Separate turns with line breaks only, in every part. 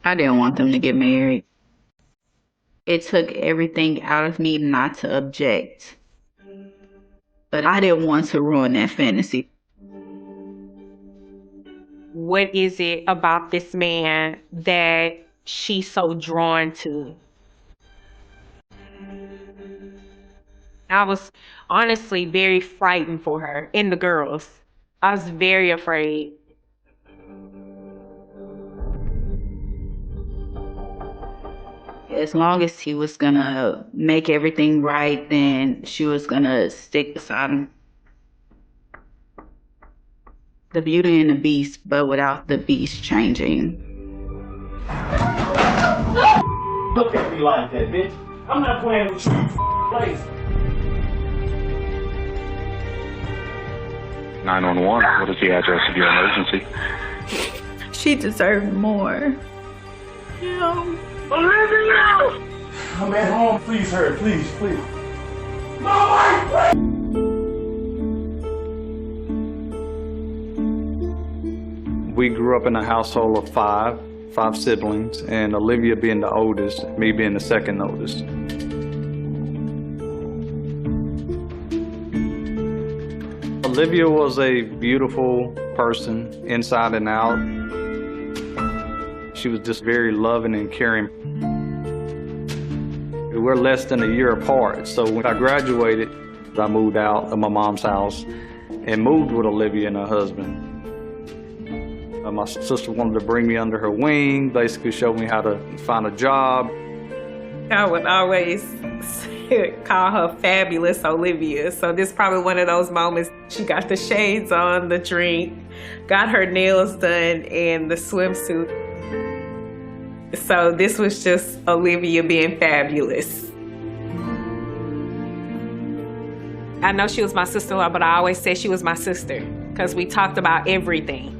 I didn't want them to get married. It took everything out of me not to object, but I didn't want to ruin that fantasy.
What is it about this man that she's so drawn to? I was honestly very frightened for her and the girls. I was very afraid.
As long as he was gonna make everything right, then she was gonna stick beside him. The beauty and the beast, but without the beast changing.
Look at me like that, bitch. I'm not playing with you, place.
911, what is the address of your emergency?
She deserved more. Yeah.
Olivia! I'm at home. Please, her. Please, please. No, wait, please.
We grew up in a household of five siblings, and Olivia being the oldest, me being the second oldest. Olivia was a beautiful person, inside and out. She was just very loving and caring. We're less than a year apart, so when I graduated, I moved out of my mom's house and moved with Olivia and her husband. My sister wanted to bring me under her wing, basically show me how to find a job.
I would always call her Fabulous Olivia. So this is probably one of those moments. She got the shades on, the drink, got her nails done, and the swimsuit. So this was just Olivia being fabulous. I know she was my sister-in-law, but I always said she was my sister because we talked about everything.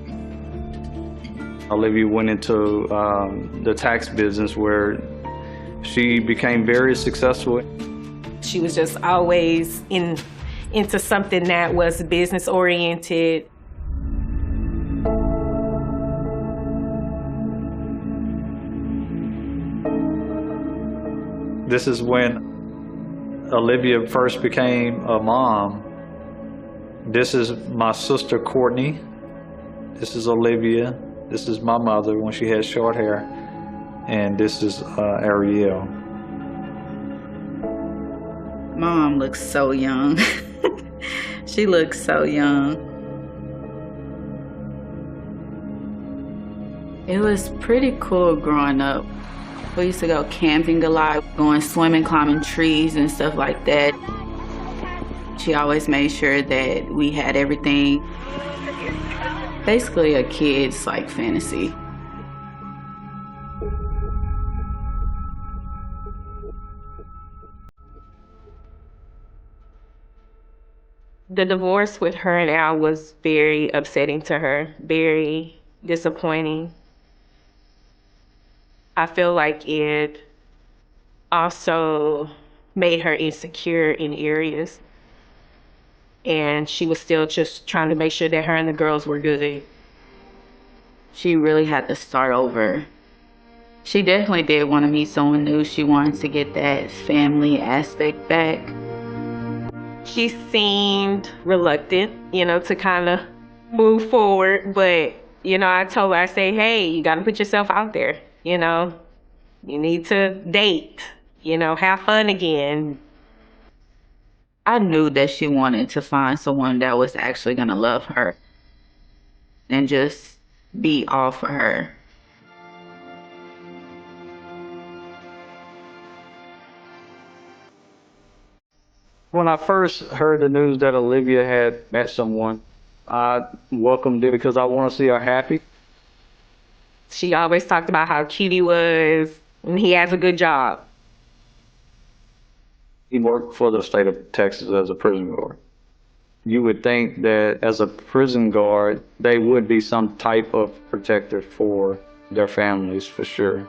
Olivia went into the tax business where she became very successful.
She was just always into something that was business oriented.
This is when Olivia first became a mom. This is my sister Courtney. This is Olivia. This is my mother when she had short hair. And this is Ariel.
Mom looks so young. She looks so young. It was pretty cool growing up. We used to go camping a lot, going swimming, climbing trees and stuff like that. She always made sure that we had everything. Basically a kid's like fantasy.
The divorce with her and Al was very upsetting to her, very disappointing. I feel like it also made her insecure in areas. And she was still just trying to make sure that her and the girls were good.
She really had to start over. She definitely did want to meet someone new. She wanted to get that family aspect back.
She seemed reluctant, to kind of move forward. But, I told her, I say, hey, you got to put yourself out there, You need to date, have fun again.
I knew that she wanted to find someone that was actually going to love her and just be all for her.
When I first heard the news that Olivia had met someone, I welcomed it because I want to see her happy.
She always talked about how cute he was and he has a good job.
He worked for the state of Texas as a prison guard. You would think that as a prison guard, they would be some type of protector for their families, for sure.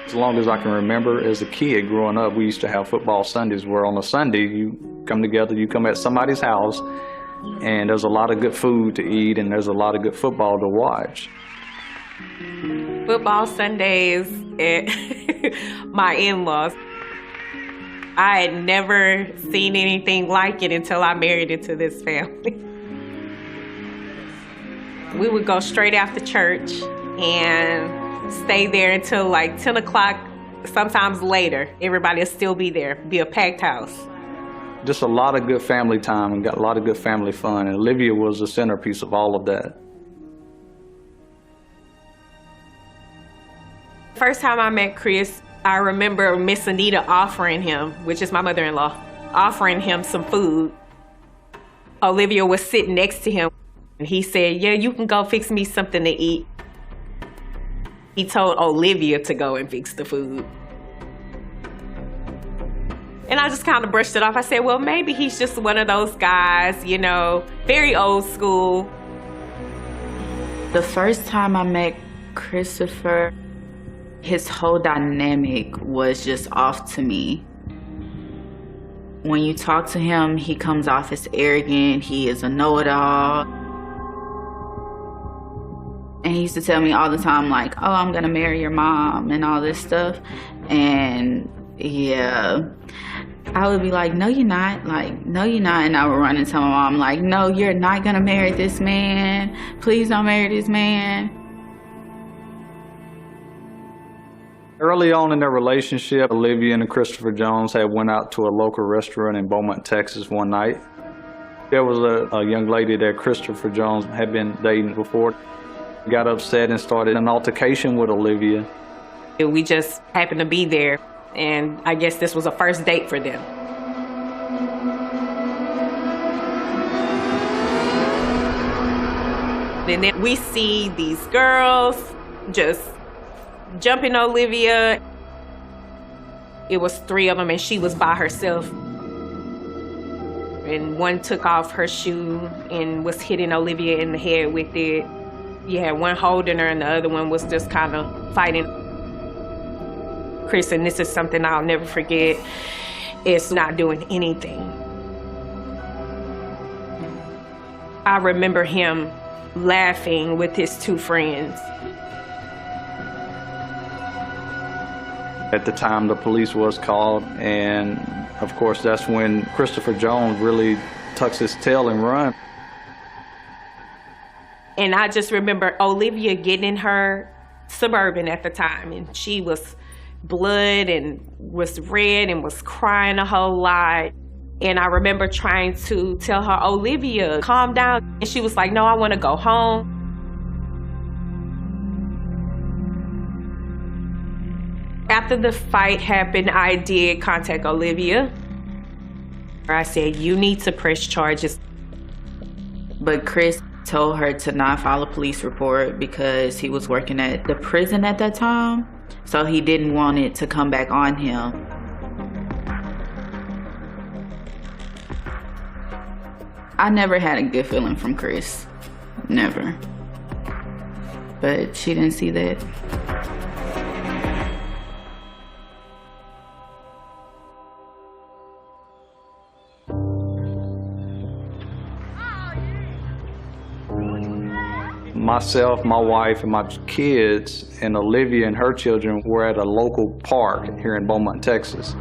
As long as I can remember as a kid growing up, we used to have football Sundays where on a Sunday you come together, you come at somebody's house, and there's a lot of good food to eat and there's a lot of good football to watch.
Football Sundays at my in-laws. I had never seen anything like it until I married into this family. We would go straight after church and stay there until like 10 o'clock, sometimes later. Everybody will still be there, be a packed house.
Just a lot of good family time and got a lot of good family fun, and Olivia was the centerpiece of all of that.
First time I met Chris, I remember Miss Anita offering him, which is my mother-in-law, offering him some food. Olivia was sitting next to him, and he said, "Yeah, you can go fix me something to eat." He told Olivia to go and fix the food. And I just kind of brushed it off. I said, well, maybe he's just one of those guys, you know, very old school.
The first time I met Christopher, his whole dynamic was just off to me. When you talk to him, he comes off as arrogant. He is a know-it-all. And he used to tell me all the time, like, oh, I'm gonna marry your mom and all this stuff. And yeah, I would be like, no, you're not. Like, no, you're not. And I would run and tell my mom, like, no, you're not gonna marry this man. Please don't marry this man.
Early on in their relationship, Olivia and Christopher Jones had went out to a local restaurant in Beaumont, Texas one night. There was a young lady that Christopher Jones had been dating before. Got upset and started an altercation with Olivia.
We just happened to be there, and I guess this was a first date for them. And then we see these girls just jumping Olivia. It was 3 of them, and she was by herself. And one took off her shoe and was hitting Olivia in the head with it. You had one holding her and the other one was just kind of fighting. Chris, and this is something I'll never forget, is not doing anything. I remember him laughing with his 2 friends.
At the time, the police was called, and of course, that's when Christopher Jones really tucks his tail and runs.
And I just remember Olivia getting in her Suburban at the time, and she was blood and was red and was crying a whole lot. And I remember trying to tell her, Olivia, calm down. And she was like, no, I want to go home. After the fight happened, I did contact Olivia. I said, you need to press charges.
But Chris told her to not file a police report because he was working at the prison at that time, so he didn't want it to come back on him. I never had a good feeling from Chris, never. But she didn't see that.
Myself, my wife, and my kids, and Olivia and her children were at a local park here in Beaumont, Texas.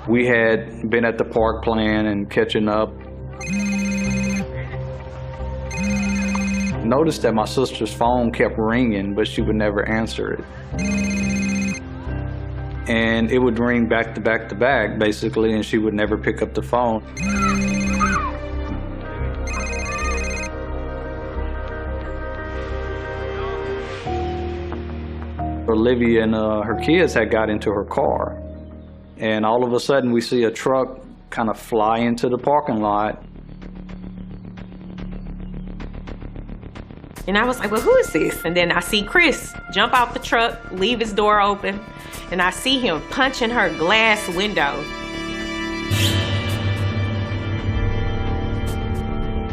We had been at the park playing and catching up. Noticed that my sister's phone kept ringing, but she would never answer it. And it would ring back to back to back, basically, and she would never pick up the phone. Olivia and her kids had got into her car, and all of a sudden we see a truck kind of fly into the parking lot.
And I was like, well, who is this? And then I see Chris jump out the truck, leave his door open, and I see him punching her glass window.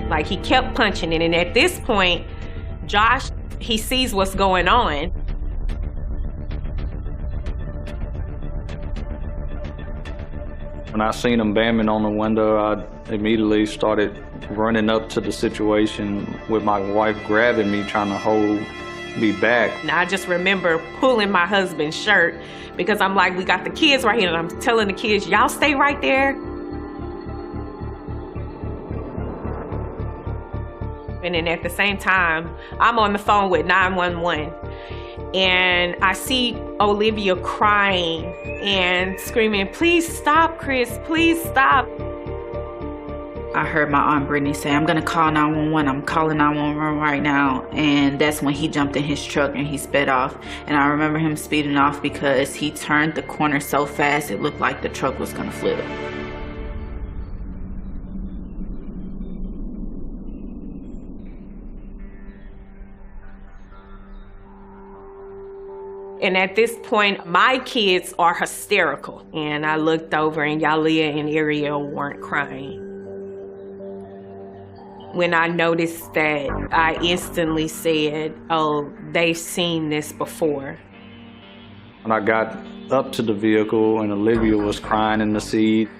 Like, he kept punching it, and at this point, Josh, he sees what's going on.
When I seen him banging on the window, I immediately started running up to the situation with my wife grabbing me, trying to hold me back.
And I just remember pulling my husband's shirt because I'm like, we got the kids right here, and I'm telling the kids, y'all stay right there. And then at the same time, I'm on the phone with 911. And I see Olivia crying and screaming, please stop, Chris, please stop.
I heard my Aunt Brittany say, I'm gonna call 911, I'm calling 911 right now. And that's when he jumped in his truck and he sped off. And I remember him speeding off because he turned the corner so fast it looked like the truck was gonna flip.
And at this point, my kids are hysterical. And I looked over and Yalia and Ariel weren't crying. When I noticed that, I instantly said, oh, they've seen this before.
When I got up to the vehicle and Olivia was crying in the seat,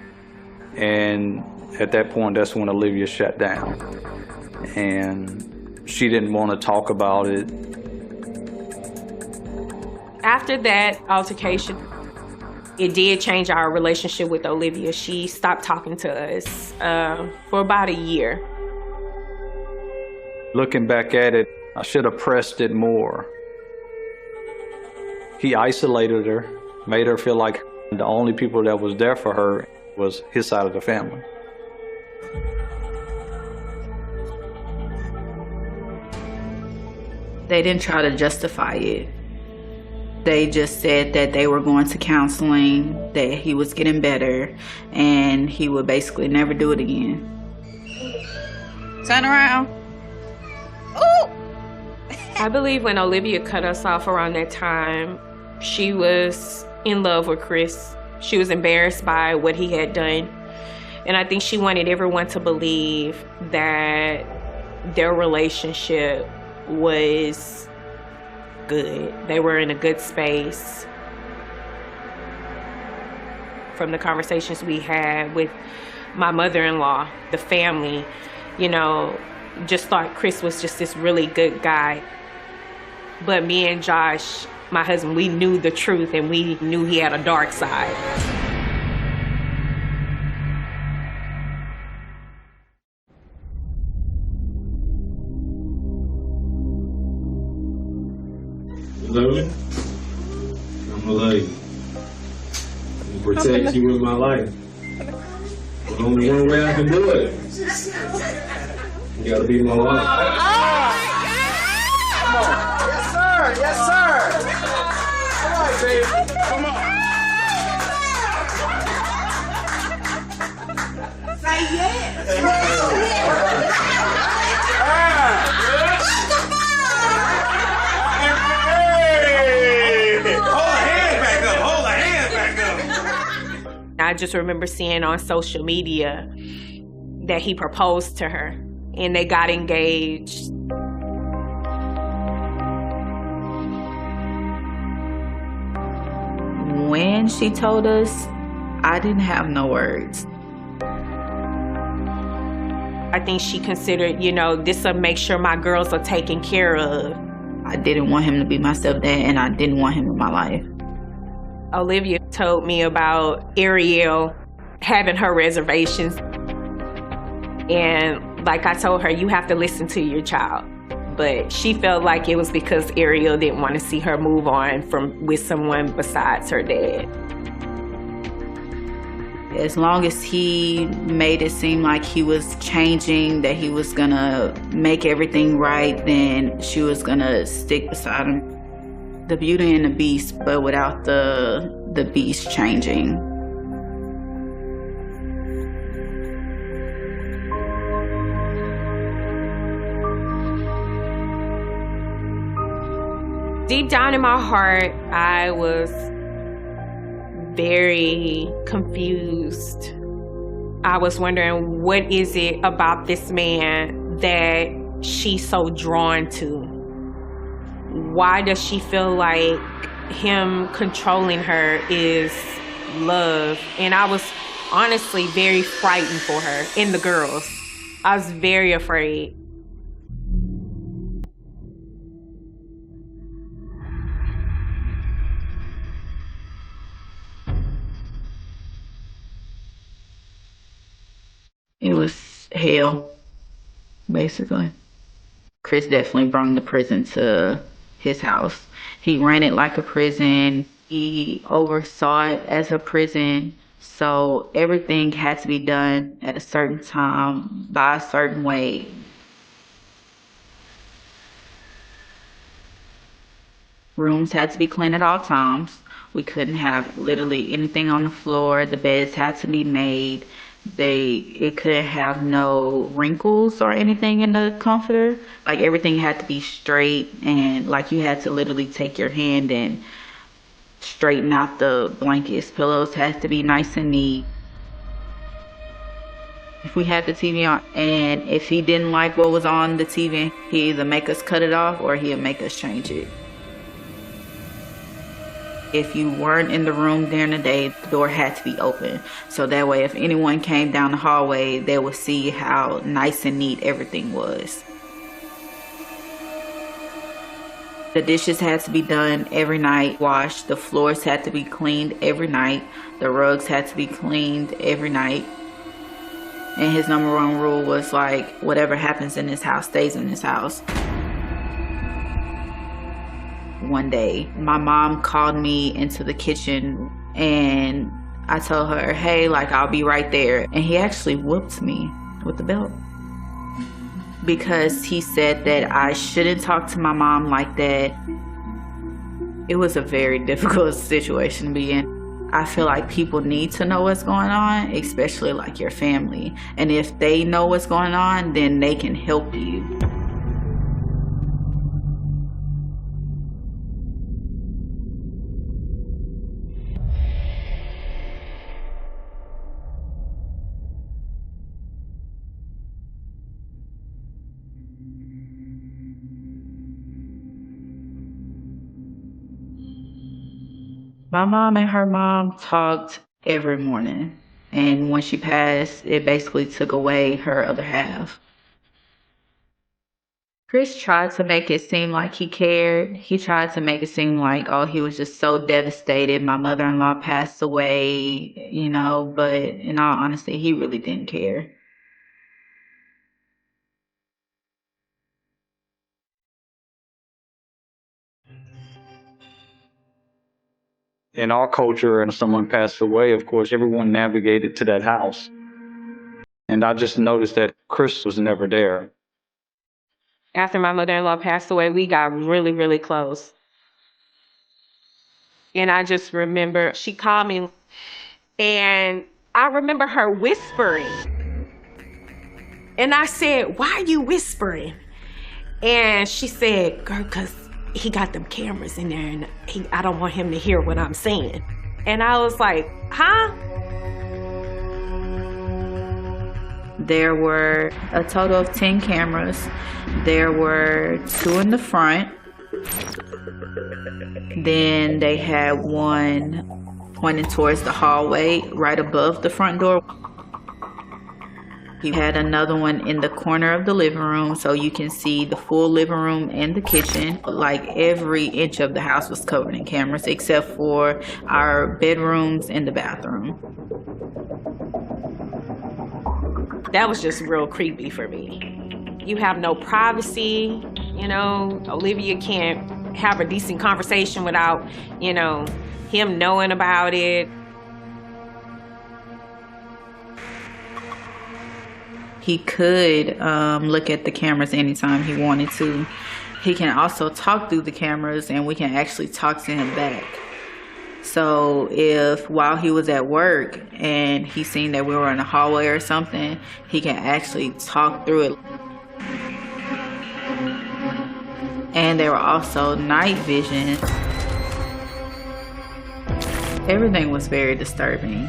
and at that point, that's when Olivia shut down. And she didn't want to talk about it.
After that altercation, it did change our relationship with Olivia. She stopped talking to us for about a year.
Looking back at it, I should have pressed it more. He isolated her, made her feel like the only people that was there for her was his side of the family.
They didn't try to justify it. They just said that they were going to counseling, that he was getting better, and he would basically never do it again.
Turn around. Ooh!
I believe when Olivia cut us off around that time, she was in love with Chris. She was embarrassed by what he had done. And I think she wanted everyone to believe that their relationship was good. They were in a good space. From the conversations we had with my mother-in-law, the family, you know, just thought Chris was just this really good guy. But me and Josh, my husband, we knew the truth and we knew he had a dark side.
Love me? I'm gonna love you. I'm gonna protect you with my life. There's only one way I can do it. You gotta be my wife.
Come on. Yes, sir. Yes, sir. All right, baby. Come on. Say yes.
I just remember seeing on social media that he proposed to her and they got engaged.
When she told us, I didn't have no words.
I think she considered, you know, this will make sure my girls are taken care of.
I didn't want him to be my stepdad, and I didn't want him in my life.
Olivia told me about Ariel having her reservations. And like I told her, you have to listen to your child. But she felt like it was because Ariel didn't want to see her move on with someone besides her dad.
As long as he made it seem like he was changing, that he was gonna make everything right, then she was gonna stick beside him. The Beauty and the Beast, but without the beast changing.
Deep down in my heart, I was very confused. I was wondering, what is it about this man that she's so drawn to? Why does she feel like him controlling her is love? And I was honestly very frightened for her and the girls. I was very afraid.
It was hell, basically. Chris definitely brought the prison to his house. He ran it like a prison. He oversaw it as a prison. So everything had to be done at a certain time, by a certain way. Rooms had to be clean at all times. We couldn't have literally anything on the floor. The beds had to be made. It couldn't have no wrinkles or anything in the comforter. Like everything had to be straight, and like you had to literally take your hand and straighten out the blankets. Pillows had to be nice and neat. If we had the TV on and if he didn't like what was on the TV, he'd either make us cut it off or he'd make us change it. If you weren't in the room during the day, the door had to be open. So that way, if anyone came down the hallway, they would see how nice and neat everything was. The dishes had to be done every night, washed. The floors had to be cleaned every night. The rugs had to be cleaned every night. And his number one rule was like, whatever happens in this house stays in this house. One day, my mom called me into the kitchen and I told her, hey, like, I'll be right there. And he actually whooped me with the belt because he said that I shouldn't talk to my mom like that. It was a very difficult situation to be in. I feel like people need to know what's going on, especially like your family. And if they know what's going on, then they can help you. My mom and her mom talked every morning. And when she passed, it basically took away her other half. Chris tried to make it seem like he cared. He tried to make it seem like, oh, he was just so devastated. My mother-in-law passed away, but in all honesty, he really didn't care.
In our culture, and someone passed away, of course, everyone navigated to that house. And I just noticed that Chris was never there.
After my mother-in-law passed away, we got really, really close. And I just remember she called me and I remember her whispering. And I said, why are you whispering? And she said, girl, because he got them cameras in there and I don't want him to hear what I'm saying. And I was like, huh?
There were a total of 10 cameras. There were 2 in the front. Then they had one pointing towards the hallway right above the front door. He had another one in the corner of the living room, so you can see the full living room and the kitchen. Like every inch of the house was covered in cameras except for our bedrooms and the bathroom.
That was just real creepy for me. You have no privacy, Olivia can't have a decent conversation without, him knowing about it.
He could look at the cameras anytime he wanted to. He can also talk through the cameras and we can actually talk to him back. So if while he was at work and he seen that we were in a hallway or something, he can actually talk through it. And there were also night vision. Everything was very disturbing.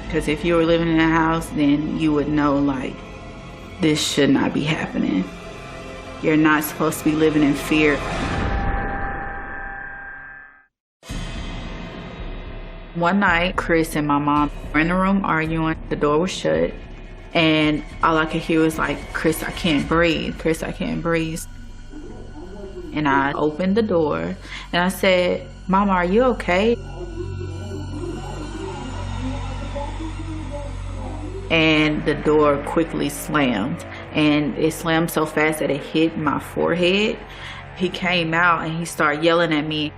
Because if you were living in a house, then you would know, like, this should not be happening. You're not supposed to be living in fear. One night, Chris and my mom were in the room arguing. The door was shut. And all I could hear was like, Chris, I can't breathe. Chris, I can't breathe. And I opened the door and I said, Mama, are you okay? And the door quickly slammed. And it slammed so fast that it hit my forehead. He came out and he started yelling at me.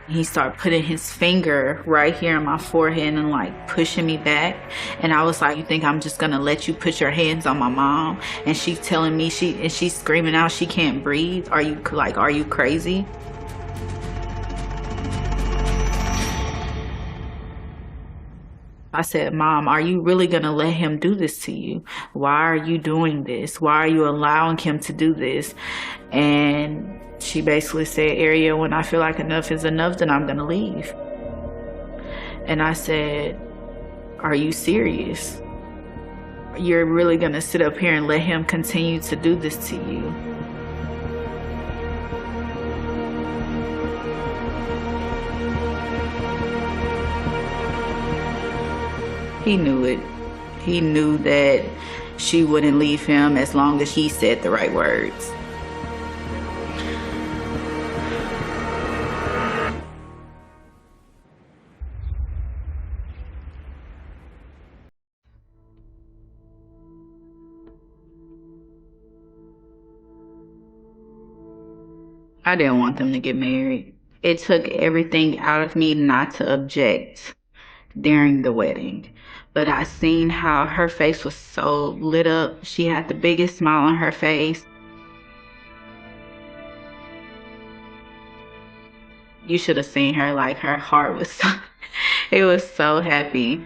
He started putting his finger right here on my forehead and like pushing me back. And I was like, you think I'm just gonna let you put your hands on my mom? And she's telling me, she's screaming out she can't breathe. Are you crazy? I said, Mom, are you really gonna let him do this to you? Why are you doing this? Why are you allowing him to do this? And she basically said, Ariel, when I feel like enough is enough, then I'm gonna leave. And I said, are you serious? You're really gonna sit up here and let him continue to do this to you? He knew it. He knew that she wouldn't leave him as long as he said the right words. I didn't want them to get married. It took everything out of me not to object during the wedding. But I seen how her face was so lit up. She had the biggest smile on her face. You should have seen her, like her heart was so, it was so happy.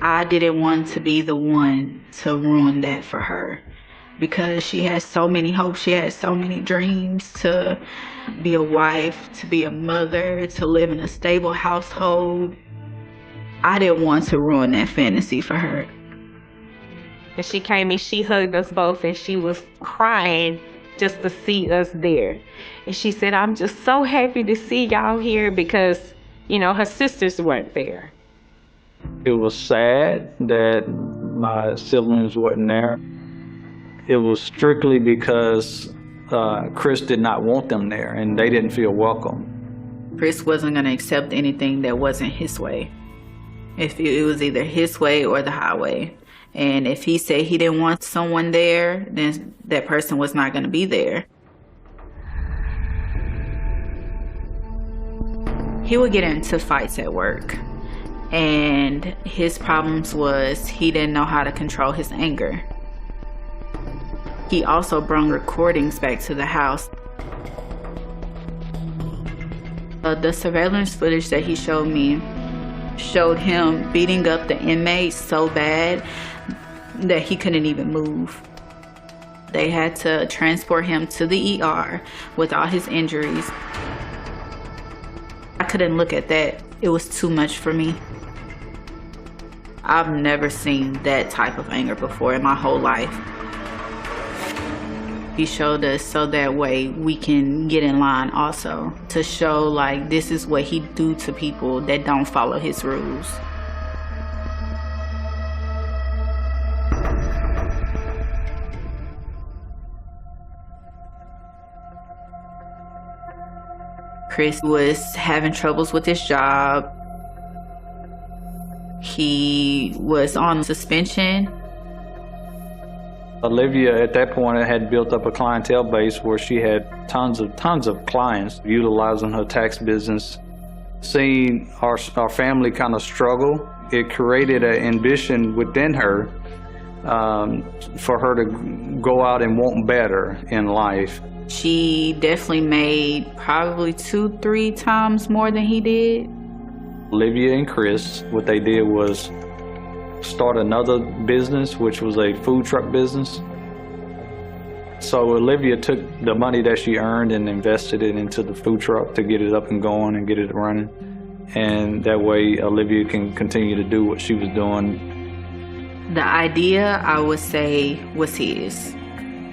I didn't want to be the one to ruin that for her, because she had so many hopes, she had so many dreams to be a wife, to be a mother, to live in a stable household. I didn't want to ruin that fantasy for her.
And she came and she hugged us both and she was crying just to see us there. And she said, I'm just so happy to see y'all here because, you know, her sisters weren't there.
It was sad that my siblings weren't there. It was strictly because Chris did not want them there and they didn't feel welcome.
Chris wasn't going to accept anything that wasn't his way. If it was either his way or the highway. And if he said he didn't want someone there, then that person was not going to be there. He would get into fights at work. And his problems was he didn't know how to control his anger. He also brought recordings back to the house. The surveillance footage that he showed me showed him beating up the inmates so bad that he couldn't even move. They had to transport him to the ER with all his injuries. I couldn't look at that. It was too much for me. I've never seen that type of anger before in my whole life. He showed us so that way we can get in line also, to show like this is what he do to people that don't follow his rules. Chris was having troubles with his job. He was on suspension.
Olivia at that point had built up a clientele base where she had tons of clients utilizing her tax business. Seeing our family kind of struggle, it created an ambition within her for her to go out and want better in life.
She definitely made probably 2-3 times more than he did.
Olivia and Chris, what they did was start another business, which was a food truck business. So Olivia took the money that she earned and invested it into the food truck to get it up and going and get it running. And that way Olivia can continue to do what she was doing.
The idea, I would say, was his.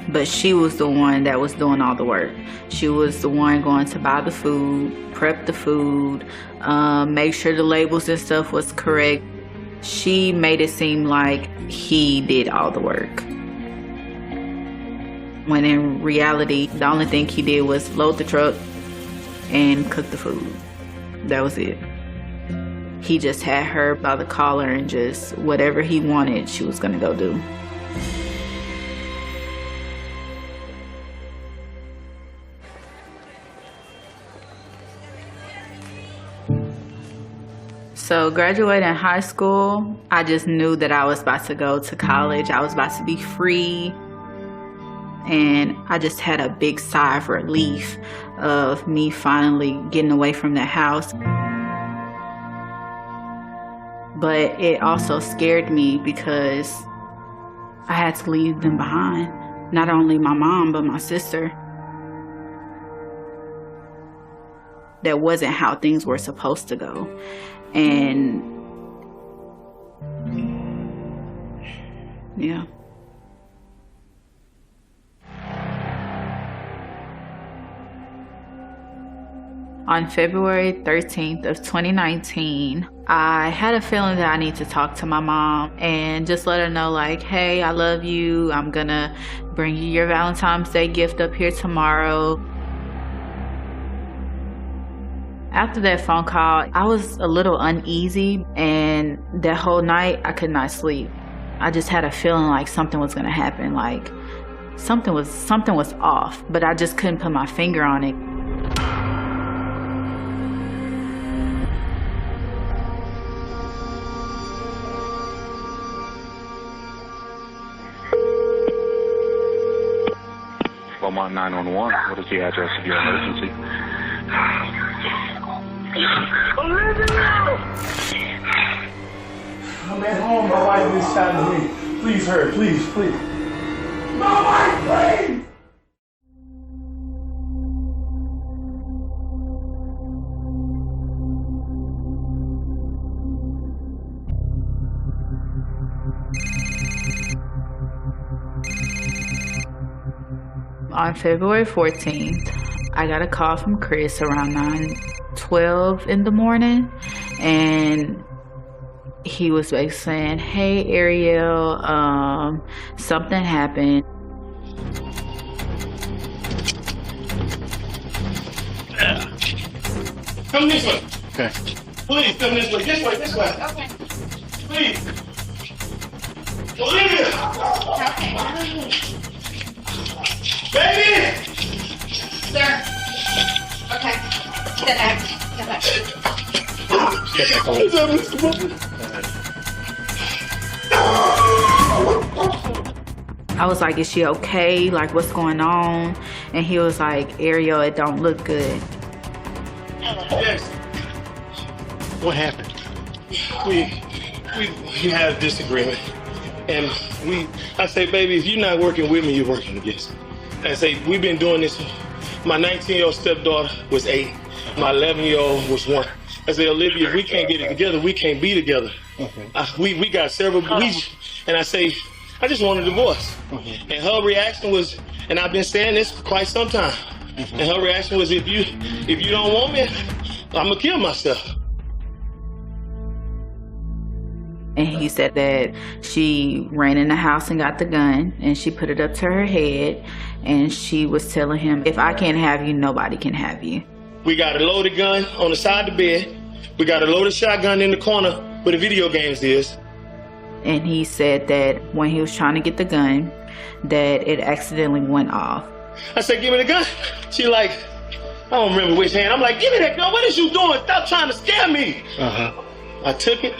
but she was the one that was doing all the work. She was the one going to buy the food, prep the food, make sure the labels and stuff was correct. She made it seem like he did all the work, when in reality, the only thing he did was load the truck and cook the food. That was it. He just had her by the collar and just whatever he wanted, she was gonna go do. So graduating high school, I just knew that I was about to go to college. I was about to be free. And I just had a big sigh of relief of me finally getting away from the house. But it also scared me because I had to leave them behind. Not only my mom, but my sister. That wasn't how things were supposed to go. And yeah. On February 13th of 2019, I had a feeling that I need to talk to my mom and just let her know, like, hey, I love you. I'm gonna bring you your Valentine's Day gift up here tomorrow. After that phone call, I was a little uneasy, and that whole night I could not sleep. I just had a feeling like something was gonna happen, like something was off, but I just couldn't put my finger on it.
Beaumont 911, what is the address of your emergency?
I'm at home. My wife been shot at me. Please, her. Please, please. My wife, please!
On February 14th, I got a call from Chris around 9:12 in the morning, and he was basically saying, hey Ariel, something happened.
Come this way.
Okay.
Please, come this way. This way, this way.
Okay.
Please. Olivia!
Okay.
Baby!
Sir. Okay. Step back. Step back.
What's up, Mr. Butler?
I was like, is she okay? Like, what's going on? And he was like, Ariel, it don't look good.
Yes.
What happened?
We had a disagreement. And I say, baby, if you're not working with me, you're working against me. I say, we've been doing this. My 19-year-old stepdaughter was 8. My 11-year-old was 1. I said, Olivia, if we can't get it together, we can't be together.
Okay.
We got several bleach. And I say, I just want a divorce.
Mm-hmm.
And her reaction was, and I've been saying this for quite some time. Mm-hmm. And her reaction was, if you don't want me, I'm gonna kill myself.
And he said that she ran in the house and got the gun, and she put it up to her head, and she was telling him, if I can't have you, nobody can have you.
We got a loaded gun on the side of the bed. We got a loaded shotgun in the corner where the video games is.
And he said that when he was trying to get the gun, that it accidentally went off.
I said, give me the gun. She like, I don't remember which hand. I'm like, give me that gun. What is you doing? Stop trying to scare me.
Uh-huh.
I took it.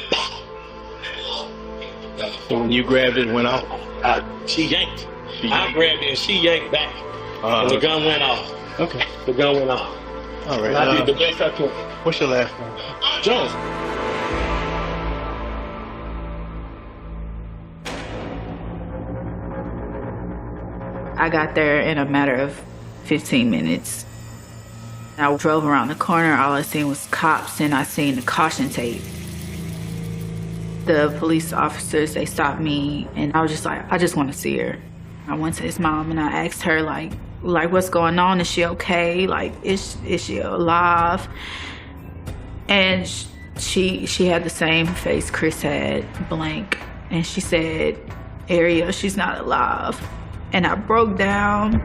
So when you grabbed it, it went off?
She yanked. I grabbed it and she yanked back. And the gun went off.
Okay.
The gun went off.
All right.
And I did the best I could.
What's your last name?
Jones.
I got there in a matter of 15 minutes. I drove around the corner, all I seen was cops, and I seen the caution tape. The police officers, they stopped me, and I was just like, I just want to see her. I went to his mom and I asked her, like what's going on? Is she okay? Like, is she alive? And she had the same face Chris had, blank. And she said, Ariel, she's not alive. And I broke down.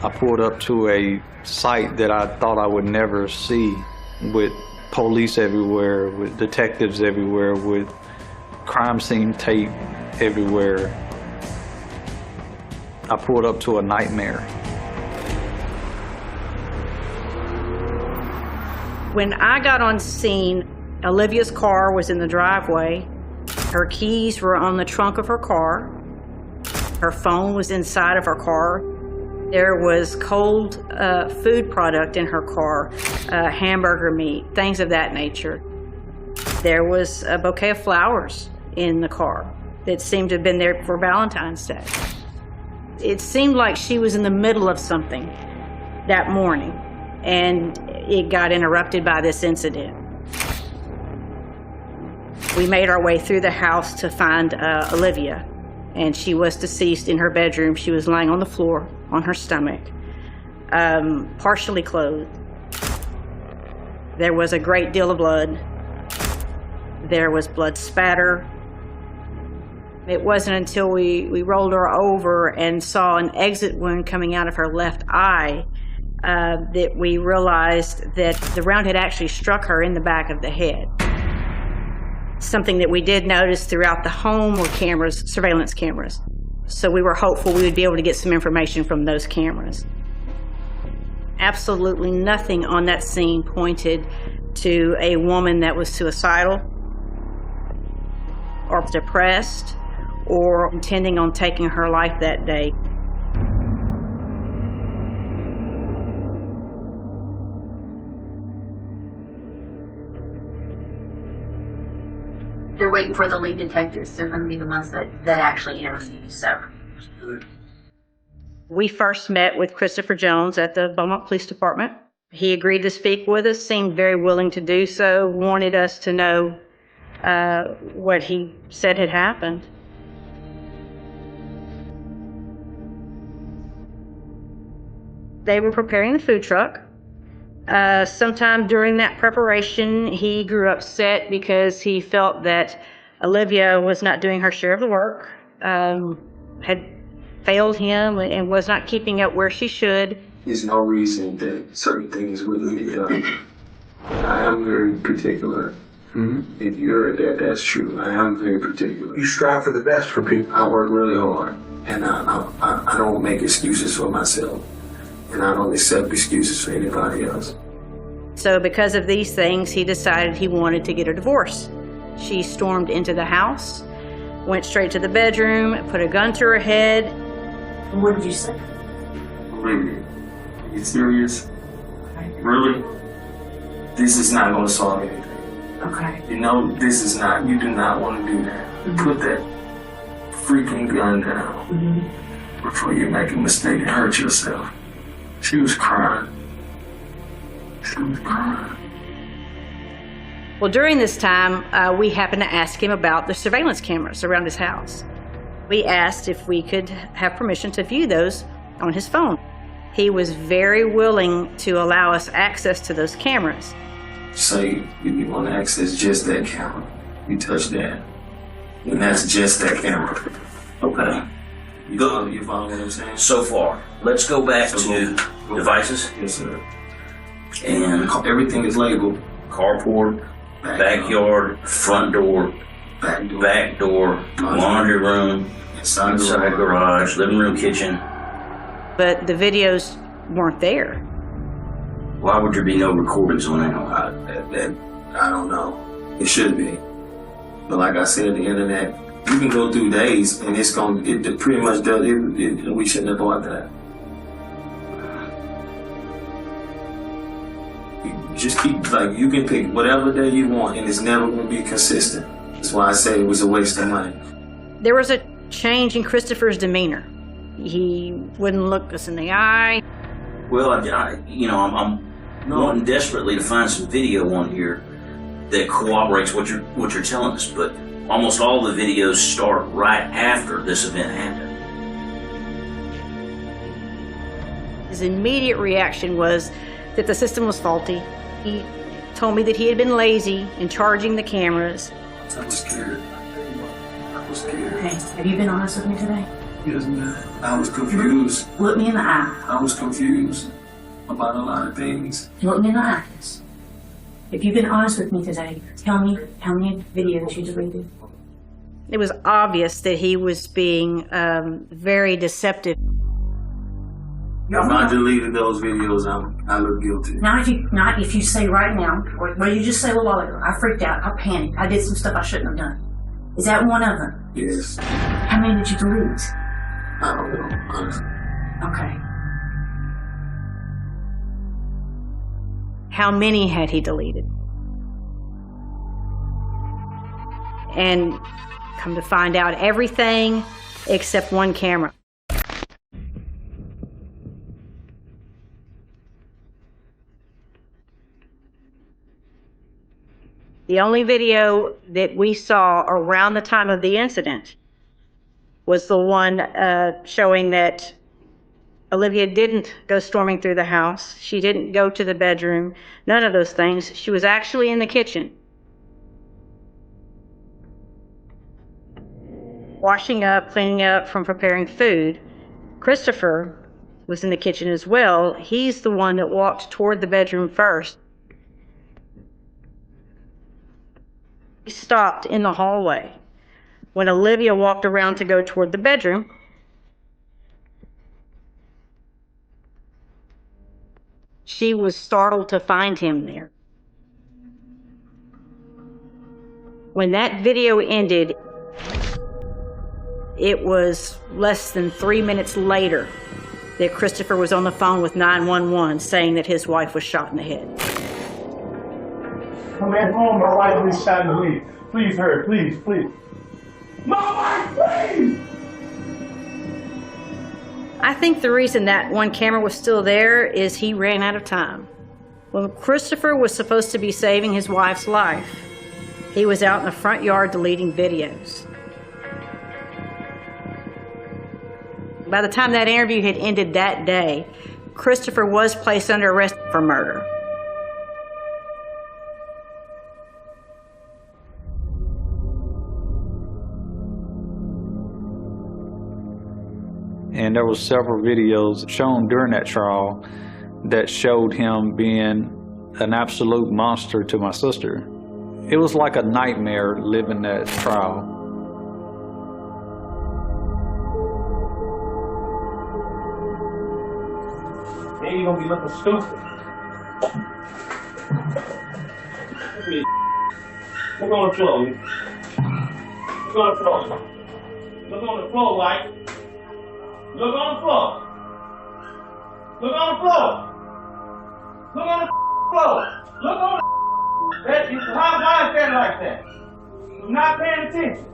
I pulled up to a site that I thought I would never see, with police everywhere, with detectives everywhere, with crime scene tape everywhere. I pulled up to a nightmare.
When I got on scene, Olivia's car was in the driveway. Her keys were on the trunk of her car. Her phone was inside of her car. There was cold food product in her car, hamburger meat, things of that nature. There was a bouquet of flowers in the car that seemed to have been there for Valentine's Day. It seemed like she was in the middle of something that morning, and it got interrupted by this incident. We made our way through the house to find Olivia, and she was deceased in her bedroom. She was lying on the floor on her stomach, partially clothed. There was a great deal of blood. There was blood spatter. It wasn't until we rolled her over and saw an exit wound coming out of her left eye that we realized that the round had actually struck her in the back of the head. Something that we did notice throughout the home were cameras, surveillance cameras. So we were hopeful we would be able to get some information from those cameras. Absolutely nothing on that scene pointed to a woman that was suicidal or depressed or intending on taking her life that day.
They're waiting for the lead detectives. They're going to be the ones that actually interview you. So,
we first met with Christopher Jones at the Beaumont Police Department. He agreed to speak with us, seemed very willing to do so, wanted us to know what he said had happened. They were preparing the food truck. Sometime during that preparation, he grew upset because he felt that Olivia was not doing her share of the work, had failed him and was not keeping up where she should.
There's no reason that certain things wouldn't be done. I am very particular. If you heard that, that's true. I am very particular. You strive for the best for people. I work really hard, and I don't make excuses for myself. And I don't accept excuses for anybody else.
So because of these things, he decided he wanted to get a divorce. She stormed into the house, went straight to the bedroom, put a gun to her head.
what did you say?
Really? Are you serious? Really? This is not going to solve anything.
Okay.
You know, this is not, you do not want to do that. Put that freaking gun down before you make a mistake and hurt yourself. She was crying. She was crying.
Well, during this time, we happened to ask him about the surveillance cameras around his house. We asked if we could have permission to view those on his phone. He was very willing to allow us access to those cameras.
Say you want to access just that camera. You touch that. And that's just that camera.
Okay.
You follow what I'm saying?
So far, let's go back to devices.
Yes, sir.
And
everything is labeled.
Carport, backyard, front door, back door, laundry room, inside garage, living room, kitchen.
But the videos weren't there.
Why would there be no recordings on that?
I don't know. It should be. But like I said, the internet, you can go through days and it pretty much does it. We shouldn't have bought that. You just keep, like, you can pick whatever day you want and it's never going to be consistent. That's why I say it was a waste of money.
There was a change in Christopher's demeanor. He wouldn't look us in the eye.
Well, I'm wanting desperately to find some video on here that corroborates what you're telling us, but almost all the videos start right after this event happened.
His immediate reaction was that the system was faulty. He told me that he had been lazy in charging the cameras.
I was scared. I was scared.
Hey, have you been honest with me today?
Yes, ma'am. I was confused.
Look me in the eye.
I was confused about a lot of things.
Look me in the eyes. If you've been honest with me today, tell me how many videos you deleted.
It was obvious that he was being very deceptive.
If I deleted those videos, I look guilty.
Not if you say right now, or well, you just say a little while ago, I freaked out, I panicked, I did some stuff I shouldn't have done. Is that one of them?
Yes.
How many did you delete?
I don't know, honestly.
Okay.
How many had he deleted? And come to find out, everything except one camera. The only video that we saw around the time of the incident was the one showing that Olivia didn't go storming through the house. She didn't go to the bedroom, none of those things. She was actually in the kitchen, washing up, cleaning up from preparing food. Christopher was in the kitchen as well. He's the one that walked toward the bedroom first. He stopped in the hallway. When Olivia walked around to go toward the bedroom, she was startled to find him there. When that video ended, it was less than 3 minutes later that Christopher was on the phone with 911 saying that his wife was shot in the head.
I'm at home, my wife was shot in the leg. Please hurry, please, please. My wife, please!
I think the reason that one camera was still there is he ran out of time. When Christopher was supposed to be saving his wife's life, he was out in the front yard deleting videos. By the time that interview had ended that day, Christopher was placed under arrest for murder.
And there were several videos shown during that trial that showed him being an absolute monster to my sister. It was like a nightmare living that trial.
Then you're gonna be looking stupid. Look on the floor. Look on the floor. Look on the floor, White. Look on the floor. Look on the floor. Look on the floor. Look on the that is why is that like that? You're not paying attention.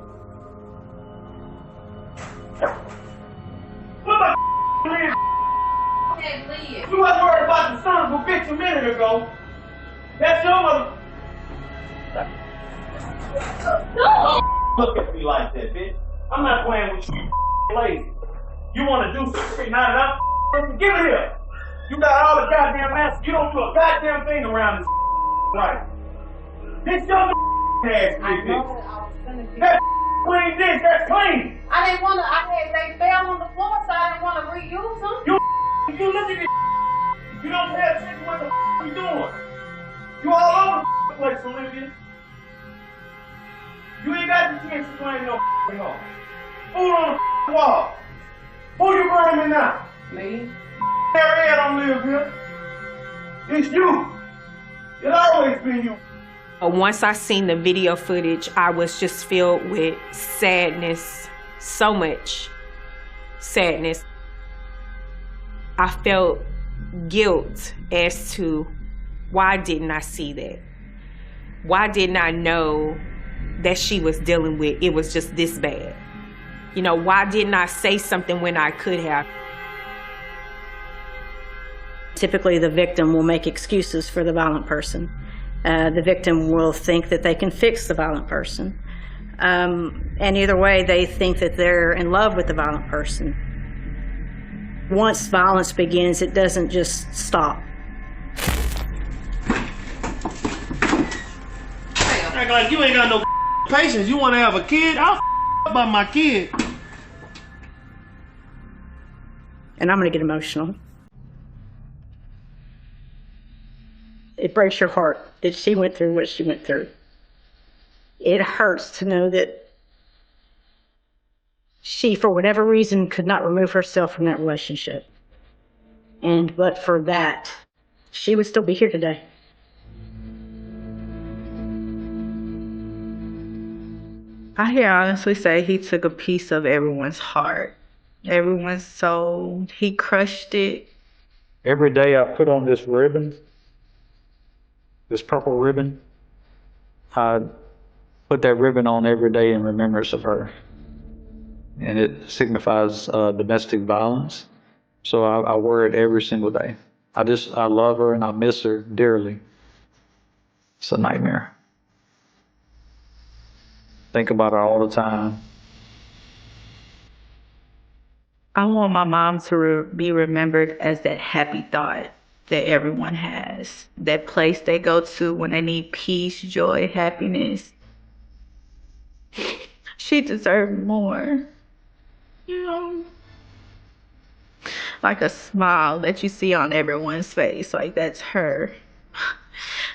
What the is? You wasn't worried about the son of a bitch a minute ago. That's your mother. No! Look at me like that, bitch. I'm not playing with you, lazy. You want to do some shit, not enough? Give it here. You got all the goddamn answers. You don't do a goddamn thing around this right. This your ass, bitch. That's clean dish. That's clean.
I didn't want to, they fell on the floor, so I didn't want to reuse them.
You look at this. You don't pay attention what the you doing. You all over the place, Olivia. You ain't got the chance to play no home. Food on the wall. Who you burning now?
Me.
Area don't live here. It's you. It's always been you.
Once I seen the video footage, I was just filled with sadness, so much sadness. I felt guilt as to why didn't I see that? Why didn't I know that she was dealing with it was just this bad? You know, why didn't I say something when I could have?
Typically, the victim will make excuses for the violent person. The victim will think that they can fix the violent person. And either way, they think that they're in love with the violent person. Once violence begins, it doesn't just stop.
Act like you ain't got no patience. You want to have a kid? I'll about my kid.
And I'm going to get emotional. It breaks your heart that she went through what she went through. It hurts to know that she, for whatever reason, could not remove herself from that relationship. But for that, she would still be here today.
I can honestly say he took a piece of everyone's heart, everyone's soul. He crushed it.
Every day I put on this ribbon, this purple ribbon, I put that ribbon on every day in remembrance of her. And it signifies domestic violence. So I wear it every single day. I love her and I miss her dearly. It's a nightmare. Think about her all the time.
I want my mom to be remembered as that happy thought that everyone has, that place they go to when they need peace, joy, happiness. She deserved more. You know, like a smile that you see on everyone's face, like that's her.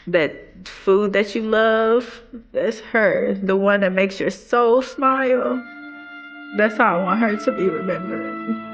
That food that you love, that's her. The one that makes your soul smile, that's how I want her to be remembered.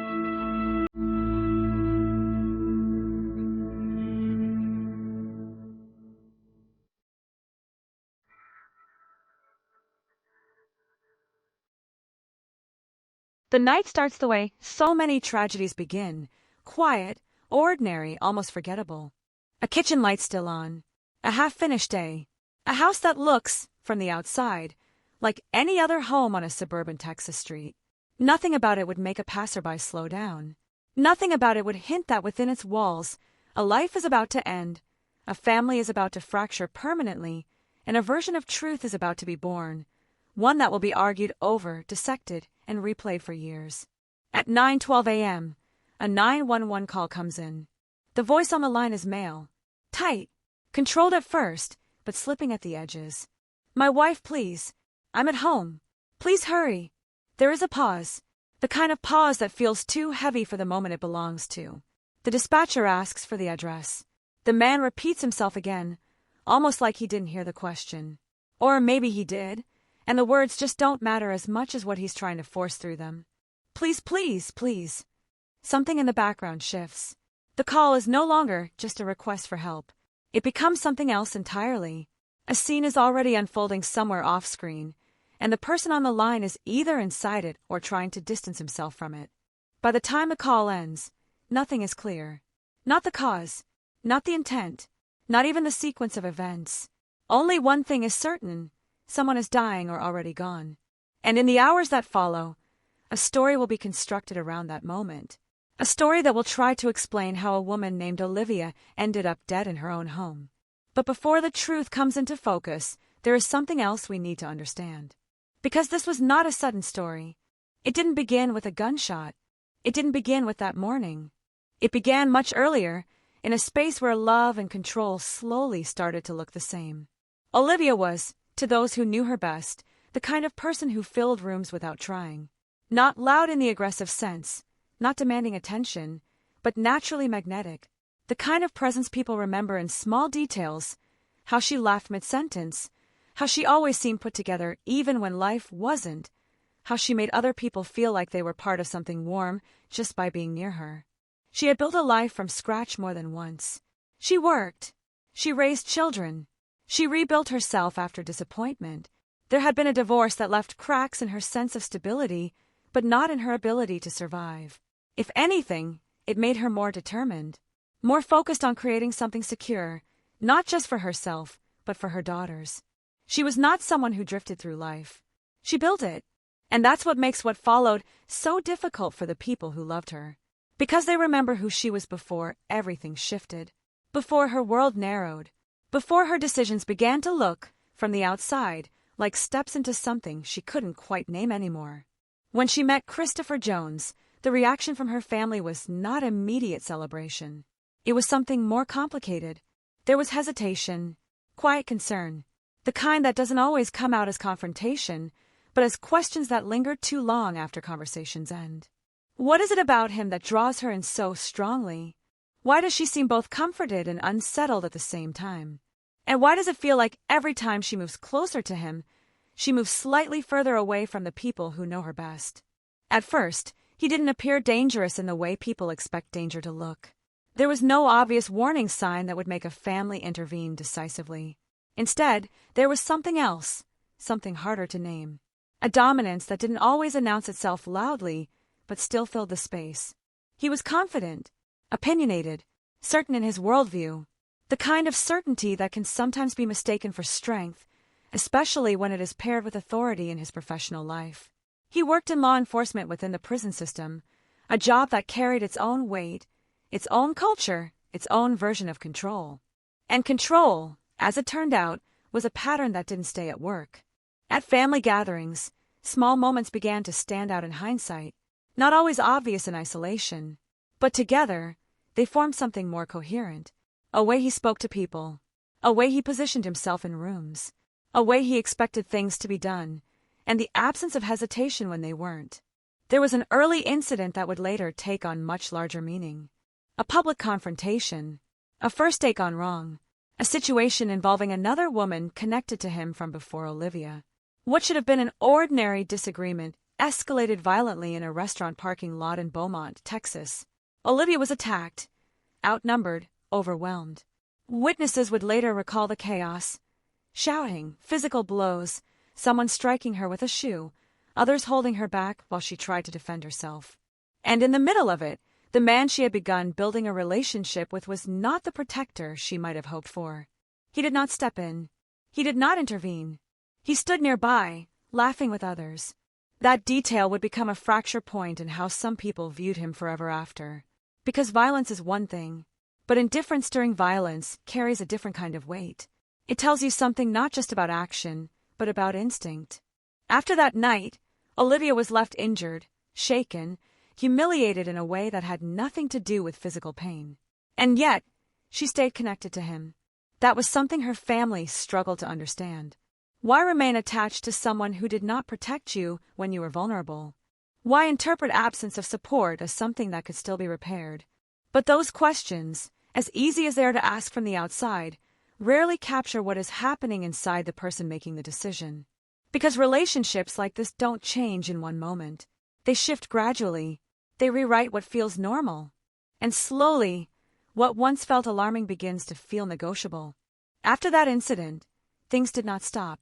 The night starts the way so many tragedies begin. Quiet, ordinary, almost forgettable. A kitchen light still on. A half-finished day. A house that looks, from the outside, like any other home on a suburban Texas street. Nothing about it would make a passerby slow down. Nothing about it would hint that within its walls, a life is about to end, a family is about to fracture permanently, and a version of truth is about to be born. One that will be argued over, dissected, and replayed for years. At 9:12 a.m., a 911 call comes in. The voice on the line is male. Tight. Controlled at first, but slipping at the edges. My wife, please. I'm at home. Please hurry. There is a pause. The kind of pause that feels too heavy for the moment it belongs to. The dispatcher asks for the address. The man repeats himself again, almost like he didn't hear the question. Or maybe he did, and the words just don't matter as much as what he's trying to force through them. Please, please, please. Something in the background shifts. The call is no longer just a request for help. It becomes something else entirely. A scene is already unfolding somewhere off-screen, and the person on the line is either inside it or trying to distance himself from it. By the time the call ends, nothing is clear. Not the cause, not the intent, not even the sequence of events. Only one thing is certain: someone is dying or already gone. And in the hours that follow, a story will be constructed around that moment. A story that will try to explain how a woman named Olivia ended up dead in her own home. But before the truth comes into focus, there is something else we need to understand. Because this was not a sudden story. It didn't begin with a gunshot. It didn't begin with that morning. It began much earlier, in a space where love and control slowly started to look the same. Olivia was, to those who knew her best, the kind of person who filled rooms without trying. Not loud in the aggressive sense, not demanding attention, but naturally magnetic. The kind of presence people remember in small details. How she laughed mid-sentence. How she always seemed put together even when life wasn't. How she made other people feel like they were part of something warm just by being near her. She had built a life from scratch more than once. She worked. She raised children. She rebuilt herself after disappointment. There had been a divorce that left cracks in her sense of stability, but not in her ability to survive. If anything, it made her more determined, more focused on creating something secure, not just for herself, but for her daughters. She was not someone who drifted through life. She built it, and that's what makes what followed so difficult for the people who loved her. Because they remember who she was before everything shifted, before her world narrowed, before her decisions began to look, from the outside, like steps into something she couldn't quite name anymore. When she met Christopher Jones, the reaction from her family was not immediate celebration. It was something more complicated. There was hesitation, quiet concern, the kind that doesn't always come out as confrontation, but as questions that linger too long after conversations end. What is it about him that draws her in so strongly? Why does she seem both comforted and unsettled at the same time? And why does it feel like every time she moves closer to him, she moves slightly further away from the people who know her best? At first, he didn't appear dangerous in the way people expect danger to look. There was no obvious warning sign that would make a family intervene decisively. Instead, there was something else, something harder to name. A dominance that didn't always announce itself loudly, but still filled the space. He was confident, opinionated, certain in his worldview, the kind of certainty that can sometimes be mistaken for strength, especially when it is paired with authority in his professional life. He worked in law enforcement within the prison system, a job that carried its own weight, its own culture, its own version of control. And control, as it turned out, was a pattern that didn't stay at work. At family gatherings, small moments began to stand out in hindsight, not always obvious in isolation, but together, they formed something more coherent. A way he spoke to people, a way he positioned himself in rooms, a way he expected things to be done, and the absence of hesitation when they weren't. There was an early incident that would later take on much larger meaning. A public confrontation, a first take gone wrong, a situation involving another woman connected to him from before Olivia. What should have been an ordinary disagreement escalated violently in a restaurant parking lot in Beaumont, Texas. Olivia was attacked, outnumbered, overwhelmed. Witnesses would later recall the chaos. Shouting, physical blows, someone striking her with a shoe, others holding her back while she tried to defend herself. And in the middle of it, the man she had begun building a relationship with was not the protector she might have hoped for. He did not step in. He did not intervene. He stood nearby, laughing with others. That detail would become a fracture point in how some people viewed him forever after. Because violence is one thing, but indifference during violence carries a different kind of weight. It tells you something not just about action, but about instinct. After that night, Olivia was left injured, shaken, humiliated in a way that had nothing to do with physical pain. And yet, she stayed connected to him. That was something her family struggled to understand. Why remain attached to someone who did not protect you when you were vulnerable? Why interpret absence of support as something that could still be repaired? But those questions, as easy as they are to ask from the outside, rarely capture what is happening inside the person making the decision. Because relationships like this don't change in one moment. They shift gradually. They rewrite what feels normal. And slowly, what once felt alarming begins to feel negotiable. After that incident, things did not stop.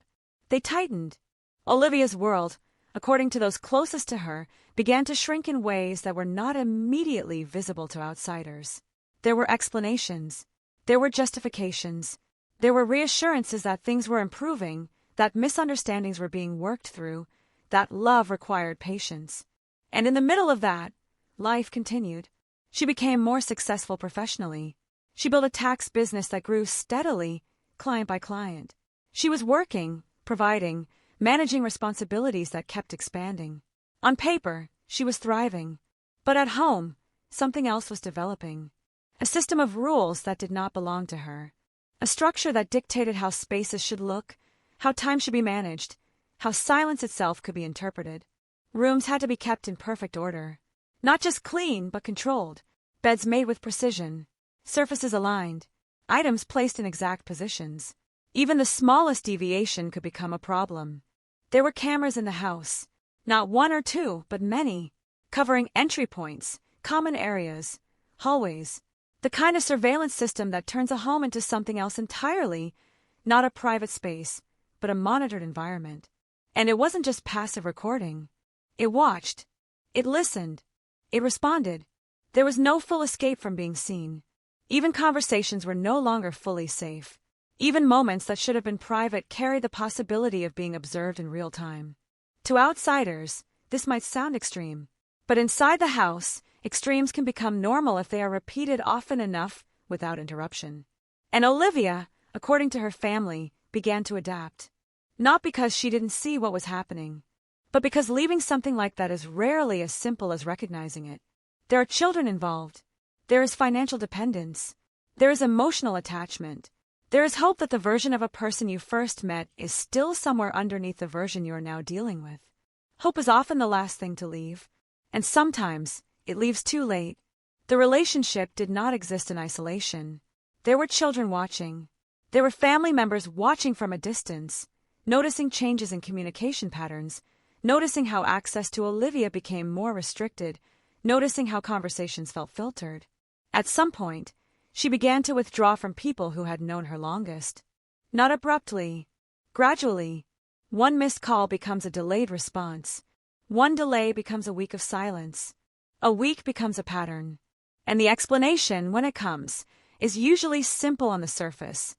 They tightened. Olivia's world, according to those closest to her, began to shrink in ways that were not immediately visible to outsiders. There were explanations. There were justifications. There were reassurances that things were improving, that misunderstandings were being worked through, that love required patience. And in the middle of that, life continued. She became more successful professionally. She built a tax business that grew steadily, client by client. She was working, providing, managing responsibilities that kept expanding. On paper, she was thriving. But at home, something else was developing. A system of rules that did not belong to her. A structure that dictated how spaces should look, how time should be managed, how silence itself could be interpreted. Rooms had to be kept in perfect order. Not just clean, but controlled. Beds made with precision. Surfaces aligned. Items placed in exact positions. Even the smallest deviation could become a problem. There were cameras in the house. Not one or two, but many. Covering entry points, common areas, hallways. The kind of surveillance system that turns a home into something else entirely. Not a private space, but a monitored environment. And it wasn't just passive recording. It watched. It listened. It responded. There was no full escape from being seen. Even conversations were no longer fully safe. Even moments that should have been private carried the possibility of being observed in real time. To outsiders, this might sound extreme, but inside the house, Extremes can become normal if they are repeated often enough without interruption. And Olivia, according to her family, began to adapt. Not because she didn't see what was happening, but because leaving something like that is rarely as simple as recognizing it. There are children involved. There is financial dependence. There is emotional attachment. There is hope that the version of a person you first met is still somewhere underneath the version you are now dealing with. Hope is often the last thing to leave, and sometimes it leaves too late. The relationship did not exist in isolation. There were children watching. There were family members watching from a distance, noticing changes in communication patterns, noticing how access to Olivia became more restricted, noticing how conversations felt filtered. At some point, she began to withdraw from people who had known her longest. Not abruptly, gradually. One missed call becomes a delayed response. One delay becomes a week of silence. A week becomes a pattern. And the explanation, when it comes, is usually simple on the surface.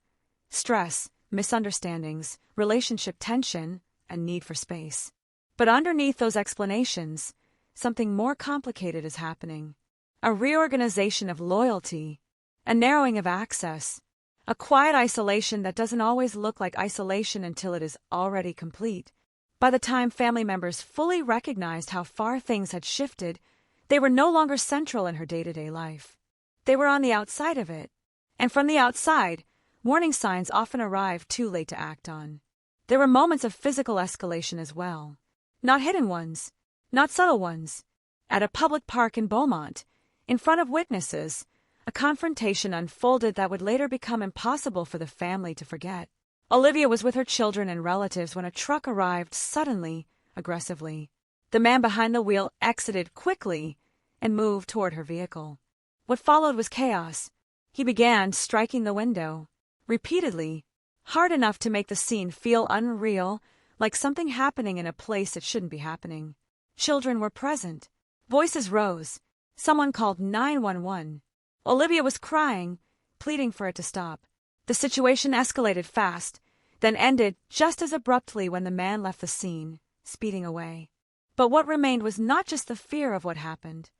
Stress, misunderstandings, relationship tension, and need for space. But underneath those explanations, something more complicated is happening. A reorganization of loyalty, a narrowing of access, a quiet isolation that doesn't always look like isolation until it is already complete. By the time family members fully recognized how far things had shifted, they were no longer central in her day-to-day life. They were on the outside of it. And from the outside, warning signs often arrived too late to act on. There were moments of physical escalation as well. Not hidden ones, not subtle ones. At a public park in Beaumont, in front of witnesses, a confrontation unfolded that would later become impossible for the family to forget. Olivia was with her children and relatives when a truck arrived suddenly, aggressively. The man behind the wheel exited quickly and moved toward her vehicle. What followed was chaos. He began striking the window, repeatedly, hard enough to make the scene feel unreal, like something happening in a place it shouldn't be happening. Children were present. Voices rose. Someone called 911. Olivia was crying, pleading for it to stop. The situation escalated fast, then ended just as abruptly when the man left the scene, speeding away. But what remained was not just the fear of what happened.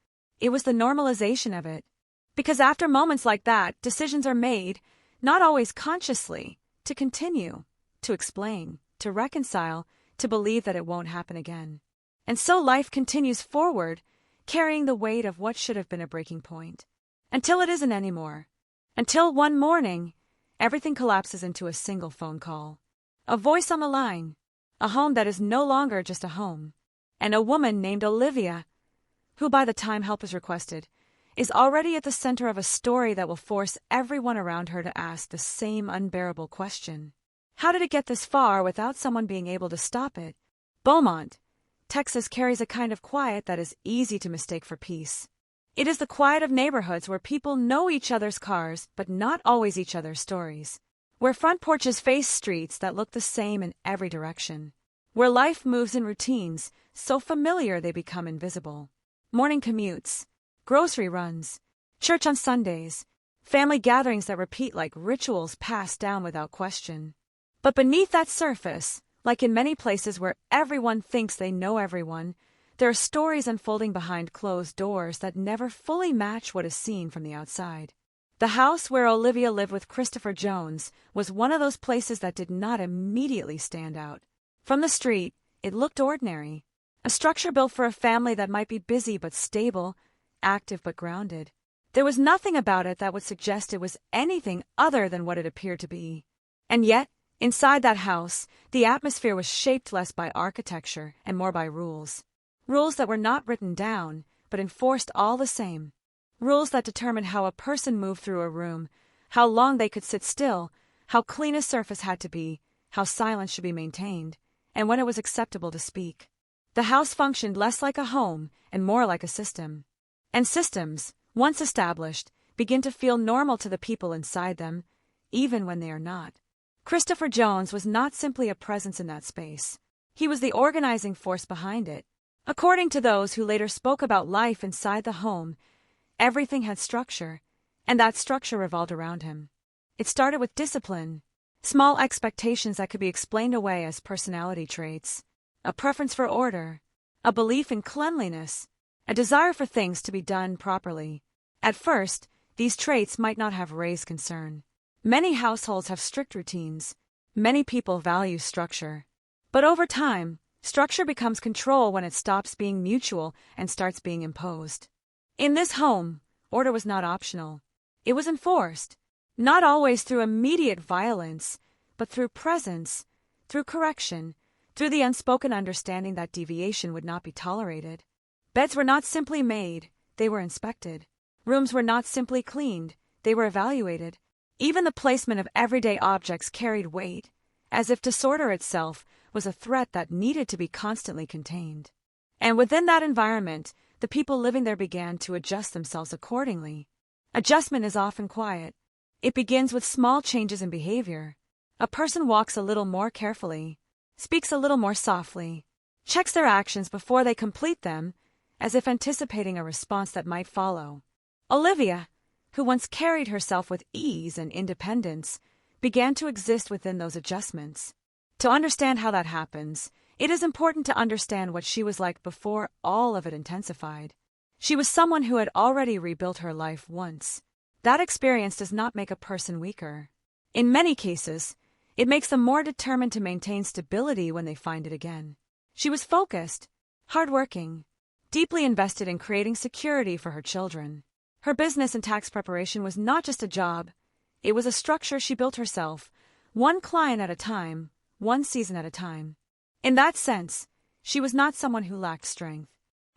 It was the normalization of it. Because after moments like that, decisions are made, not always consciously, to continue, to explain, to reconcile, to believe that it won't happen again. And so life continues forward, carrying the weight of what should have been a breaking point. Until it isn't anymore. Until one morning, everything collapses into a single phone call. A voice on the line. A home that is no longer just a home. And a woman named Olivia, who by the time help is requested, is already at the center of a story that will force everyone around her to ask the same unbearable question. How did it get this far without someone being able to stop it? Beaumont, Texas carries a kind of quiet that is easy to mistake for peace. It is the quiet of neighborhoods where people know each other's cars, but not always each other's stories. Where front porches face streets that look the same in every direction. Where life moves in routines, so familiar they become invisible. Morning commutes, grocery runs, church on Sundays, family gatherings that repeat like rituals passed down without question. But beneath that surface, like in many places where everyone thinks they know everyone, there are stories unfolding behind closed doors that never fully match what is seen from the outside. The house where Olivia lived with Christopher Jones was one of those places that did not immediately stand out. From the street, it looked ordinary. A structure built for a family that might be busy but stable, active but grounded. There was nothing about it that would suggest it was anything other than what it appeared to be. And yet, inside that house, the atmosphere was shaped less by architecture and more by rules. Rules that were not written down, but enforced all the same. Rules that determined how a person moved through a room, how long they could sit still, how clean a surface had to be, how silence should be maintained, and when it was acceptable to speak. The house functioned less like a home and more like a system. And systems, once established, begin to feel normal to the people inside them, even when they are not. Christopher Jones was not simply a presence in that space. He was the organizing force behind it. According to those who later spoke about life inside the home, everything had structure, and that structure revolved around him. It started with discipline, small expectations that could be explained away as personality traits, a preference for order, a belief in cleanliness, a desire for things to be done properly. At first, these traits might not have raised concern. Many households have strict routines. Many people value structure. But over time, structure becomes control when it stops being mutual and starts being imposed. In this home, order was not optional. It was enforced, not always through immediate violence, but through presence, through correction, through the unspoken understanding that deviation would not be tolerated. Beds were not simply made, they were inspected. Rooms were not simply cleaned, they were evaluated. Even the placement of everyday objects carried weight, as if disorder itself was a threat that needed to be constantly contained. And within that environment, the people living there began to adjust themselves accordingly. Adjustment is often quiet. It begins with small changes in behavior. A person walks a little more carefully, speaks a little more softly, checks their actions before they complete them, as if anticipating a response that might follow. Olivia, who once carried herself with ease and independence, began to exist within those adjustments. To understand how that happens, it is important to understand what she was like before all of it intensified. She was someone who had already rebuilt her life once. That experience does not make a person weaker. In many cases, it makes them more determined to maintain stability when they find it again. She was focused, hardworking, deeply invested in creating security for her children. Her business and tax preparation was not just a job. It was a structure she built herself, one client at a time, one season at a time. In that sense, she was not someone who lacked strength.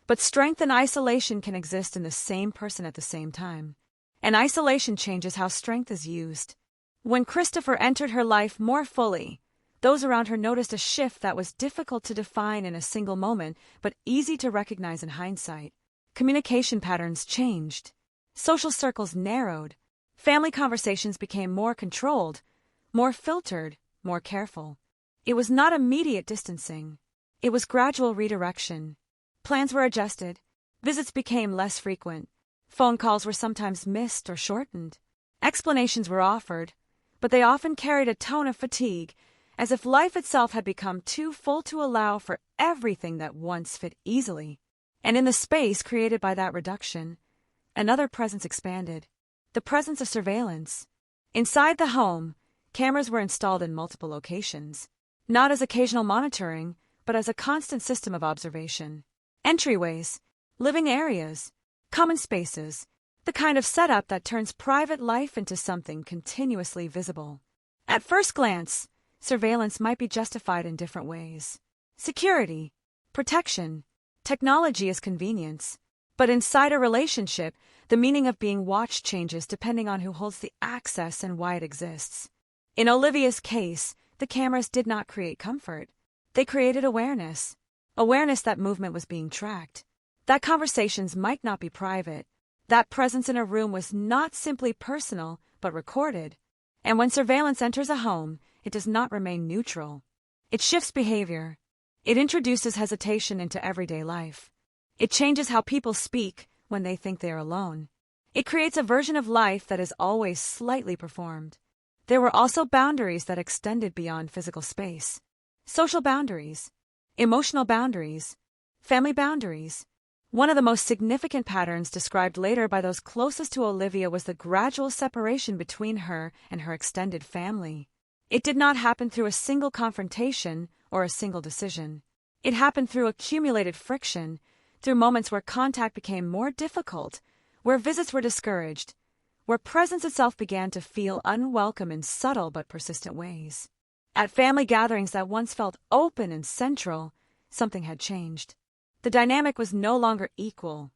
But strength and isolation can exist in the same person at the same time. And isolation changes how strength is used. When Christopher entered her life more fully, those around her noticed a shift that was difficult to define in a single moment, but easy to recognize in hindsight. Communication patterns changed. Social circles narrowed. Family conversations became more controlled, more filtered, more careful. It was not immediate distancing. It was gradual redirection. Plans were adjusted. Visits became less frequent. Phone calls were sometimes missed or shortened. Explanations were offered, but they often carried a tone of fatigue, as if life itself had become too full to allow for everything that once fit easily. And in the space created by that reduction, another presence expanded, the presence of surveillance. Inside the home, cameras were installed in multiple locations, not as occasional monitoring, but as a constant system of observation. Entryways, living areas, common spaces, the kind of setup that turns private life into something continuously visible. At first glance, surveillance might be justified in different ways. Security, protection, technology as convenience. But inside a relationship, the meaning of being watched changes depending on who holds the access and why it exists. In Olivia's case, the cameras did not create comfort. They created awareness. Awareness that movement was being tracked. That conversations might not be private. That presence in a room was not simply personal, but recorded. And when surveillance enters a home, it does not remain neutral. It shifts behavior. It introduces hesitation into everyday life. It changes how people speak when they think they are alone. It creates a version of life that is always slightly performed. There were also boundaries that extended beyond physical space. Social boundaries, emotional boundaries, family boundaries. One of the most significant patterns described later by those closest to Olivia was the gradual separation between her and her extended family. It did not happen through a single confrontation or a single decision. It happened through accumulated friction, through moments where contact became more difficult, where visits were discouraged, where presence itself began to feel unwelcome in subtle but persistent ways. At family gatherings that once felt open and central, something had changed. The dynamic was no longer equal.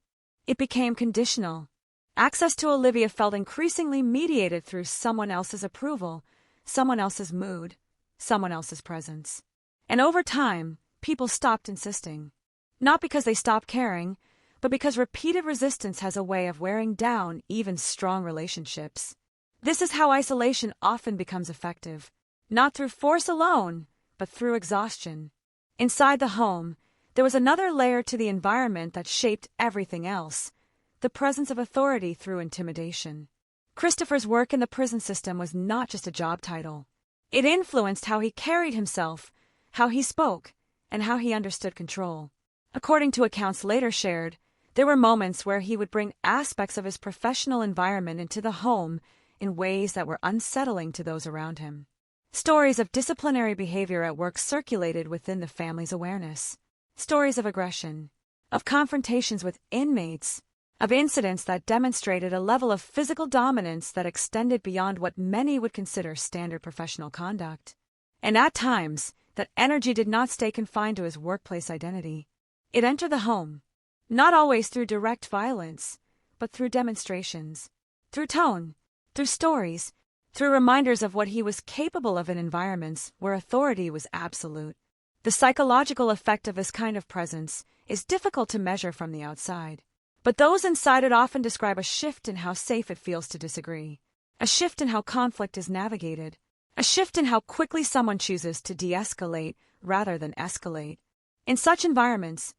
It became conditional. Access to Olivia felt increasingly mediated through someone else's approval, someone else's mood, someone else's presence. And over time, people stopped insisting. Not because they stopped caring, but because repeated resistance has a way of wearing down even strong relationships. This is how isolation often becomes effective, not through force alone, but through exhaustion. Inside the home, there was another layer to the environment that shaped everything else, the presence of authority through intimidation. Christopher's work in the prison system was not just a job title. It influenced how he carried himself, how he spoke, and how he understood control. According to accounts later shared, There were moments where he would bring aspects of his professional environment into the home in ways that were unsettling to those around him. Stories of disciplinary behavior at work circulated within the family's awareness. Stories of aggression, of confrontations with inmates, of incidents that demonstrated a level of physical dominance that extended beyond what many would consider standard professional conduct. And at times, that energy did not stay confined to his workplace identity. It entered the home, not always through direct violence, but through demonstrations, through tone, through stories, through reminders of what he was capable of in environments where authority was absolute. The psychological effect of this kind of presence is difficult to measure from the outside, but those inside it often describe a shift in how safe it feels to disagree, a shift in how conflict is navigated, a shift in how quickly someone chooses to de-escalate rather than escalate. In such environments,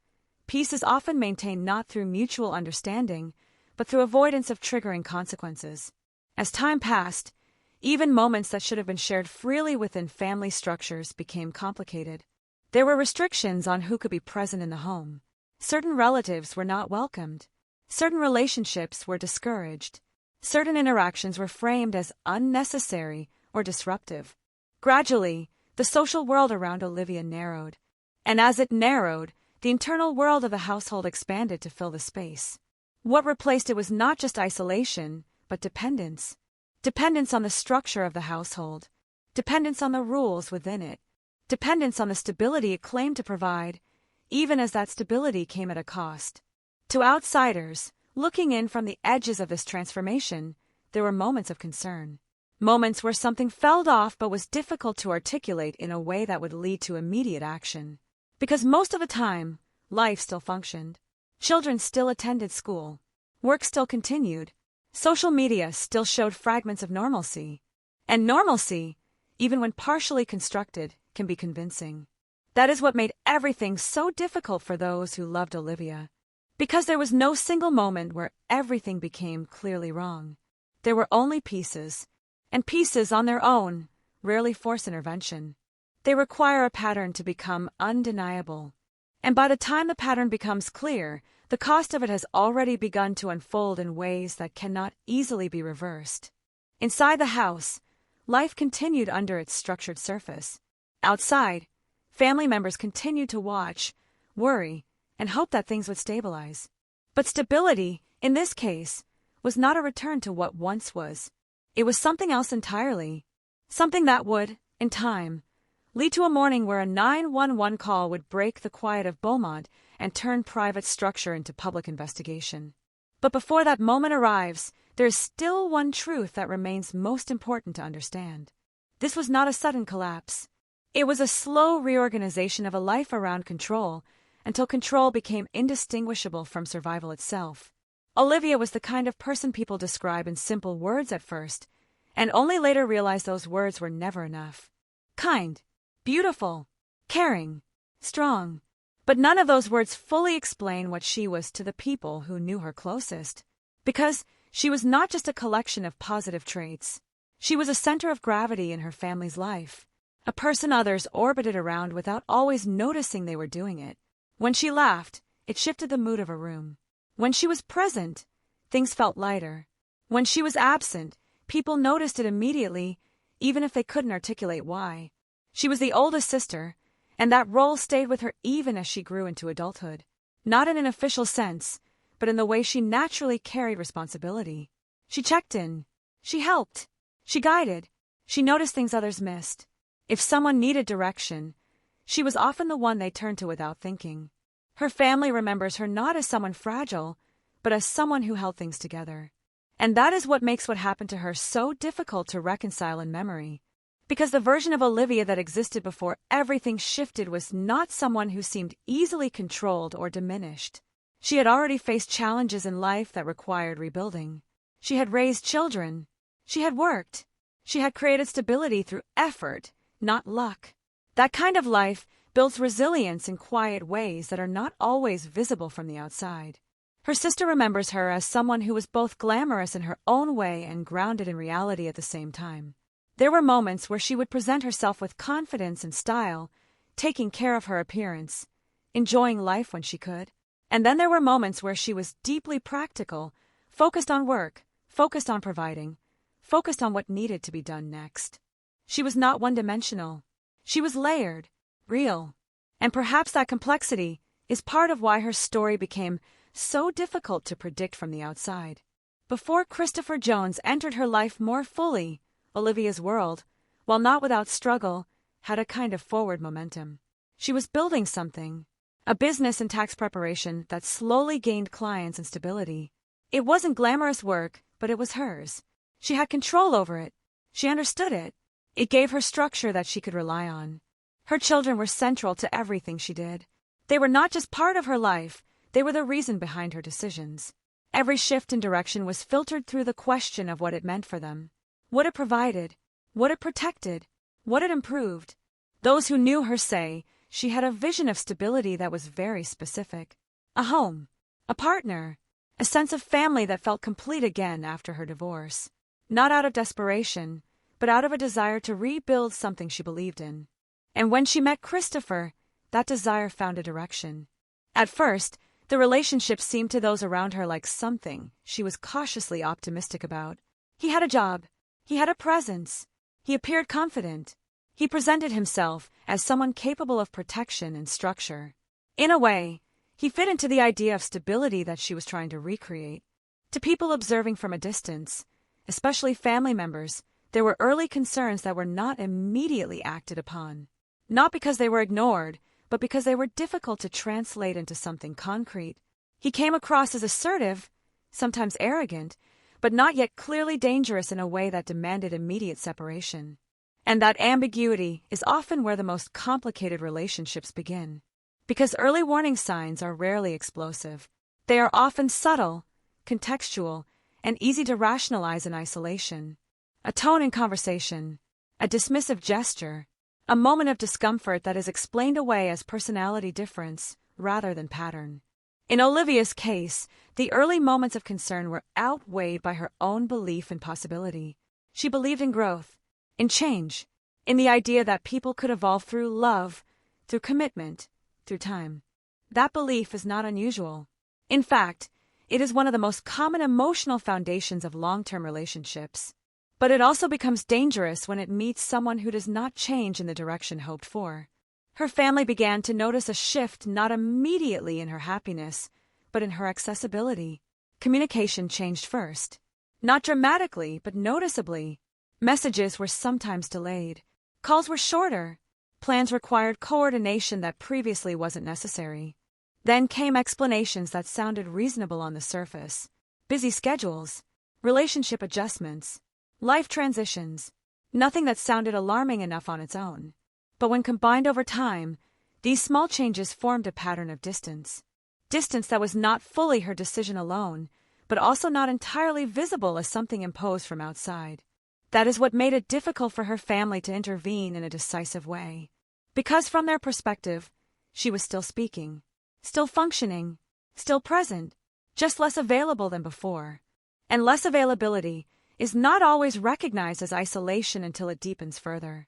peace is often maintained not through mutual understanding, but through avoidance of triggering consequences. As time passed, even moments that should have been shared freely within family structures became complicated. There were restrictions on who could be present in the home. Certain relatives were not welcomed. Certain relationships were discouraged. Certain interactions were framed as unnecessary or disruptive. Gradually, the social world around Olivia narrowed. And as it narrowed, the internal world of the household expanded to fill the space. What replaced it was not just isolation, but dependence. Dependence on the structure of the household. Dependence on the rules within it. Dependence on the stability it claimed to provide, even as that stability came at a cost. To outsiders, looking in from the edges of this transformation, there were moments of concern. Moments where something fell off but was difficult to articulate in a way that would lead to immediate action. Because most of the time, life still functioned. Children still attended school. Work still continued. Social media still showed fragments of normalcy. And normalcy, even when partially constructed, can be convincing. That is what made everything so difficult for those who loved Olivia. Because there was no single moment where everything became clearly wrong. There were only pieces, and pieces on their own rarely force intervention. They require a pattern to become undeniable. And by the time the pattern becomes clear, the cost of it has already begun to unfold in ways that cannot easily be reversed. Inside the house, life continued under its structured surface. Outside, family members continued to watch, worry, and hope that things would stabilize. But stability, in this case, was not a return to what once was. It was something else entirely. Something that would, in time, lead to a morning where a 911 call would break the quiet of Beaumont and turn private structure into public investigation. But before that moment arrives, there is still one truth that remains most important to understand. This was not a sudden collapse. It was a slow reorganization of a life around control, until control became indistinguishable from survival itself. Olivia was the kind of person people describe in simple words at first, and only later realized those words were never enough. Kind, beautiful, caring, strong. But none of those words fully explain what she was to the people who knew her closest. Because she was not just a collection of positive traits. She was a center of gravity in her family's life, a person others orbited around without always noticing they were doing it. When she laughed, it shifted the mood of a room. When she was present, things felt lighter. When she was absent, people noticed it immediately, even if they couldn't articulate why. She was the oldest sister, and that role stayed with her even as she grew into adulthood. Not in an official sense, but in the way she naturally carried responsibility. She checked in. She helped. She guided. She noticed things others missed. If someone needed direction, she was often the one they turned to without thinking. Her family remembers her not as someone fragile, but as someone who held things together. And that is what makes what happened to her so difficult to reconcile in memory. Because the version of Olivia that existed before everything shifted was not someone who seemed easily controlled or diminished. She had already faced challenges in life that required rebuilding. She had raised children. She had worked. She had created stability through effort, not luck. That kind of life builds resilience in quiet ways that are not always visible from the outside. Her sister remembers her as someone who was both glamorous in her own way and grounded in reality at the same time. There were moments where she would present herself with confidence and style, taking care of her appearance, enjoying life when she could. And then there were moments where she was deeply practical, focused on work, focused on providing, focused on what needed to be done next. She was not one-dimensional. She was layered, real. And perhaps that complexity is part of why her story became so difficult to predict from the outside. Before Christopher Jones entered her life more fully, Olivia's world, while not without struggle, had a kind of forward momentum. She was building something, a business and tax preparation that slowly gained clients and stability. It wasn't glamorous work, but it was hers. She had control over it. She understood it. It gave her structure that she could rely on. Her children were central to everything she did. They were not just part of her life, they were the reason behind her decisions. Every shift in direction was filtered through the question of what it meant for them, what it provided, what it protected, what it improved. Those who knew her say she had a vision of stability that was very specific. A home, a partner, a sense of family that felt complete again after her divorce. Not out of desperation, but out of a desire to rebuild something she believed in. And when she met Christopher, that desire found a direction. At first, the relationship seemed to those around her like something she was cautiously optimistic about. He had a job. He had a presence. He appeared confident. He presented himself as someone capable of protection and structure. In a way, he fit into the idea of stability that she was trying to recreate. To people observing from a distance, especially family members, there were early concerns that were not immediately acted upon. Not because they were ignored, but because they were difficult to translate into something concrete. He came across as assertive, sometimes arrogant, but not yet clearly dangerous in a way that demanded immediate separation. And that ambiguity is often where the most complicated relationships begin. Because early warning signs are rarely explosive. They are often subtle, contextual, and easy to rationalize in isolation. A tone in conversation, a dismissive gesture, a moment of discomfort that is explained away as personality difference rather than pattern. In Olivia's case, the early moments of concern were outweighed by her own belief in possibility. She believed in growth, in change, in the idea that people could evolve through love, through commitment, through time. That belief is not unusual. In fact, it is one of the most common emotional foundations of long-term relationships. But it also becomes dangerous when it meets someone who does not change in the direction hoped for. Her family began to notice a shift not immediately in her happiness, but in her accessibility. Communication changed first. Not dramatically, but noticeably. Messages were sometimes delayed. Calls were shorter. Plans required coordination that previously wasn't necessary. Then came explanations that sounded reasonable on the surface. Busy schedules, relationship adjustments, life transitions, nothing that sounded alarming enough on its own. But when combined over time, these small changes formed a pattern of distance. Distance that was not fully her decision alone, but also not entirely visible as something imposed from outside. That is what made it difficult for her family to intervene in a decisive way. Because from their perspective, she was still speaking, still functioning, still present, just less available than before. And less availability is not always recognized as isolation until it deepens further.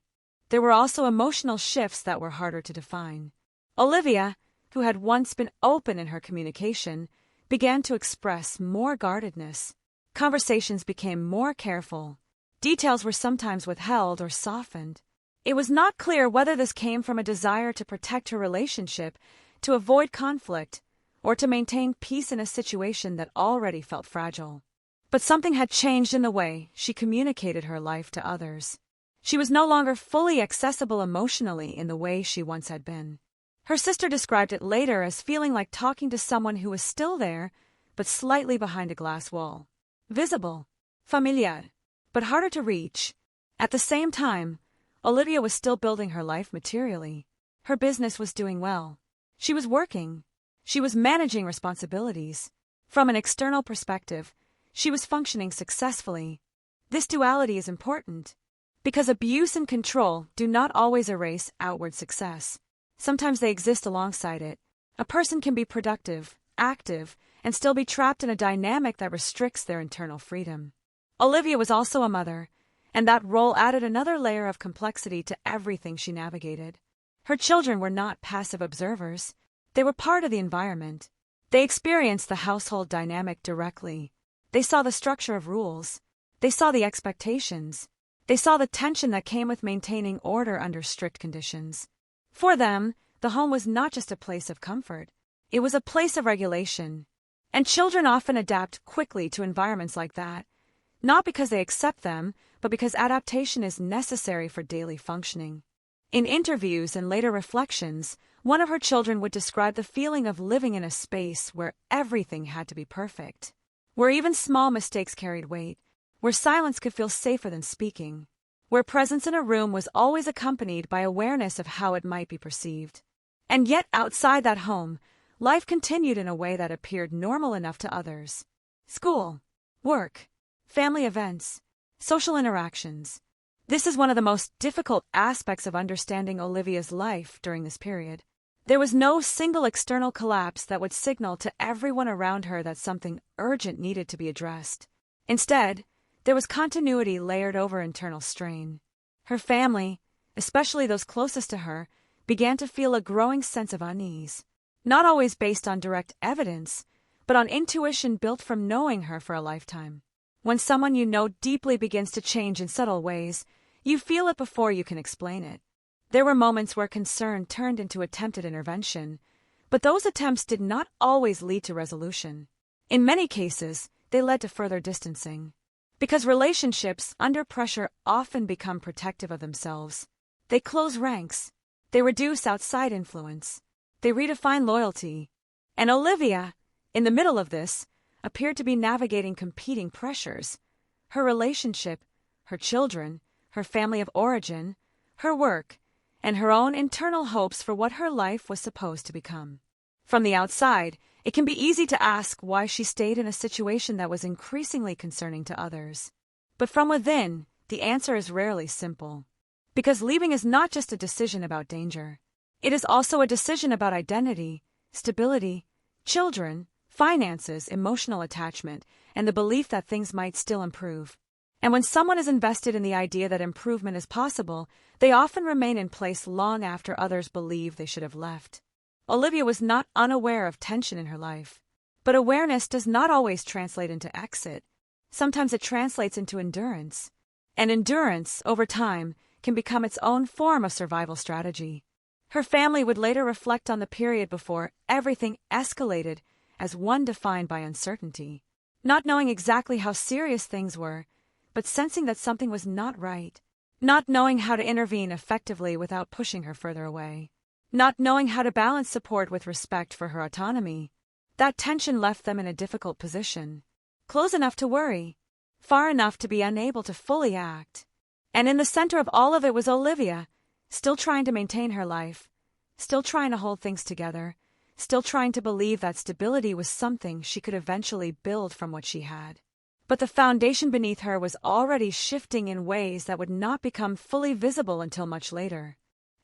There were also emotional shifts that were harder to define. Olivia, who had once been open in her communication, began to express more guardedness. Conversations became more careful. Details were sometimes withheld or softened. It was not clear whether this came from a desire to protect her relationship, to avoid conflict, or to maintain peace in a situation that already felt fragile. But something had changed in the way she communicated her life to others. She was no longer fully accessible emotionally in the way she once had been. Her sister described it later as feeling like talking to someone who was still there, but slightly behind a glass wall. Visible, familiar, but harder to reach. At the same time, Olivia was still building her life materially. Her business was doing well. She was working. She was managing responsibilities. From an external perspective, she was functioning successfully. This duality is important, because abuse and control do not always erase outward success. Sometimes they exist alongside it. A person can be productive, active, and still be trapped in a dynamic that restricts their internal freedom. Olivia was also a mother, and that role added another layer of complexity to everything she navigated. Her children were not passive observers. They were part of the environment. They experienced the household dynamic directly. They saw the structure of rules. They saw the expectations. They saw the tension that came with maintaining order under strict conditions. For them, the home was not just a place of comfort. It was a place of regulation. And children often adapt quickly to environments like that, not because they accept them, but because adaptation is necessary for daily functioning. In interviews and later reflections, one of her children would describe the feeling of living in a space where everything had to be perfect, where even small mistakes carried weight, where silence could feel safer than speaking, where presence in a room was always accompanied by awareness of how it might be perceived. And yet outside that home, life continued in a way that appeared normal enough to others. School, work, family events, social interactions. This is one of the most difficult aspects of understanding Olivia's life during this period. There was no single external collapse that would signal to everyone around her that something urgent needed to be addressed. Instead, there was continuity layered over internal strain. Her family, especially those closest to her, began to feel a growing sense of unease, not always based on direct evidence, but on intuition built from knowing her for a lifetime. When someone you know deeply begins to change in subtle ways, you feel it before you can explain it. There were moments where concern turned into attempted intervention, but those attempts did not always lead to resolution. In many cases, they led to further distancing. Because relationships under pressure often become protective of themselves. They close ranks. They reduce outside influence. They redefine loyalty. And Olivia, in the middle of this, appeared to be navigating competing pressures. Her relationship, her children, her family of origin, her work, and her own internal hopes for what her life was supposed to become. From the outside, it can be easy to ask why she stayed in a situation that was increasingly concerning to others. But from within, the answer is rarely simple. Because leaving is not just a decision about danger. It is also a decision about identity, stability, children, finances, emotional attachment, and the belief that things might still improve. And when someone is invested in the idea that improvement is possible, they often remain in place long after others believe they should have left. Olivia was not unaware of tension in her life. But awareness does not always translate into exit. Sometimes it translates into endurance. And endurance, over time, can become its own form of survival strategy. Her family would later reflect on the period before everything escalated as one defined by uncertainty. Not knowing exactly how serious things were, but sensing that something was not right. Not knowing how to intervene effectively without pushing her further away. Not knowing how to balance support with respect for her autonomy. That tension left them in a difficult position. Close enough to worry, far enough to be unable to fully act. And in the center of all of it was Olivia, still trying to maintain her life, still trying to hold things together, still trying to believe that stability was something she could eventually build from what she had. But the foundation beneath her was already shifting in ways that would not become fully visible until much later.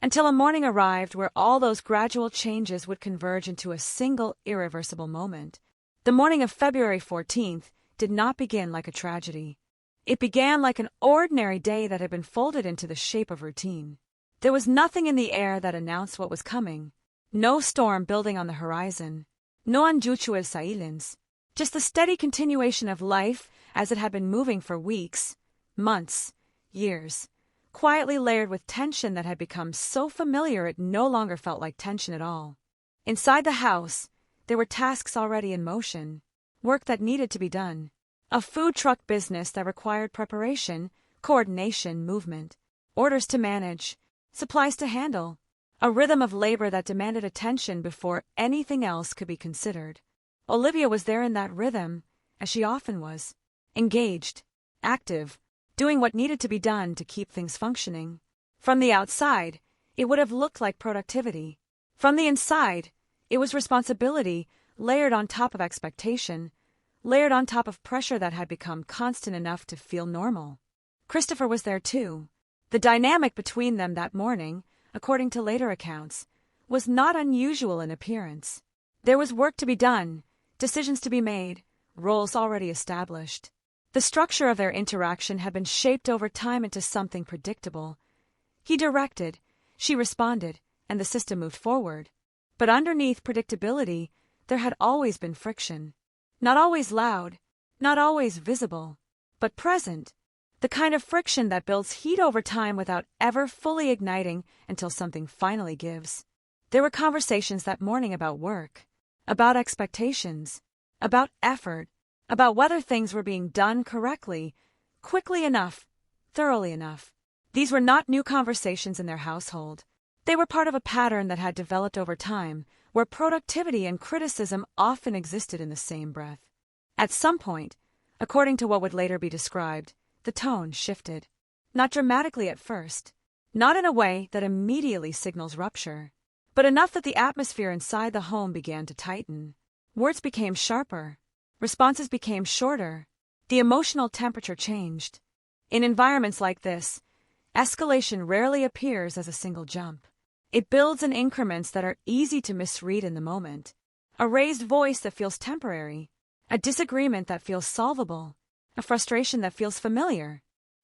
Until a morning arrived where all those gradual changes would converge into a single irreversible moment. The morning of February 14th did not begin like a tragedy. It began like an ordinary day that had been folded into the shape of routine. There was nothing in the air that announced what was coming. No storm building on the horizon. No unusual silence. Just the steady continuation of life as it had been moving for weeks, months, years, quietly layered with tension that had become so familiar it no longer felt like tension at all. Inside the house, there were tasks already in motion, work that needed to be done. A food truck business that required preparation, coordination, movement, orders to manage, supplies to handle, a rhythm of labor that demanded attention before anything else could be considered. Olivia was there in that rhythm, as she often was, engaged, active, doing what needed to be done to keep things functioning. From the outside, it would have looked like productivity. From the inside, it was responsibility layered on top of expectation, layered on top of pressure that had become constant enough to feel normal. Christopher was there too. The dynamic between them that morning, according to later accounts, was not unusual in appearance. There was work to be done, decisions to be made, roles already established. The structure of their interaction had been shaped over time into something predictable. He directed, she responded, and the system moved forward. But underneath predictability, there had always been friction. Not always loud, not always visible, but present. The kind of friction that builds heat over time without ever fully igniting until something finally gives. There were conversations that morning about work, about expectations, about effort, about whether things were being done correctly, quickly enough, thoroughly enough. These were not new conversations in their household. They were part of a pattern that had developed over time, where productivity and criticism often existed in the same breath. At some point, according to what would later be described, the tone shifted. Not dramatically at first, not in a way that immediately signals rupture, but enough that the atmosphere inside the home began to tighten. Words became sharper, responses became shorter, the emotional temperature changed. In environments like this, escalation rarely appears as a single jump. It builds in increments that are easy to misread in the moment. A raised voice that feels temporary, a disagreement that feels solvable, a frustration that feels familiar.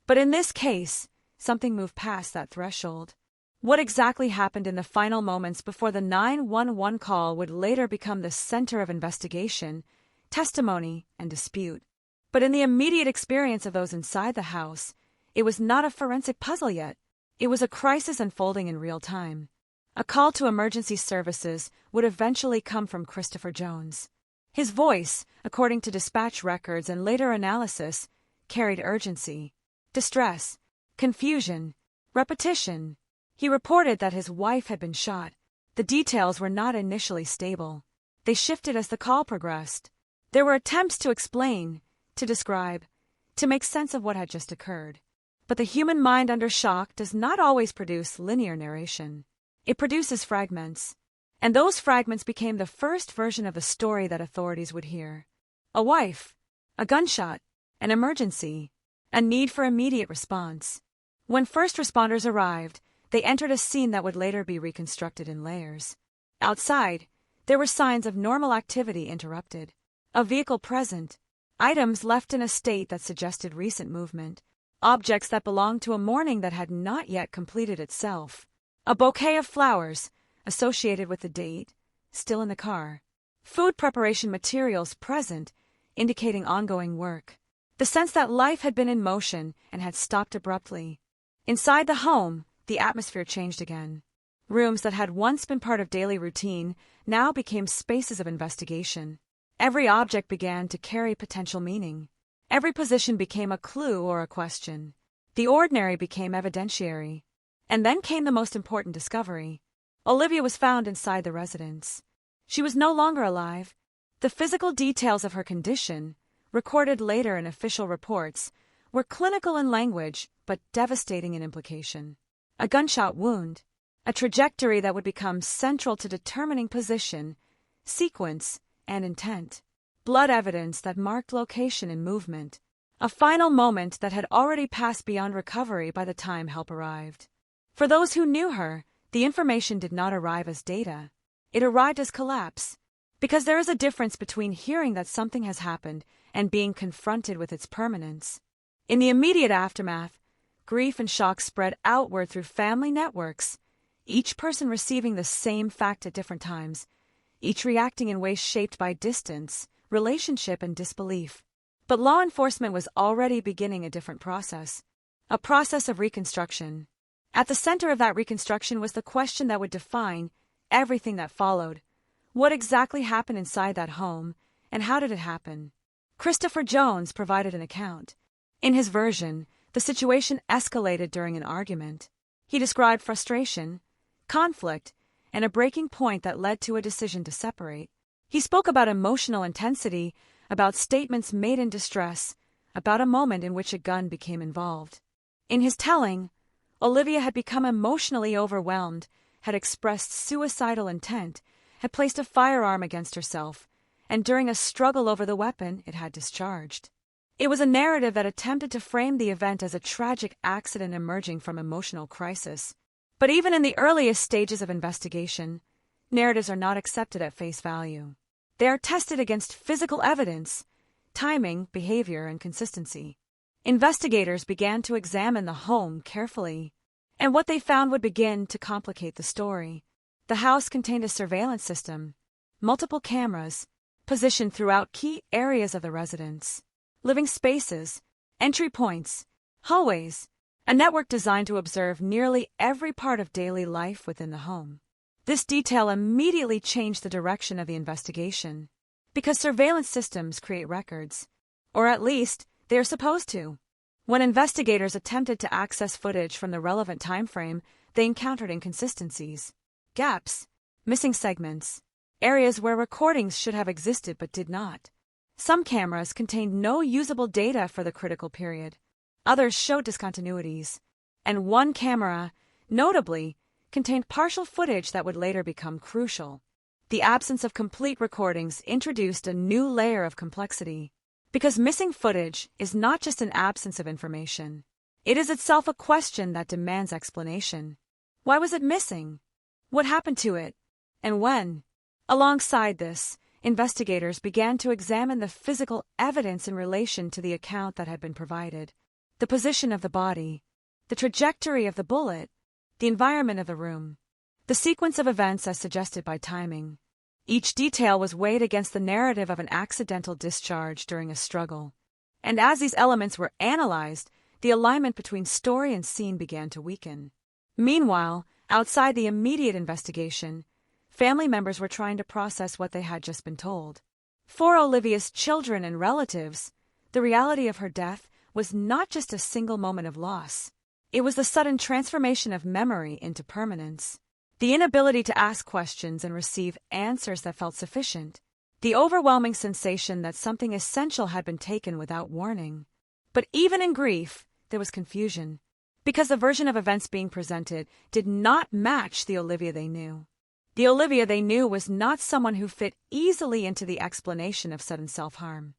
But in this case, something moved past that threshold. What exactly happened in the final moments before the 911 call would later become the center of investigation, testimony, and dispute. But in the immediate experience of those inside the house, it was not a forensic puzzle yet. It was a crisis unfolding in real time. A call to emergency services would eventually come from Christopher Jones. His voice, according to dispatch records and later analysis, carried urgency, distress, confusion, repetition. He reported that his wife had been shot. The details were not initially stable. They shifted as the call progressed. There were attempts to explain, to describe, to make sense of what had just occurred. But the human mind under shock does not always produce linear narration. It produces fragments. And those fragments became the first version of the story that authorities would hear. A wife, a gunshot, an emergency, a need for immediate response. When first responders arrived, they entered a scene that would later be reconstructed in layers. Outside, there were signs of normal activity interrupted. A vehicle present, items left in a state that suggested recent movement, objects that belonged to a morning that had not yet completed itself. A bouquet of flowers, associated with the date, still in the car. Food preparation materials present, indicating ongoing work. The sense that life had been in motion and had stopped abruptly. Inside the home, the atmosphere changed again. Rooms that had once been part of daily routine now became spaces of investigation. Every object began to carry potential meaning. Every position became a clue or a question. The ordinary became evidentiary. And then came the most important discovery. Olivia was found inside the residence. She was no longer alive. The physical details of her condition, recorded later in official reports, were clinical in language but devastating in implication. A gunshot wound, a trajectory that would become central to determining position, sequence, and intent. Blood evidence that marked location and movement. A final moment that had already passed beyond recovery by the time help arrived. For those who knew her, the information did not arrive as data. It arrived as collapse. Because there is a difference between hearing that something has happened and being confronted with its permanence. In the immediate aftermath, grief and shock spread outward through family networks, each person receiving the same fact at different times, each reacting in ways shaped by distance, relationship, and disbelief. But law enforcement was already beginning a different process, a process of reconstruction. At the center of that reconstruction was the question that would define everything that followed. What exactly happened inside that home, and how did it happen? Christopher Jones provided an account. In his version, the situation escalated during an argument. He described frustration, conflict, and a breaking point that led to a decision to separate. He spoke about emotional intensity, about statements made in distress, about a moment in which a gun became involved. In his telling, Olivia had become emotionally overwhelmed, had expressed suicidal intent, had placed a firearm against herself, and during a struggle over the weapon, it had discharged. It was a narrative that attempted to frame the event as a tragic accident emerging from emotional crisis. But even in the earliest stages of investigation, narratives are not accepted at face value. They are tested against physical evidence, timing, behavior, and consistency. Investigators began to examine the home carefully, and what they found would begin to complicate the story. The house contained a surveillance system, multiple cameras, positioned throughout key areas of the residence, living spaces, entry points, hallways, a network designed to observe nearly every part of daily life within the home. This detail immediately changed the direction of the investigation, because surveillance systems create records, or at least they are supposed to. When investigators attempted to access footage from the relevant time frame, they encountered inconsistencies, gaps, missing segments, areas where recordings should have existed but did not. Some cameras contained no usable data for the critical period. Others showed discontinuities, and one camera, notably, contained partial footage that would later become crucial. The absence of complete recordings introduced a new layer of complexity, because missing footage is not just an absence of information. It is itself a question that demands explanation. Why was it missing? What happened to it? And when? Alongside this, investigators began to examine the physical evidence in relation to the account that had been provided. The position of the body, the trajectory of the bullet, the environment of the room, the sequence of events as suggested by timing. Each detail was weighed against the narrative of an accidental discharge during a struggle. And as these elements were analyzed, the alignment between story and scene began to weaken. Meanwhile, outside the immediate investigation, family members were trying to process what they had just been told. For Olivia's children and relatives, the reality of her death was not just a single moment of loss. It was the sudden transformation of memory into permanence. The inability to ask questions and receive answers that felt sufficient. The overwhelming sensation that something essential had been taken without warning. But even in grief, there was confusion, because the version of events being presented did not match the Olivia they knew. The Olivia they knew was not someone who fit easily into the explanation of sudden self-harm.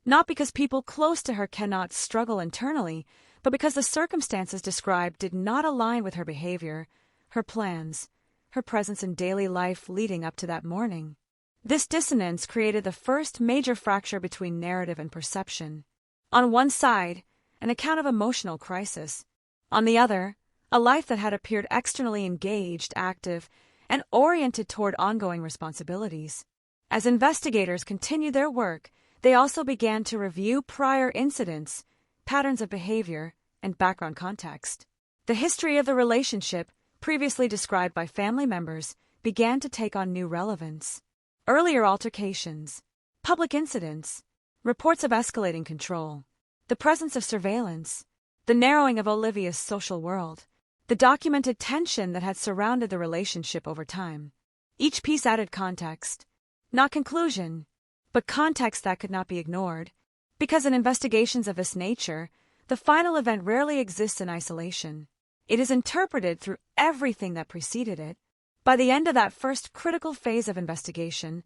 Not because people close to her cannot struggle internally, but because the circumstances described did not align with her behavior, her plans, her presence in daily life leading up to that morning. This dissonance created the first major fracture between narrative and perception. On one side, an account of emotional crisis. On the other, a life that had appeared externally engaged, active, and oriented toward ongoing responsibilities. As investigators continued their work, they also began to review prior incidents, patterns of behavior, and background context. The history of the relationship, previously described by family members, began to take on new relevance. Earlier altercations, public incidents, reports of escalating control, the presence of surveillance, the narrowing of Olivia's social world, the documented tension that had surrounded the relationship over time. Each piece added context, not conclusion, but context that could not be ignored, because in investigations of this nature, the final event rarely exists in isolation. It is interpreted through everything that preceded it. By the end of that first critical phase of investigation,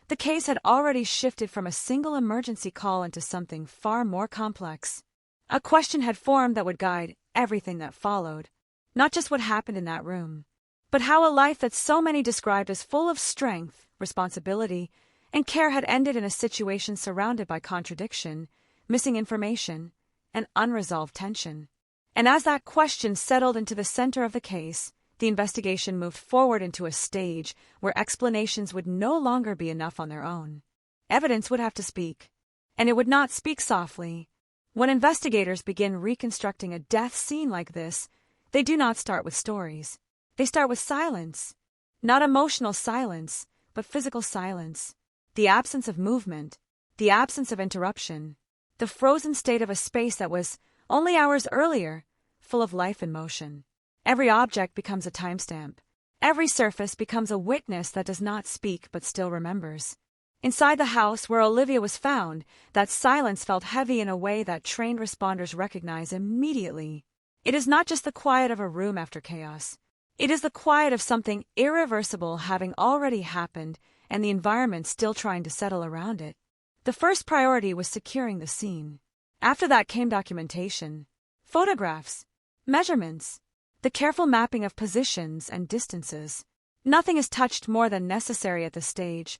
the case had already shifted from a single emergency call into something far more complex. A question had formed that would guide everything that followed, not just what happened in that room, but how a life that so many described as full of strength, responsibility, and care had ended in a situation surrounded by contradiction, missing information, and unresolved tension. And as that question settled into the center of the case, the investigation moved forward into a stage where explanations would no longer be enough on their own. Evidence would have to speak, and it would not speak softly. When investigators begin reconstructing a death scene like this, they do not start with stories. They start with silence. Not emotional silence, but physical silence. The absence of movement, the absence of interruption, the frozen state of a space that was, only hours earlier, full of life and motion. Every object becomes a timestamp. Every surface becomes a witness that does not speak but still remembers. Inside the house where Olivia was found, that silence felt heavy in a way that trained responders recognize immediately. It is not just the quiet of a room after chaos. It is the quiet of something irreversible having already happened and the environment still trying to settle around it. The first priority was securing the scene. After that came documentation, photographs, measurements, the careful mapping of positions and distances. Nothing is touched more than necessary at this stage,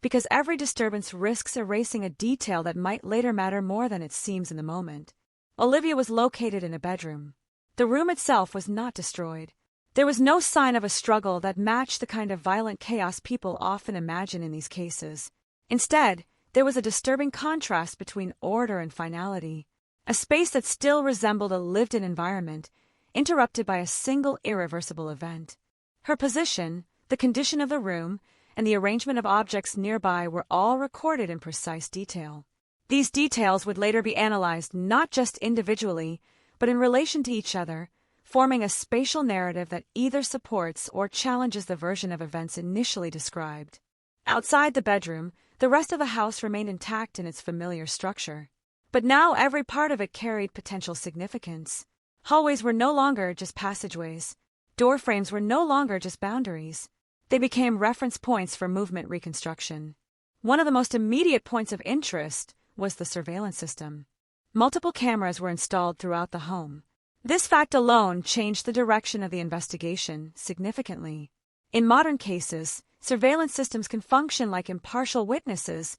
because every disturbance risks erasing a detail that might later matter more than it seems in the moment. Olivia was located in a bedroom. The room itself was not destroyed, There was no sign of a struggle that matched the kind of violent chaos people often imagine in these cases. Instead, there was a disturbing contrast between order and finality, a space that still resembled a lived-in environment, interrupted by a single irreversible event. Her position, the condition of the room, and the arrangement of objects nearby were all recorded in precise detail. These details would later be analyzed not just individually, but in relation to each other, forming a spatial narrative that either supports or challenges the version of events initially described. Outside the bedroom, the rest of the house remained intact in its familiar structure. But now every part of it carried potential significance. Hallways were no longer just passageways. Door frames were no longer just boundaries. They became reference points for movement reconstruction. One of the most immediate points of interest was the surveillance system. Multiple cameras were installed throughout the home. This fact alone changed the direction of the investigation significantly. In modern cases, surveillance systems can function like impartial witnesses,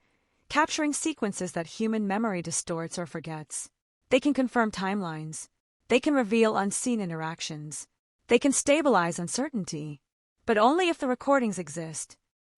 capturing sequences that human memory distorts or forgets. They can confirm timelines. They can reveal unseen interactions. They can stabilize uncertainty. But only if the recordings exist.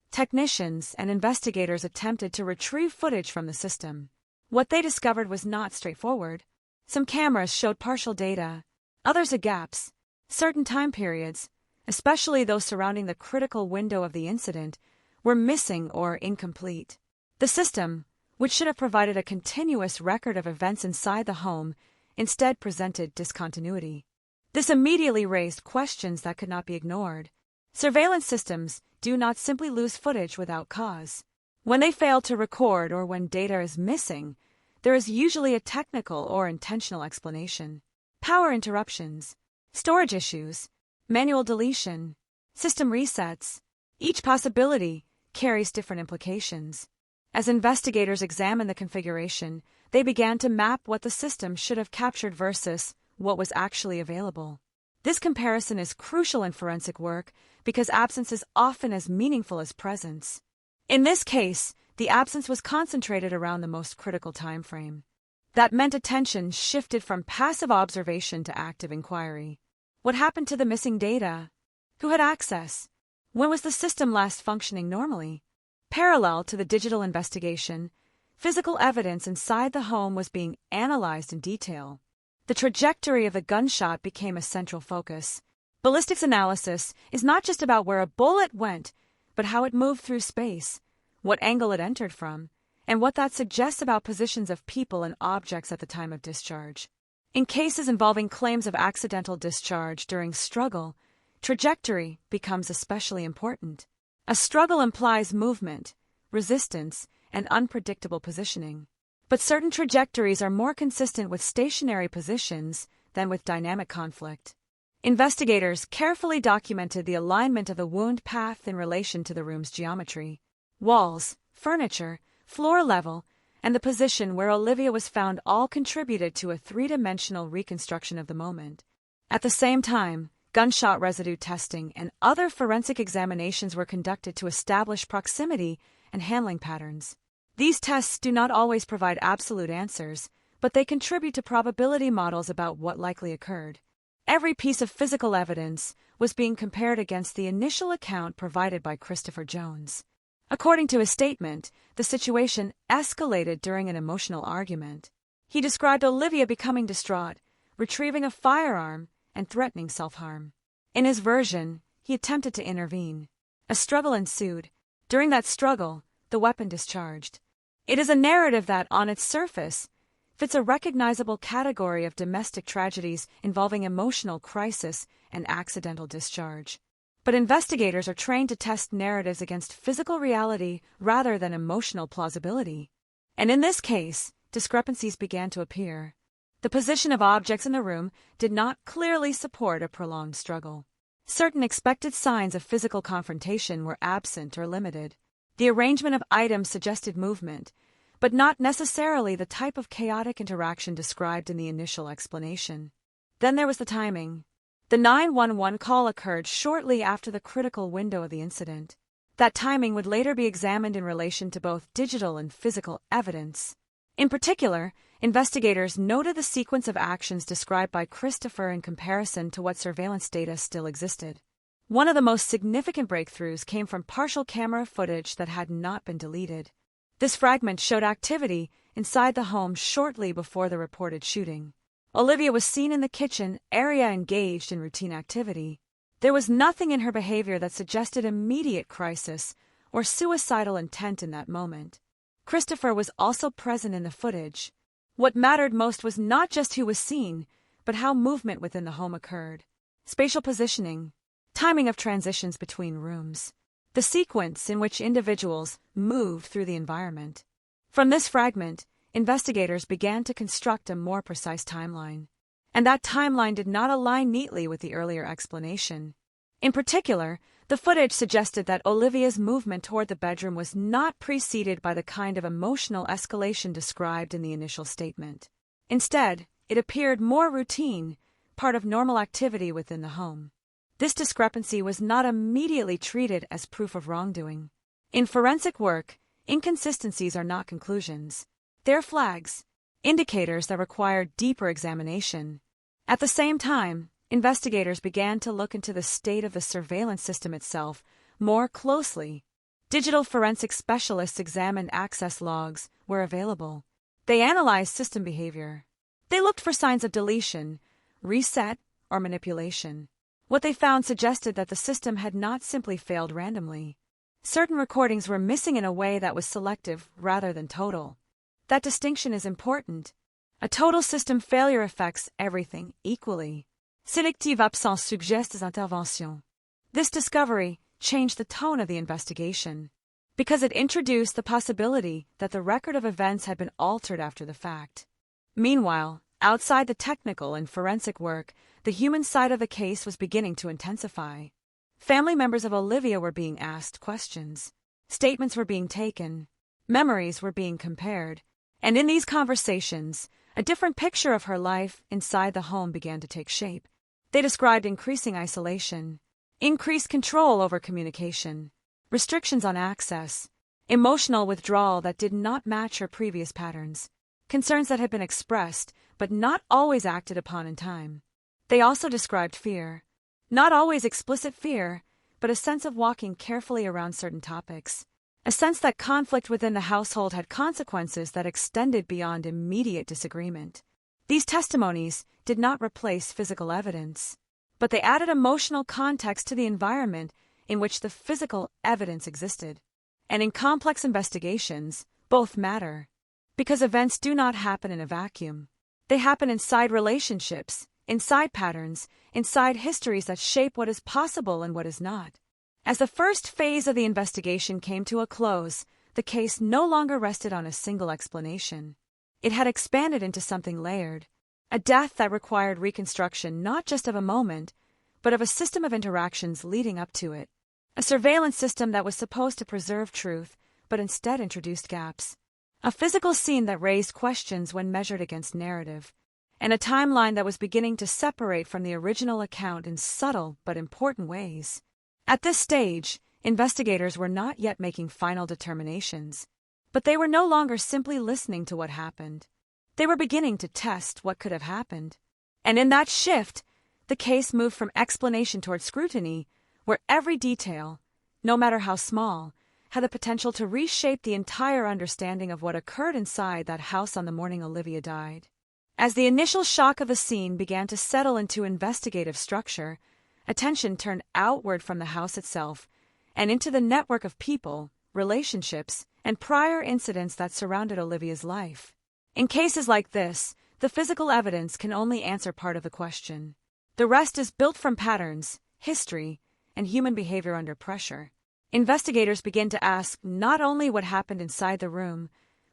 Technicians and investigators attempted to retrieve footage from the system. What they discovered was not straightforward. Some cameras showed partial data, others had gaps. Certain time periods, especially those surrounding the critical window of the incident, were missing or incomplete. The system, which should have provided a continuous record of events inside the home, instead presented discontinuity. This immediately raised questions that could not be ignored. Surveillance systems do not simply lose footage without cause. When they fail to record or when data is missing, there is usually a technical or intentional explanation. Power interruptions, storage issues, manual deletion, system resets. Each possibility carries different implications. As investigators examined the configuration, they began to map what the system should have captured versus what was actually available. This comparison is crucial in forensic work because absence is often as meaningful as presence. In this case, the absence was concentrated around the most critical time frame. That meant attention shifted from passive observation to active inquiry. What happened to the missing data? Who had access? When was the system last functioning normally? Parallel to the digital investigation, physical evidence inside the home was being analyzed in detail. The trajectory of the gunshot became a central focus. Ballistics analysis is not just about where a bullet went, but how it moved through space, what angle it entered from, and what that suggests about positions of people and objects at the time of discharge. In cases involving claims of accidental discharge during struggle, trajectory becomes especially important. A struggle implies movement, resistance, and unpredictable positioning. But certain trajectories are more consistent with stationary positions than with dynamic conflict. Investigators carefully documented the alignment of the wound path in relation to the room's geometry. Walls, furniture, floor level, and the position where Olivia was found all contributed to a three-dimensional reconstruction of the moment. At the same time, gunshot residue testing and other forensic examinations were conducted to establish proximity and handling patterns. These tests do not always provide absolute answers, but they contribute to probability models about what likely occurred. Every piece of physical evidence was being compared against the initial account provided by Christopher Jones. According to his statement, the situation escalated during an emotional argument. He described Olivia becoming distraught, retrieving a firearm, and threatening self-harm. In his version, he attempted to intervene. A struggle ensued. During that struggle, the weapon discharged. It is a narrative that, on its surface, fits a recognizable category of domestic tragedies involving emotional crisis and accidental discharge. But investigators are trained to test narratives against physical reality rather than emotional plausibility. And in this case, discrepancies began to appear. The position of objects in the room did not clearly support a prolonged struggle. Certain expected signs of physical confrontation were absent or limited. The arrangement of items suggested movement, but not necessarily the type of chaotic interaction described in the initial explanation. Then there was the timing. The 911 call occurred shortly after the critical window of the incident. That timing would later be examined in relation to both digital and physical evidence. In particular, investigators noted the sequence of actions described by Christopher in comparison to what surveillance data still existed. One of the most significant breakthroughs came from partial camera footage that had not been deleted. This fragment showed activity inside the home shortly before the reported shooting. Olivia was seen in the kitchen area engaged in routine activity. There was nothing in her behavior that suggested immediate crisis or suicidal intent in that moment. Christopher was also present in the footage. What mattered most was not just who was seen, but how movement within the home occurred. Spatial positioning, timing of transitions between rooms, the sequence in which individuals moved through the environment. From this fragment, investigators began to construct a more precise timeline, and that timeline did not align neatly with the earlier explanation. In particular, the footage suggested that Olivia's movement toward the bedroom was not preceded by the kind of emotional escalation described in the initial statement. Instead, it appeared more routine, part of normal activity within the home. This discrepancy was not immediately treated as proof of wrongdoing. In forensic work, inconsistencies are not conclusions. They're flags, indicators that require deeper examination. At the same time, investigators began to look into the state of the surveillance system itself more closely. Digital forensic specialists examined access logs where available. They analyzed system behavior. They looked for signs of deletion, reset, or manipulation. What they found suggested that the system had not simply failed randomly. Certain recordings were missing in a way that was selective rather than total. That distinction is important. A total system failure affects everything equally. Sélective absence suggeste des interventions. This discovery changed the tone of the investigation, because it introduced the possibility that the record of events had been altered after the fact. Meanwhile, outside the technical and forensic work, the human side of the case was beginning to intensify. Family members of Olivia were being asked questions. Statements were being taken. Memories were being compared. And in these conversations, a different picture of her life inside the home began to take shape. They described increasing isolation, increased control over communication, restrictions on access, emotional withdrawal that did not match her previous patterns, concerns that had been expressed but not always acted upon in time. They also described fear, not always explicit fear, but a sense of walking carefully around certain topics, a sense that conflict within the household had consequences that extended beyond immediate disagreement. These testimonies did not replace physical evidence, but they added emotional context to the environment in which the physical evidence existed. And in complex investigations, both matter, because events do not happen in a vacuum. They happen inside relationships, inside patterns, inside histories that shape what is possible and what is not. As the first phase of the investigation came to a close, the case no longer rested on a single explanation. It had expanded into something layered, a death that required reconstruction not just of a moment, but of a system of interactions leading up to it. A surveillance system that was supposed to preserve truth, but instead introduced gaps. A physical scene that raised questions when measured against narrative, and a timeline that was beginning to separate from the original account in subtle but important ways. At this stage, investigators were not yet making final determinations, but they were no longer simply listening to what happened. They were beginning to test what could have happened. And in that shift, the case moved from explanation toward scrutiny, where every detail, no matter how small, had the potential to reshape the entire understanding of what occurred inside that house on the morning Olivia died. As the initial shock of the scene began to settle into investigative structure, attention turned outward from the house itself and into the network of people, relationships, and prior incidents that surrounded Olivia's life. In cases like this, the physical evidence can only answer part of the question. The rest is built from patterns, history, and human behavior under pressure. Investigators begin to ask not only what happened inside the room,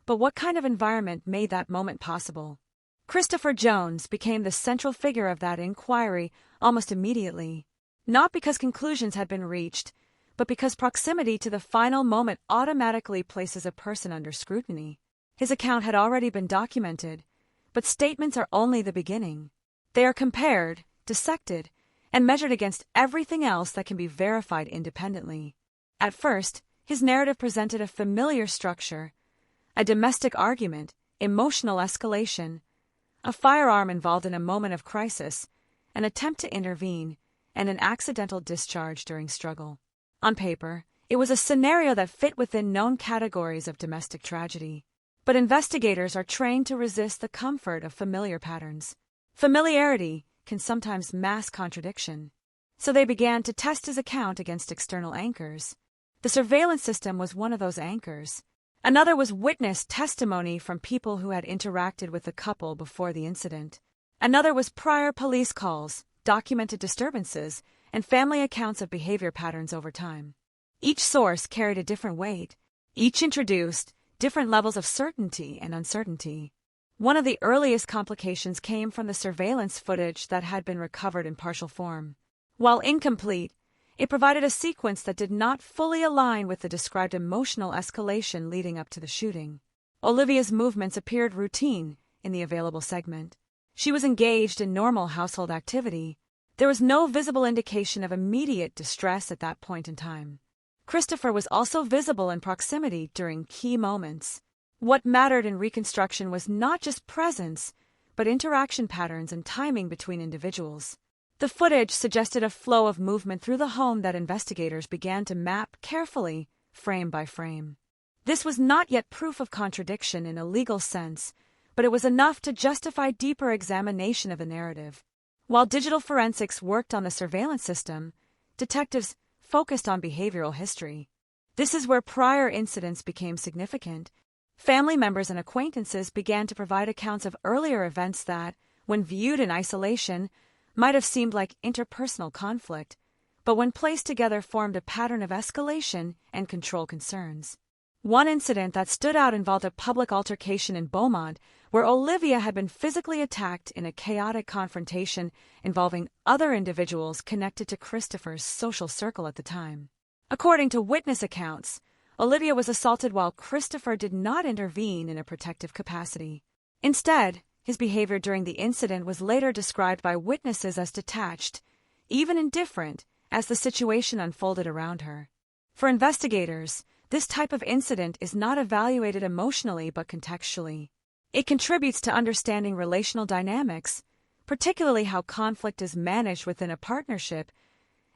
but what kind of environment made that moment possible. Christopher Jones became the central figure of that inquiry almost immediately, not because conclusions had been reached, but because proximity to the final moment automatically places a person under scrutiny. His account had already been documented, but statements are only the beginning. They are compared, dissected, and measured against everything else that can be verified independently. At first, his narrative presented a familiar structure, a domestic argument emotional escalation, a firearm involved in a moment of crisis, an attempt to intervene, and an accidental discharge during struggle. On paper, it was a scenario that fit within known categories of domestic tragedy. But investigators are trained to resist the comfort of familiar patterns. Familiarity can sometimes mask contradiction. So they began to test his account against external anchors. The surveillance system was one of those anchors. Another was witness testimony from people who had interacted with the couple before the incident. Another was prior police calls, documented disturbances, and family accounts of behavior patterns over time. Each source carried a different weight. Each introduced different levels of certainty and uncertainty. One of the earliest complications came from the surveillance footage that had been recovered in partial form. While incomplete, it provided a sequence that did not fully align with the described emotional escalation leading up to the shooting. Olivia's movements appeared routine in the available segment. She was engaged in normal household activity. There was no visible indication of immediate distress at that point in time. Christopher was also visible in proximity during key moments. What mattered in reconstruction was not just presence, but interaction patterns and timing between individuals. The footage suggested a flow of movement through the home that investigators began to map carefully, frame by frame. This was not yet proof of contradiction in a legal sense, but it was enough to justify deeper examination of the narrative. While digital forensics worked on the surveillance system, detectives focused on behavioral history. This is where prior incidents became significant. Family members and acquaintances began to provide accounts of earlier events that, when viewed in isolation, might have seemed like interpersonal conflict, but when placed together formed a pattern of escalation and control concerns. One incident that stood out involved a public altercation in Beaumont, where Olivia had been physically attacked in a chaotic confrontation involving other individuals connected to Christopher's social circle at the time. According to witness accounts, Olivia was assaulted while Christopher did not intervene in a protective capacity. Instead, his behavior during the incident was later described by witnesses as detached, even indifferent, as the situation unfolded around her. For investigators, this type of incident is not evaluated emotionally but contextually. It contributes to understanding relational dynamics, particularly how conflict is managed within a partnership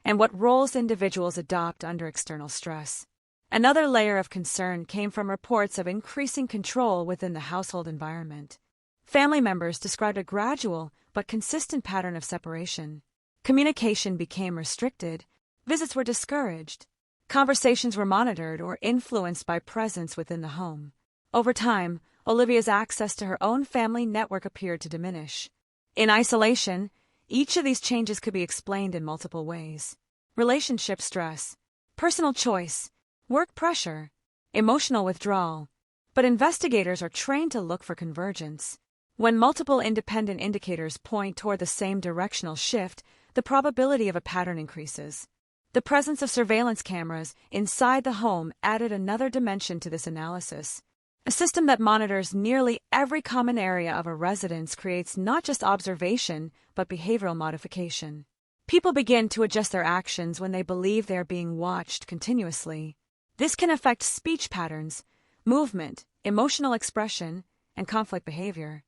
and what roles individuals adopt under external stress. Another layer of concern came from reports of increasing control within the household environment. Family members described a gradual but consistent pattern of separation. Communication became restricted, visits were discouraged, conversations were monitored or influenced by presence within the home. Over time, Olivia's access to her own family network appeared to diminish. In isolation, each of these changes could be explained in multiple ways: relationship stress, personal choice, work pressure, emotional withdrawal. But investigators are trained to look for convergence. When multiple independent indicators point toward the same directional shift, the probability of a pattern increases. The presence of surveillance cameras inside the home added another dimension to this analysis. A system that monitors nearly every common area of a residence creates not just observation, but behavioral modification. People begin to adjust their actions when they believe they are being watched continuously. This can affect speech patterns, movement, emotional expression, and conflict behavior.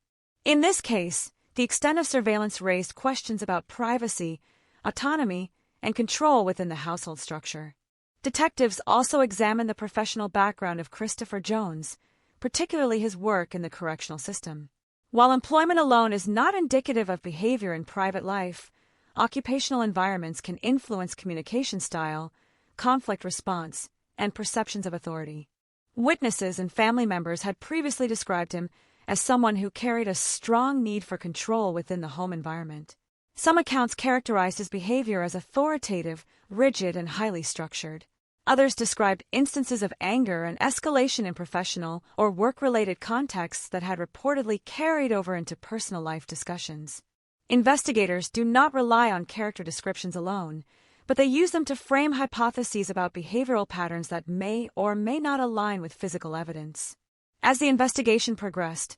In this case, the extent of surveillance raised questions about privacy, autonomy, and control within the household structure. Detectives also examined the professional background of Christopher Jones, particularly his work in the correctional system. While employment alone is not indicative of behavior in private life, occupational environments can influence communication style, conflict response, and perceptions of authority. Witnesses and family members had previously described him as someone who carried a strong need for control within the home environment. Some accounts characterized his behavior as authoritative, rigid, and highly structured. Others described instances of anger and escalation in professional or work-related contexts that had reportedly carried over into personal life discussions. Investigators do not rely on character descriptions alone, but they use them to frame hypotheses about behavioral patterns that may or may not align with physical evidence. As the investigation progressed,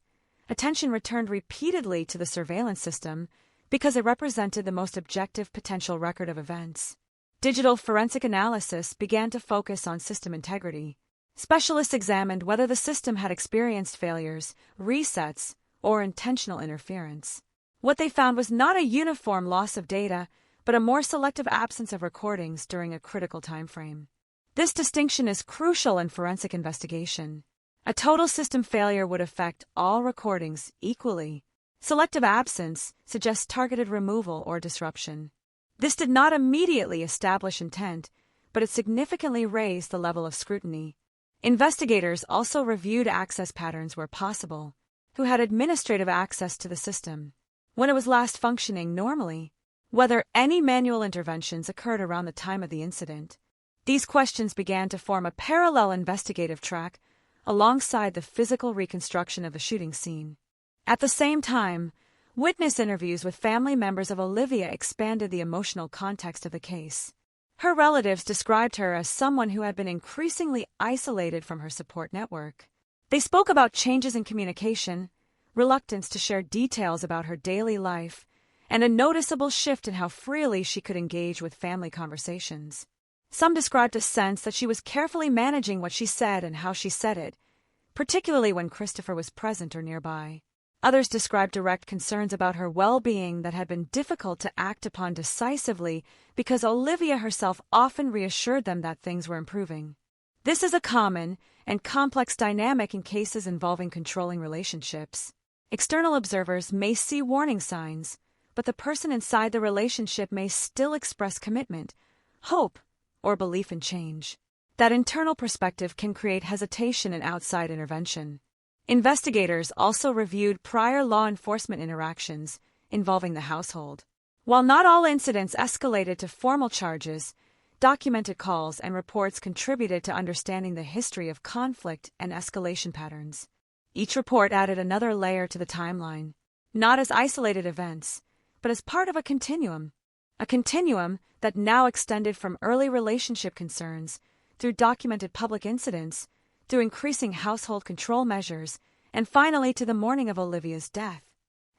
attention returned repeatedly to the surveillance system because it represented the most objective potential record of events. Digital forensic analysis began to focus on system integrity. Specialists examined whether the system had experienced failures, resets, or intentional interference. What they found was not a uniform loss of data, but a more selective absence of recordings during a critical time frame. This distinction is crucial in forensic investigation. A total system failure would affect all recordings equally. Selective absence suggests targeted removal or disruption. This did not immediately establish intent, but it significantly raised the level of scrutiny. Investigators also reviewed access patterns where possible. Who had administrative access to the system? When it was last functioning normally? Whether any manual interventions occurred around the time of the incident? These questions began to form a parallel investigative track alongside the physical reconstruction of the shooting scene. At the same time, witness interviews with family members of Olivia expanded the emotional context of the case. Her relatives described her as someone who had been increasingly isolated from her support network. They spoke about changes in communication, reluctance to share details about her daily life, and a noticeable shift in how freely she could engage with family conversations. Some described a sense that she was carefully managing what she said and how she said it, particularly when Christopher was present or nearby. Others described direct concerns about her well-being that had been difficult to act upon decisively because Olivia herself often reassured them that things were improving. This is a common and complex dynamic in cases involving controlling relationships. External observers may see warning signs, but the person inside the relationship may still express commitment, hope, or belief in change. That internal perspective can create hesitation in outside intervention. Investigators also reviewed prior law enforcement interactions involving the household. While not all incidents escalated to formal charges, documented calls and reports contributed to understanding the history of conflict and escalation patterns. Each report added another layer to the timeline, not as isolated events, but as part of a continuum that now extended from early relationship concerns through documented public incidents, through increasing household control measures, and finally to the morning of Olivia's death.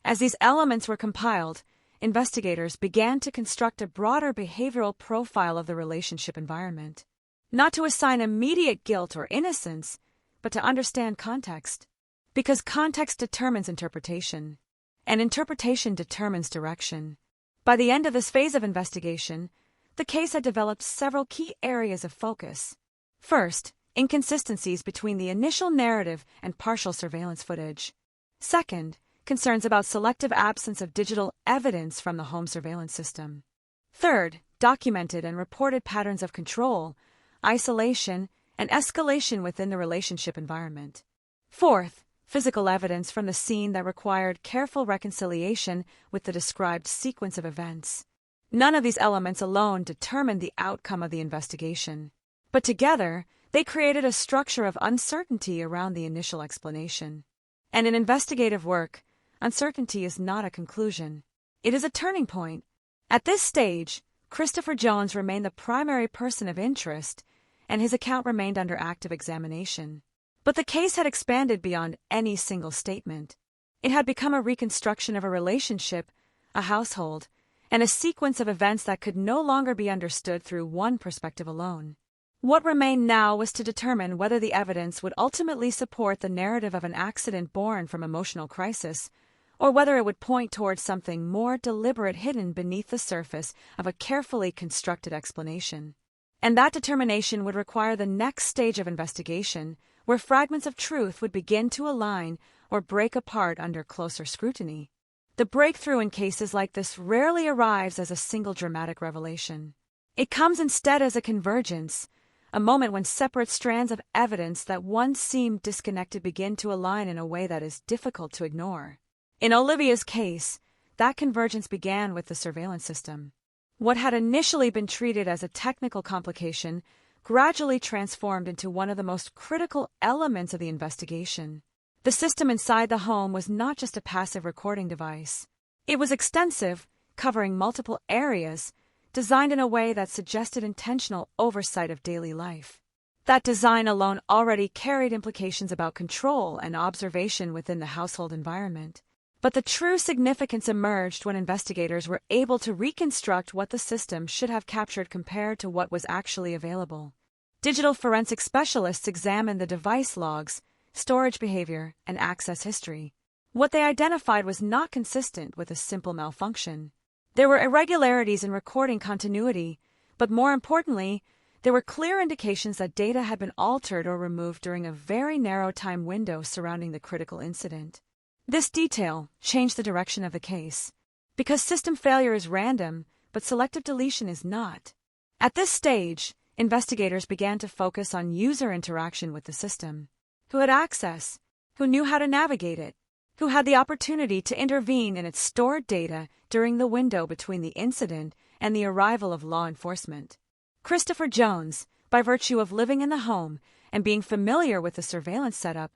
As these elements were compiled, investigators began to construct a broader behavioral profile of the relationship environment, not to assign immediate guilt or innocence, but to understand context. Because context determines interpretation, and interpretation determines direction. By the end of this phase of investigation, the case had developed several key areas of focus. First, inconsistencies between the initial narrative and partial surveillance footage. Second, concerns about selective absence of digital evidence from the home surveillance system. Third, documented and reported patterns of control, isolation, and escalation within the relationship environment. Fourth, physical evidence from the scene that required careful reconciliation with the described sequence of events. None of these elements alone determined the outcome of the investigation, but together, they created a structure of uncertainty around the initial explanation. And in investigative work, uncertainty is not a conclusion. It is a turning point. At this stage, Christopher Jones remained the primary person of interest, and his account remained under active examination. But the case had expanded beyond any single statement. It had become a reconstruction of a relationship, a household, and a sequence of events that could no longer be understood through one perspective alone. What remained now was to determine whether the evidence would ultimately support the narrative of an accident born from emotional crisis, or whether it would point towards something more deliberate hidden beneath the surface of a carefully constructed explanation. And that determination would require the next stage of investigation, where fragments of truth would begin to align or break apart under closer scrutiny. The breakthrough in cases like this rarely arrives as a single dramatic revelation. It comes instead as a convergence, a moment when separate strands of evidence that once seemed disconnected begin to align in a way that is difficult to ignore. In Olivia's case, that convergence began with the surveillance system. What had initially been treated as a technical complication gradually transformed into one of the most critical elements of the investigation. The system inside the home was not just a passive recording device. It was extensive, covering multiple areas, designed in a way that suggested intentional oversight of daily life. That design alone already carried implications about control and observation within the household environment. But the true significance emerged when investigators were able to reconstruct what the system should have captured compared to what was actually available. Digital forensic specialists examined the device logs, storage behavior, and access history. What they identified was not consistent with a simple malfunction. There were irregularities in recording continuity, but more importantly, there were clear indications that data had been altered or removed during a very narrow time window surrounding the critical incident. This detail changed the direction of the case, because system failure is random, but selective deletion is not. At this stage, investigators began to focus on user interaction with the system. Who had access? Who knew how to navigate it? Who had the opportunity to intervene in its stored data during the window between the incident and the arrival of law enforcement? Christopher Jones, by virtue of living in the home and being familiar with the surveillance setup,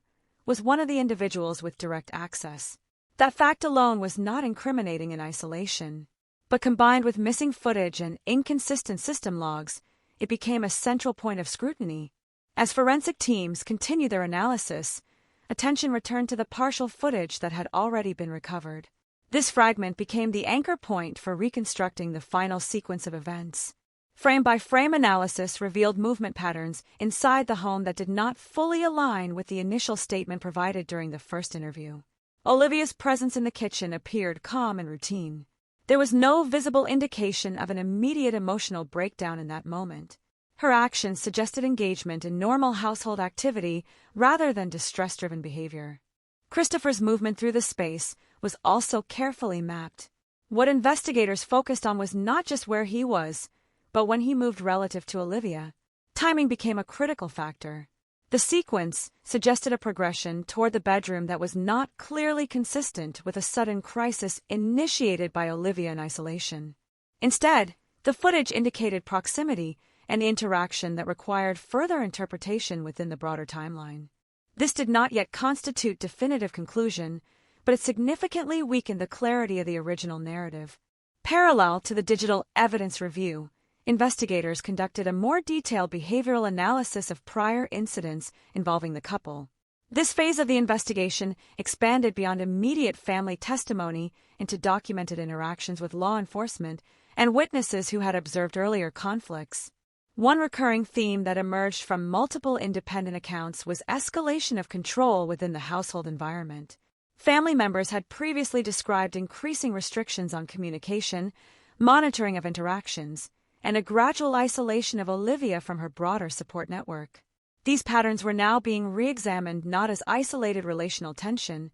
was one of the individuals with direct access. That fact alone was not incriminating in isolation, but combined with missing footage and inconsistent system logs, it became a central point of scrutiny. As forensic teams continued their analysis, attention returned to the partial footage that had already been recovered. This fragment became the anchor point for reconstructing the final sequence of events. Frame-by-frame analysis revealed movement patterns inside the home that did not fully align with the initial statement provided during the first interview. Olivia's presence in the kitchen appeared calm and routine. There was no visible indication of an immediate emotional breakdown in that moment. Her actions suggested engagement in normal household activity rather than distress-driven behavior. Christopher's movement through the space was also carefully mapped. What investigators focused on was not just where he was, but when he moved relative to Olivia. Timing became a critical factor. The sequence suggested a progression toward the bedroom that was not clearly consistent with a sudden crisis initiated by Olivia in isolation. Instead, the footage indicated proximity and interaction that required further interpretation within the broader timeline. This did not yet constitute definitive conclusion, but it significantly weakened the clarity of the original narrative. Parallel to the digital evidence review, investigators conducted a more detailed behavioral analysis of prior incidents involving the couple. This phase of the investigation expanded beyond immediate family testimony into documented interactions with law enforcement and witnesses who had observed earlier conflicts. One recurring theme that emerged from multiple independent accounts was escalation of control within the household environment. Family members had previously described increasing restrictions on communication, monitoring of interactions, and a gradual isolation of Olivia from her broader support network. These patterns were now being re-examined not as isolated relational tension,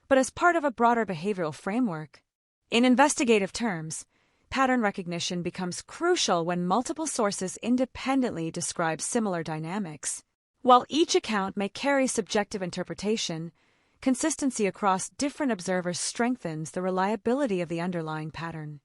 but as part of a broader behavioral framework. In investigative terms, pattern recognition becomes crucial when multiple sources independently describe similar dynamics. While each account may carry subjective interpretation, consistency across different observers strengthens the reliability of the underlying pattern.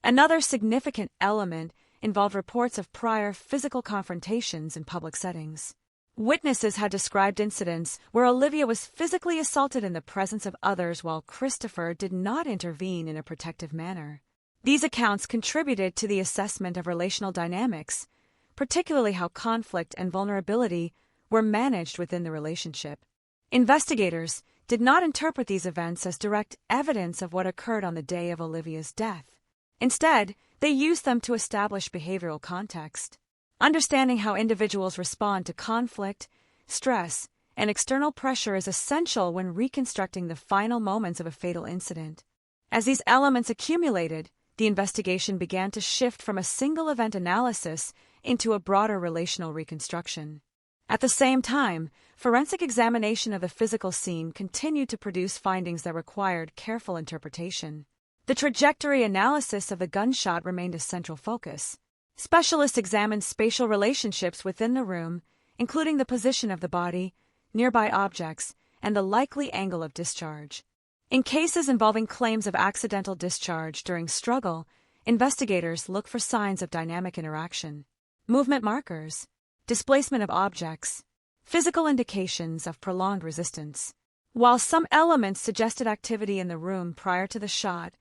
Another significant element involved reports of prior physical confrontations in public settings. Witnesses had described incidents where Olivia was physically assaulted in the presence of others while Christopher did not intervene in a protective manner. These accounts contributed to the assessment of relational dynamics, particularly how conflict and vulnerability were managed within the relationship. Investigators did not interpret these events as direct evidence of what occurred on the day of Olivia's death. Instead, they used them to establish behavioral context. Understanding how individuals respond to conflict, stress, and external pressure is essential when reconstructing the final moments of a fatal incident. As these elements accumulated, the investigation began to shift from a single event analysis into a broader relational reconstruction. At the same time, forensic examination of the physical scene continued to produce findings that required careful interpretation. The trajectory analysis of the gunshot remained a central focus. Specialists examined spatial relationships within the room, including the position of the body, nearby objects, and the likely angle of discharge. In cases involving claims of accidental discharge during struggle, investigators look for signs of dynamic interaction, movement markers, displacement of objects, physical indications of prolonged resistance. While some elements suggested activity in the room prior to the shot,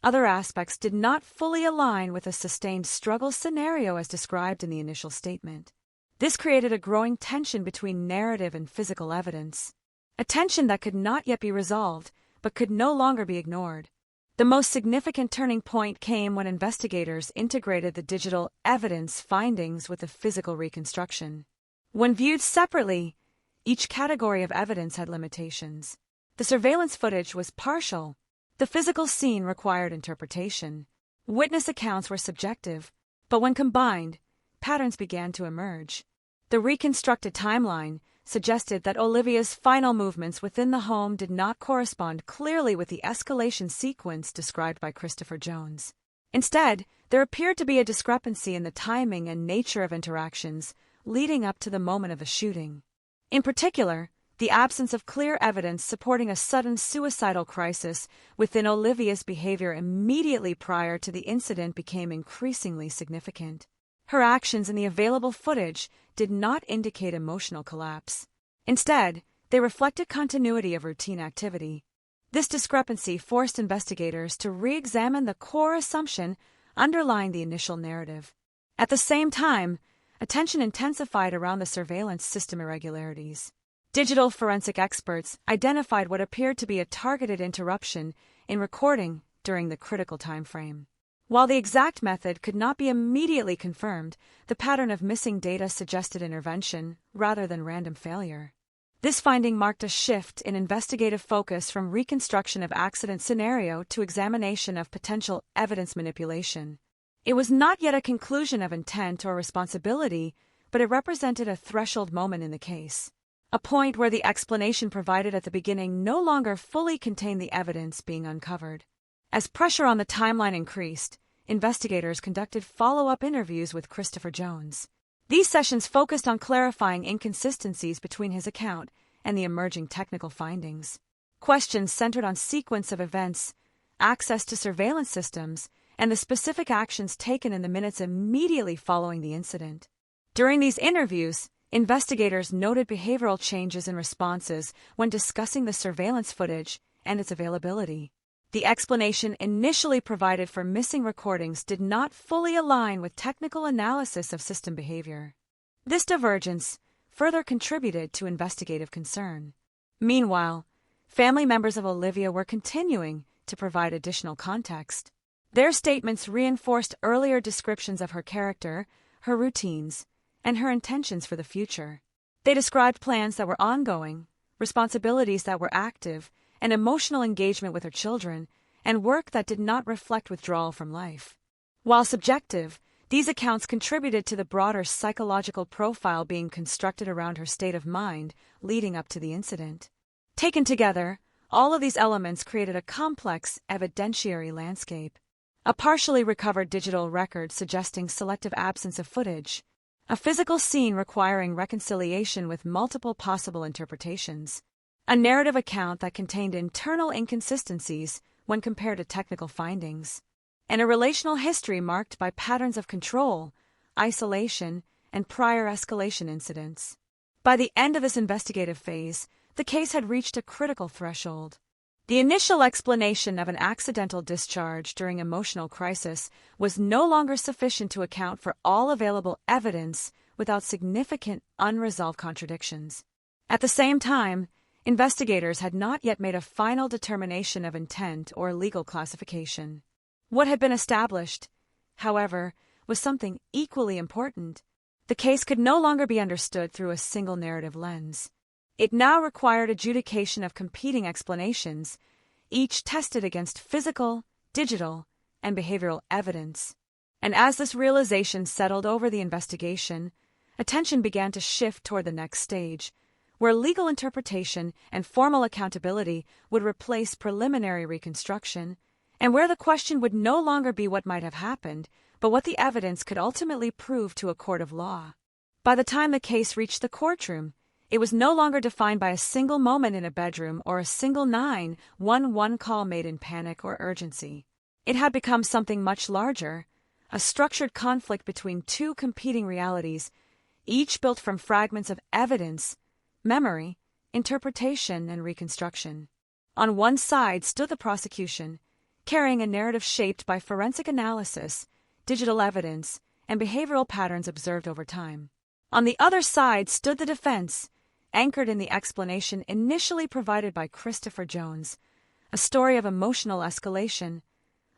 other aspects did not fully align with a sustained struggle scenario as described in the initial statement. This created a growing tension between narrative and physical evidence, a tension that could not yet be resolved but could no longer be ignored. The most significant turning point came when investigators integrated the digital evidence findings with the physical reconstruction. When viewed separately, each category of evidence had limitations. The surveillance footage was partial. The physical scene required interpretation. Witness accounts were subjective, but when combined, patterns began to emerge. The reconstructed timeline suggested that Olivia's final movements within the home did not correspond clearly with the escalation sequence described by Christopher Jones. Instead, there appeared to be a discrepancy in the timing and nature of interactions leading up to the moment of the shooting. In particular, the absence of clear evidence supporting a sudden suicidal crisis within Olivia's behavior immediately prior to the incident became increasingly significant. Her actions in the available footage did not indicate emotional collapse. Instead, they reflected continuity of routine activity. This discrepancy forced investigators to re-examine the core assumption underlying the initial narrative. At the same time, attention intensified around the surveillance system irregularities. Digital forensic experts identified what appeared to be a targeted interruption in recording during the critical time frame. While the exact method could not be immediately confirmed, the pattern of missing data suggested intervention rather than random failure. This finding marked a shift in investigative focus from reconstruction of accident scenario to examination of potential evidence manipulation. It was not yet a conclusion of intent or responsibility, but it represented a threshold moment in the case. A point where the explanation provided at the beginning no longer fully contained the evidence being uncovered. As pressure on the timeline increased, investigators conducted follow-up interviews with Christopher Jones. These sessions focused on clarifying inconsistencies between his account and the emerging technical findings. Questions centered on sequence of events, access to surveillance systems, and the specific actions taken in the minutes immediately following the incident. During these interviews, investigators noted behavioral changes in responses when discussing the surveillance footage and its availability. The explanation initially provided for missing recordings did not fully align with technical analysis of system behavior. This divergence further contributed to investigative concern. Meanwhile, family members of Olivia were continuing to provide additional context. Their statements reinforced earlier descriptions of her character, her routines, and her intentions for the future. They described plans that were ongoing, responsibilities that were active, and emotional engagement with her children, and work that did not reflect withdrawal from life. While subjective, these accounts contributed to the broader psychological profile being constructed around her state of mind leading up to the incident. Taken together, all of these elements created a complex evidentiary landscape. A partially recovered digital record suggesting selective absence of footage, a physical scene requiring reconciliation with multiple possible interpretations, a narrative account that contained internal inconsistencies when compared to technical findings, and a relational history marked by patterns of control, isolation, and prior escalation incidents. By the end of this investigative phase, the case had reached a critical threshold. The initial explanation of an accidental discharge during emotional crisis was no longer sufficient to account for all available evidence without significant unresolved contradictions. At the same time, investigators had not yet made a final determination of intent or legal classification. What had been established, however, was something equally important. The case could no longer be understood through a single narrative lens. It now required adjudication of competing explanations, each tested against physical, digital, and behavioral evidence. And as this realization settled over the investigation, attention began to shift toward the next stage, where legal interpretation and formal accountability would replace preliminary reconstruction, and where the question would no longer be what might have happened, but what the evidence could ultimately prove to a court of law. By the time the case reached the courtroom, it was no longer defined by a single moment in a bedroom or a single 911 call made in panic or urgency. It had become something much larger, a structured conflict between two competing realities, each built from fragments of evidence, memory, interpretation, and reconstruction. On one side stood the prosecution, carrying a narrative shaped by forensic analysis, digital evidence, and behavioral patterns observed over time. On the other side stood the defense, anchored in the explanation initially provided by Christopher Jones, a story of emotional escalation,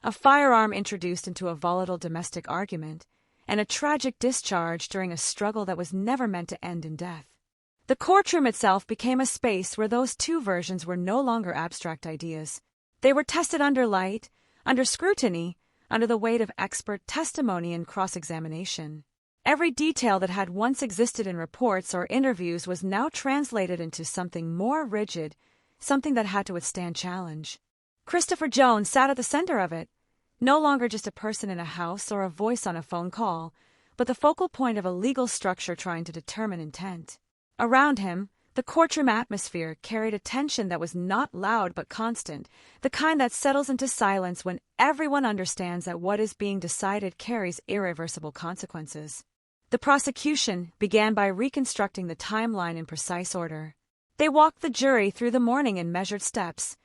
a firearm introduced into a volatile domestic argument, and a tragic discharge during a struggle that was never meant to end in death. The courtroom itself became a space where those two versions were no longer abstract ideas. They were tested under light, under scrutiny, under the weight of expert testimony and cross-examination. Every detail that had once existed in reports or interviews was now translated into something more rigid, something that had to withstand challenge. Christopher Jones sat at the center of it, no longer just a person in a house or a voice on a phone call, but the focal point of a legal structure trying to determine intent. Around him, the courtroom atmosphere carried a tension that was not loud but constant, the kind that settles into silence when everyone understands that what is being decided carries irreversible consequences. The prosecution began by reconstructing the timeline in precise order. They walked the jury through the morning in measured steps,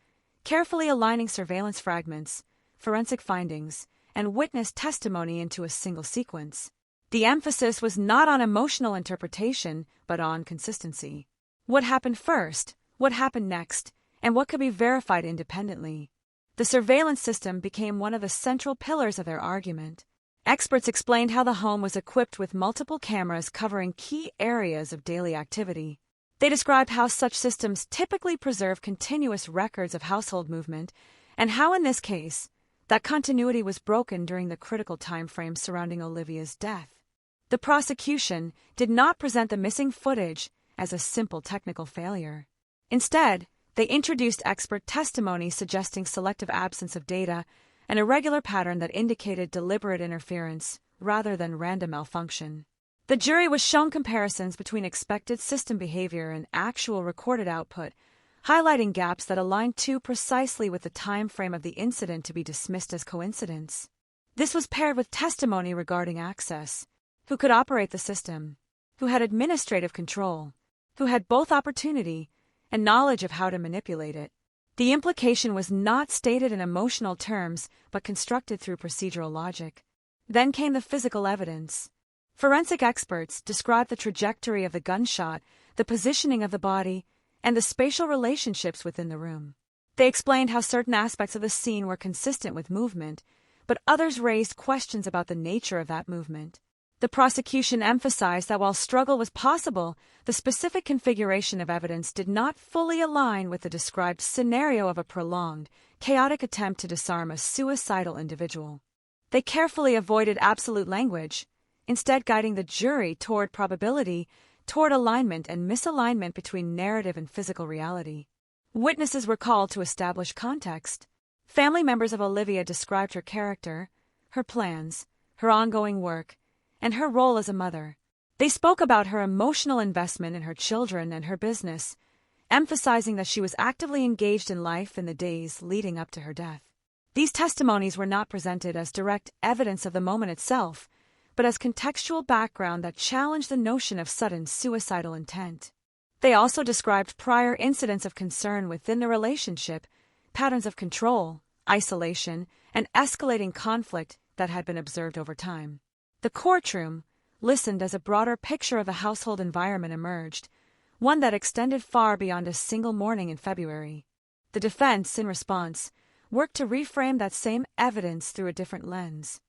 carefully aligning surveillance fragments, forensic findings, and witness testimony into a single sequence. The emphasis was not on emotional interpretation, but on consistency. What happened first, what happened next, and what could be verified independently. The surveillance system became one of the central pillars of their argument. Experts explained how the home was equipped with multiple cameras covering key areas of daily activity. They described how such systems typically preserve continuous records of household movement, and how in this case, that continuity was broken during the critical time frame surrounding Olivia's death. The prosecution did not present the missing footage as a simple technical failure. Instead, they introduced expert testimony suggesting selective absence of data, an irregular pattern that indicated deliberate interference rather than random malfunction. The jury was shown comparisons between expected system behavior and actual recorded output, highlighting gaps that aligned too precisely with the time frame of the incident to be dismissed as coincidence. This was paired with testimony regarding access, who could operate the system, who had administrative control, who had both opportunity and knowledge of how to manipulate it. The implication was not stated in emotional terms, but constructed through procedural logic. Then came the physical evidence. Forensic experts described the trajectory of the gunshot, the positioning of the body, and the spatial relationships within the room. They explained how certain aspects of the scene were consistent with movement, but others raised questions about the nature of that movement. The prosecution emphasized that while struggle was possible, the specific configuration of evidence did not fully align with the described scenario of a prolonged, chaotic attempt to disarm a suicidal individual. They carefully avoided absolute language, instead guiding the jury toward probability, toward alignment and misalignment between narrative and physical reality. Witnesses were called to establish context. Family members of Olivia described her character, her plans, her ongoing work, and her role as a mother. They spoke about her emotional investment in her children and her business, emphasizing that she was actively engaged in life in the days leading up to her death. These testimonies were not presented as direct evidence of the moment itself, but as contextual background that challenged the notion of sudden suicidal intent. They also described prior incidents of concern within the relationship, patterns of control, isolation, and escalating conflict that had been observed over time. The courtroom listened as a broader picture of the household environment emerged, one that extended far beyond a single morning in February. The defense, in response, worked to reframe that same evidence through a different lens.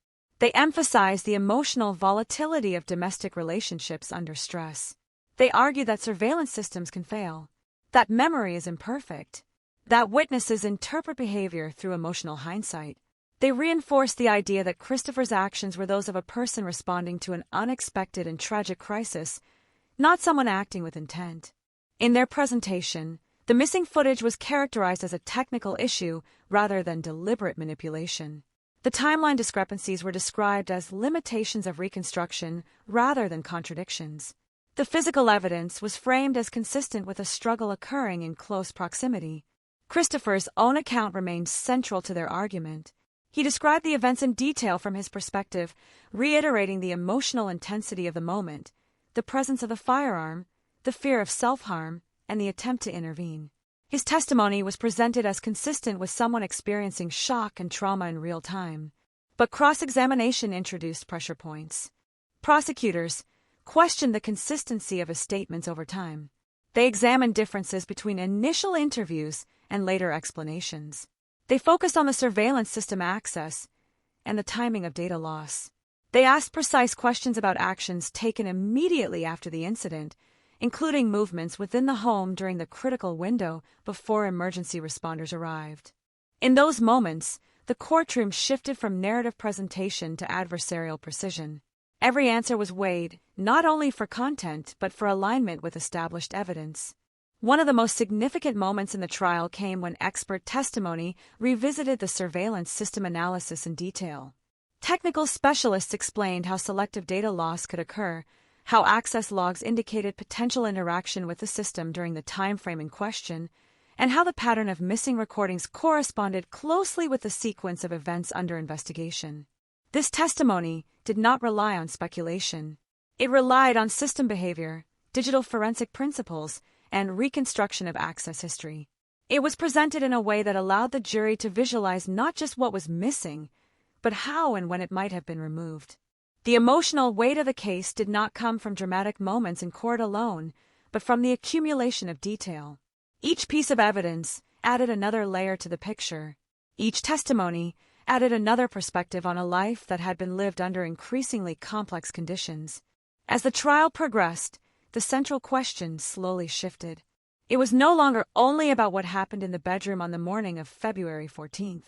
They emphasized the emotional volatility of domestic relationships under stress. They argued that surveillance systems can fail, that memory is imperfect, that witnesses interpret behavior through emotional hindsight. They reinforced the idea that Christopher's actions were those of a person responding to an unexpected and tragic crisis, not someone acting with intent. In their presentation, the missing footage was characterized as a technical issue rather than deliberate manipulation. The timeline discrepancies were described as limitations of reconstruction rather than contradictions. The physical evidence was framed as consistent with a struggle occurring in close proximity. Christopher's own account remained central to their argument. He described the events in detail from his perspective, reiterating the emotional intensity of the moment, the presence of the firearm, the fear of self-harm, and the attempt to intervene. His testimony was presented as consistent with someone experiencing shock and trauma in real time. But cross-examination introduced pressure points. Prosecutors questioned the consistency of his statements over time. They examined differences between initial interviews and later explanations. They focused on the surveillance system access and the timing of data loss. They asked precise questions about actions taken immediately after the incident, including movements within the home during the critical window before emergency responders arrived. In those moments, the courtroom shifted from narrative presentation to adversarial precision. Every answer was weighed, not only for content, but for alignment with established evidence. One of the most significant moments in the trial came when expert testimony revisited the surveillance system analysis in detail. Technical specialists explained how selective data loss could occur, how access logs indicated potential interaction with the system during the time frame in question, and how the pattern of missing recordings corresponded closely with the sequence of events under investigation. This testimony did not rely on speculation. It relied on system behavior, digital forensic principles, and reconstruction of access history. It was presented in a way that allowed the jury to visualize not just what was missing, but how and when it might have been removed. The emotional weight of the case did not come from dramatic moments in court alone, but from the accumulation of detail. Each piece of evidence added another layer to the picture. Each testimony added another perspective on a life that had been lived under increasingly complex conditions. As the trial progressed, the central question slowly shifted. It was no longer only about what happened in the bedroom on the morning of February 14th.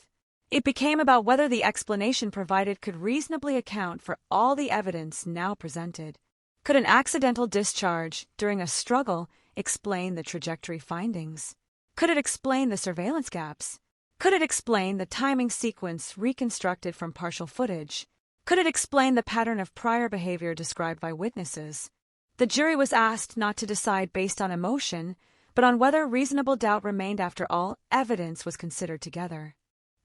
It became about whether the explanation provided could reasonably account for all the evidence now presented. Could an accidental discharge during a struggle explain the trajectory findings? Could it explain the surveillance gaps? Could it explain the timing sequence reconstructed from partial footage? Could it explain the pattern of prior behavior described by witnesses? The jury was asked not to decide based on emotion, but on whether reasonable doubt remained after all evidence was considered together.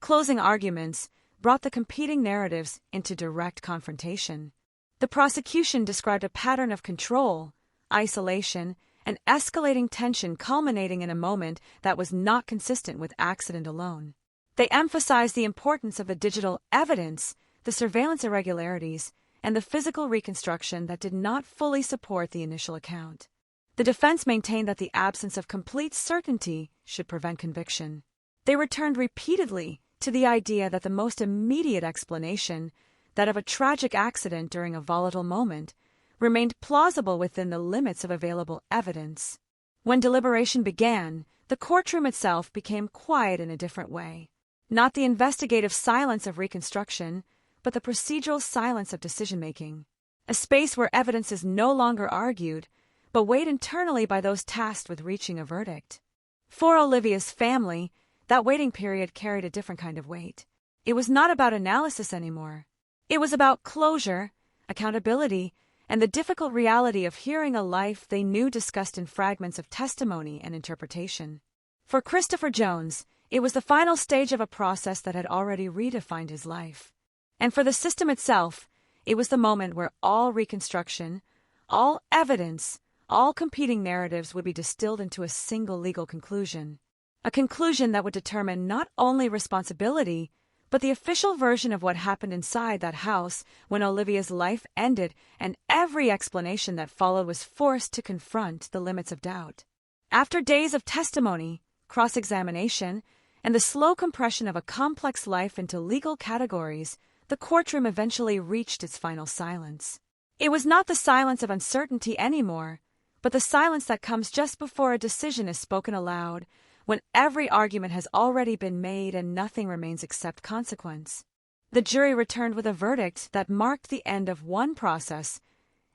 Closing arguments brought the competing narratives into direct confrontation. The prosecution described a pattern of control, isolation, and escalating tension culminating in a moment that was not consistent with accident alone. They emphasized the importance of the digital evidence, the surveillance irregularities, and the physical reconstruction that did not fully support the initial account. The defense maintained that the absence of complete certainty should prevent conviction. They returned repeatedly to the idea that the most immediate explanation, that of a tragic accident during a volatile moment, remained plausible within the limits of available evidence. When deliberation began, the courtroom itself became quiet in a different way. Not the investigative silence of reconstruction, but the procedural silence of decision-making. A space where evidence is no longer argued, but weighed internally by those tasked with reaching a verdict. For Olivia's family, that waiting period carried a different kind of weight. It was not about analysis anymore. It was about closure, accountability, and the difficult reality of hearing a life they knew discussed in fragments of testimony and interpretation. For Christopher Jones, it was the final stage of a process that had already redefined his life. And for the system itself, it was the moment where all reconstruction, all evidence, all competing narratives would be distilled into a single legal conclusion. A conclusion that would determine not only responsibility, but the official version of what happened inside that house when Olivia's life ended and every explanation that followed was forced to confront the limits of doubt. After days of testimony, cross-examination, and the slow compression of a complex life into legal categories, the courtroom eventually reached its final silence. It was not the silence of uncertainty anymore, but the silence that comes just before a decision is spoken aloud, when every argument has already been made and nothing remains except consequence. The jury returned with a verdict that marked the end of one process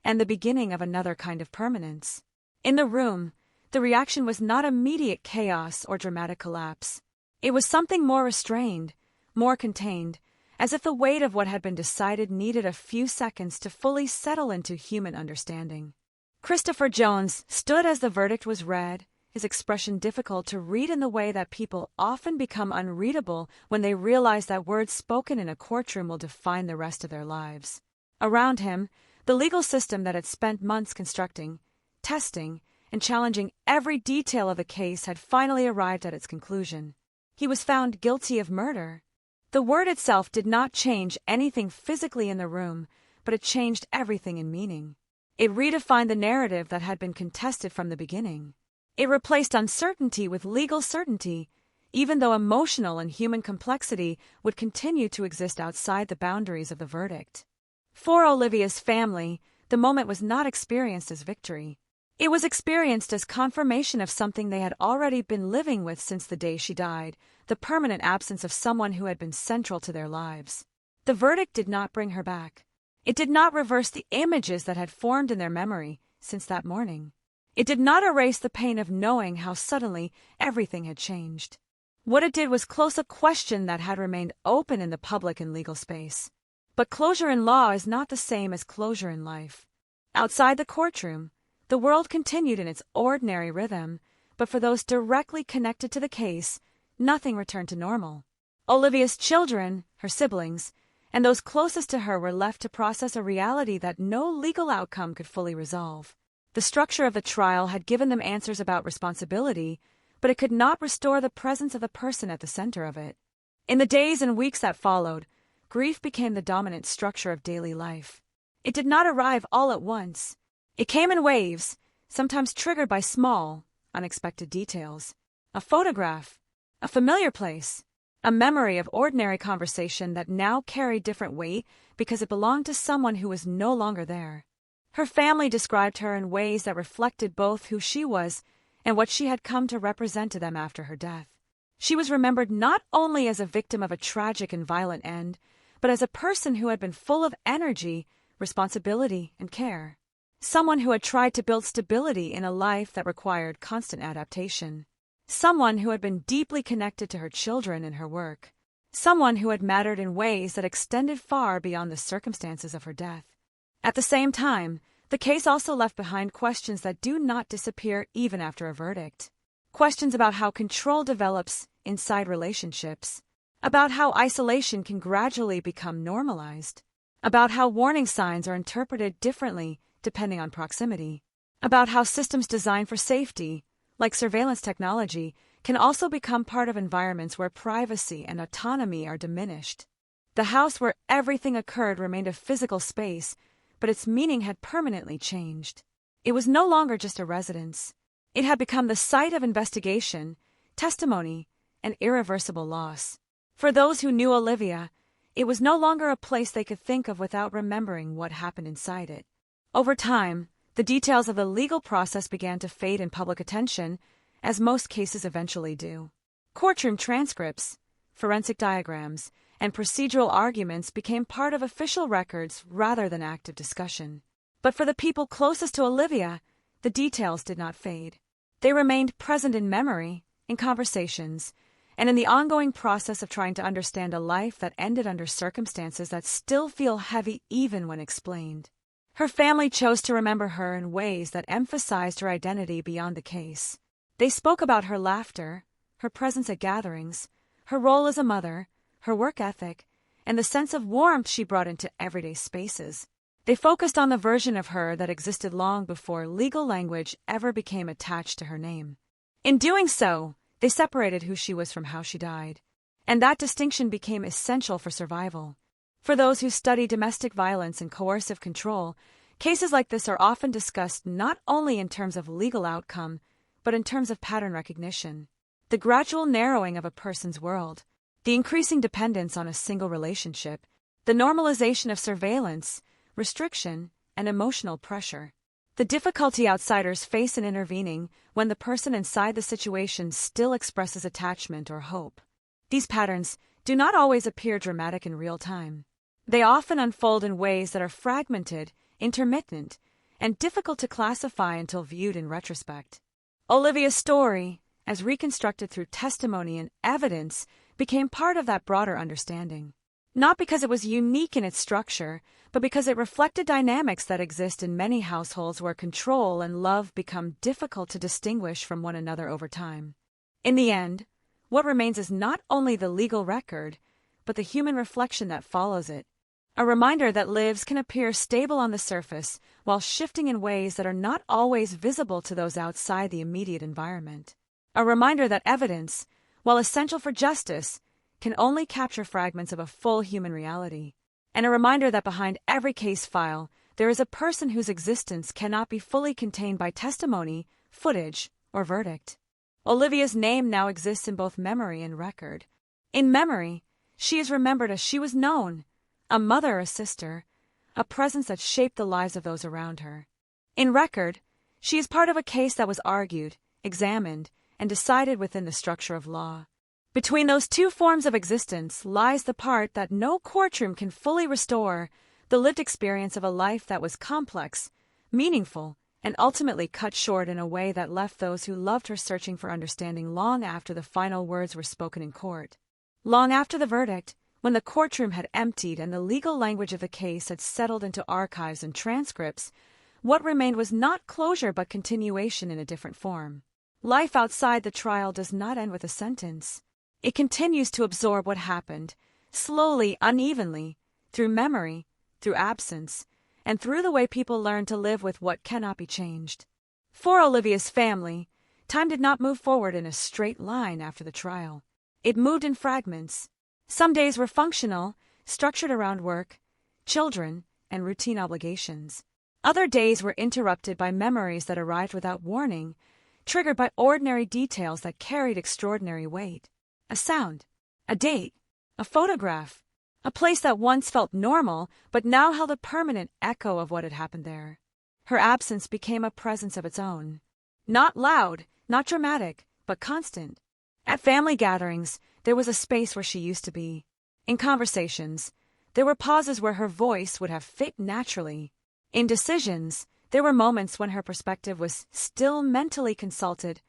and the beginning of another kind of permanence. In the room, the reaction was not immediate chaos or dramatic collapse. It was something more restrained, more contained, as if the weight of what had been decided needed a few seconds to fully settle into human understanding. Christopher Jones stood as the verdict was read, his expression difficult to read in the way that people often become unreadable when they realize that words spoken in a courtroom will define the rest of their lives. Around him, the legal system that had spent months constructing, testing, and challenging every detail of the case had finally arrived at its conclusion. He was found guilty of murder. The word itself did not change anything physically in the room, but it changed everything in meaning. It redefined the narrative that had been contested from the beginning. It replaced uncertainty with legal certainty, even though emotional and human complexity would continue to exist outside the boundaries of the verdict. For Olivia's family, the moment was not experienced as victory. It was experienced as confirmation of something they had already been living with since the day she died, the permanent absence of someone who had been central to their lives. The verdict did not bring her back. It did not reverse the images that had formed in their memory since that morning. It did not erase the pain of knowing how suddenly everything had changed. What it did was close a question that had remained open in the public and legal space. But closure in law is not the same as closure in life. Outside the courtroom, the world continued in its ordinary rhythm, but for those directly connected to the case, nothing returned to normal. Olivia's children, her siblings, and those closest to her were left to process a reality that no legal outcome could fully resolve. The structure of the trial had given them answers about responsibility, but it could not restore the presence of the person at the center of it. In the days and weeks that followed, grief became the dominant structure of daily life. It did not arrive all at once. It came in waves, sometimes triggered by small, unexpected details. A photograph, a familiar place, a memory of ordinary conversation that now carried different weight because it belonged to someone who was no longer there. Her family described her in ways that reflected both who she was and what she had come to represent to them after her death. She was remembered not only as a victim of a tragic and violent end, but as a person who had been full of energy, responsibility, and care. Someone who had tried to build stability in a life that required constant adaptation. Someone who had been deeply connected to her children and her work. Someone who had mattered in ways that extended far beyond the circumstances of her death. At the same time, the case also left behind questions that do not disappear even after a verdict. Questions about how control develops inside relationships. About how isolation can gradually become normalized. About how warning signs are interpreted differently depending on proximity. About how systems designed for safety, like surveillance technology, can also become part of environments where privacy and autonomy are diminished. The house where everything occurred remained a physical space, but its meaning had permanently changed. It was no longer just a residence. It had become the site of investigation, testimony, and irreversible loss. For those who knew Olivia, it was no longer a place they could think of without remembering what happened inside it. Over time, the details of the legal process began to fade in public attention, as most cases eventually do. Courtroom transcripts, forensic diagrams, and procedural arguments became part of official records rather than active discussion. But for the people closest to Olivia, the details did not fade. They remained present in memory, in conversations, and in the ongoing process of trying to understand a life that ended under circumstances that still feel heavy even when explained. Her family chose to remember her in ways that emphasized her identity beyond the case. They spoke about her laughter, her presence at gatherings, her role as a mother, her work ethic, and the sense of warmth she brought into everyday spaces. They focused on the version of her that existed long before legal language ever became attached to her name. In doing so, they separated who she was from how she died, and that distinction became essential for survival. For those who study domestic violence and coercive control, cases like this are often discussed not only in terms of legal outcome, but in terms of pattern recognition. The gradual narrowing of a person's world, the increasing dependence on a single relationship, the normalization of surveillance, restriction, and emotional pressure. The difficulty outsiders face in intervening when the person inside the situation still expresses attachment or hope. These patterns do not always appear dramatic in real time. They often unfold in ways that are fragmented, intermittent, and difficult to classify until viewed in retrospect. Olivia's story, as reconstructed through testimony and evidence, became part of that broader understanding. Not because it was unique in its structure, but because it reflected dynamics that exist in many households where control and love become difficult to distinguish from one another over time. In the end, what remains is not only the legal record, but the human reflection that follows it. A reminder that lives can appear stable on the surface while shifting in ways that are not always visible to those outside the immediate environment. A reminder that evidence, while essential for justice, can only capture fragments of a full human reality. And a reminder that behind every case file, there is a person whose existence cannot be fully contained by testimony, footage, or verdict. Olivia's name now exists in both memory and record. In memory, she is remembered as she was known, a mother or sister, a presence that shaped the lives of those around her. In record, she is part of a case that was argued, examined, and decided within the structure of law. Between those two forms of existence lies the part that no courtroom can fully restore, the lived experience of a life that was complex, meaningful, and ultimately cut short in a way that left those who loved her searching for understanding long after the final words were spoken in court. Long after the verdict, when the courtroom had emptied and the legal language of the case had settled into archives and transcripts, what remained was not closure but continuation in a different form. Life outside the trial does not end with a sentence. It continues to absorb what happened, slowly, unevenly, through memory, through absence, and through the way people learn to live with what cannot be changed. For Olivia's family, time did not move forward in a straight line after the trial. It moved in fragments. Some days were functional, structured around work, children, and routine obligations. Other days were interrupted by memories that arrived without warning, triggered by ordinary details that carried extraordinary weight. A sound, a date, a photograph, a place that once felt normal but now held a permanent echo of what had happened there. Her absence became a presence of its own. Not loud, not dramatic, but constant. At family gatherings, there was a space where she used to be. In conversations, there were pauses where her voice would have fit naturally. In decisions, there were moments when her perspective was still mentally consulted,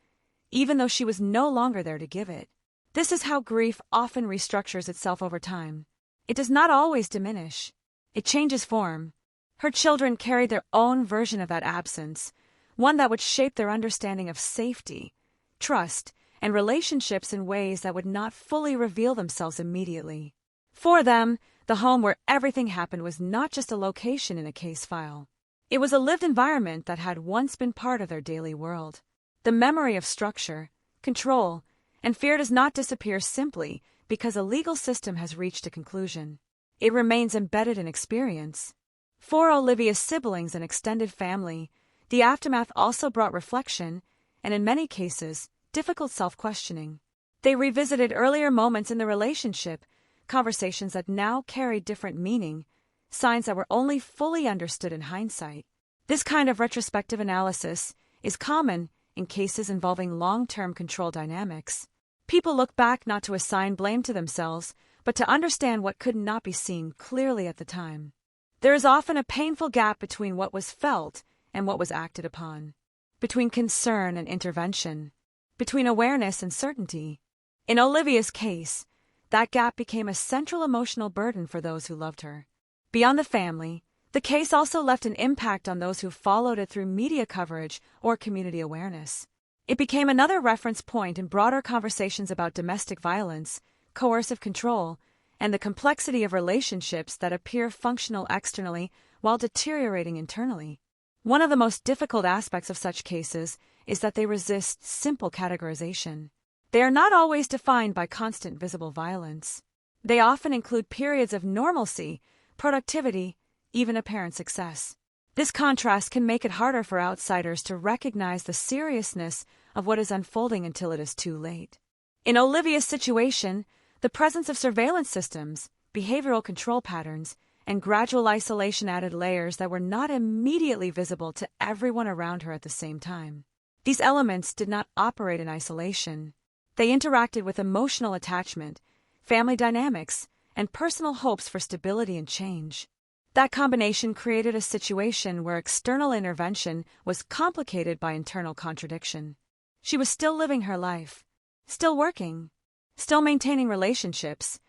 even though she was no longer there to give it. This is how grief often restructures itself over time. It does not always diminish. It changes form. Her children carried their own version of that absence, one that would shape their understanding of safety, trust, and relationships in ways that would not fully reveal themselves immediately. For them, the home where everything happened was not just a location in a case file. It was a lived environment that had once been part of their daily world. The memory of structure, control, and fear does not disappear simply because a legal system has reached a conclusion. It remains embedded in experience. For Olivia's siblings and extended family, the aftermath also brought reflection, and in many cases, difficult self-questioning. They revisited earlier moments in the relationship, conversations that now carried different meaning, signs that were only fully understood in hindsight. This kind of retrospective analysis is common in cases involving long-term control dynamics. People look back not to assign blame to themselves, but to understand what could not be seen clearly at the time. There is often a painful gap between what was felt and what was acted upon, between concern and intervention, between awareness and certainty. In Olivia's case, that gap became a central emotional burden for those who loved her. Beyond the family, the case also left an impact on those who followed it through media coverage or community awareness. It became another reference point in broader conversations about domestic violence, coercive control, and the complexity of relationships that appear functional externally while deteriorating internally. One of the most difficult aspects of such cases is that they resist simple categorization. They are not always defined by constant visible violence. They often include periods of normalcy, productivity, even apparent success. This contrast can make it harder for outsiders to recognize the seriousness of what is unfolding until it is too late. In Olivia's situation, the presence of surveillance systems, behavioral control patterns, and gradual isolation added layers that were not immediately visible to everyone around her at the same time. These elements did not operate in isolation. They interacted with emotional attachment, family dynamics, and personal hopes for stability and change. That combination created a situation where external intervention was complicated by internal contradiction. She was still living her life, still working, still maintaining relationships,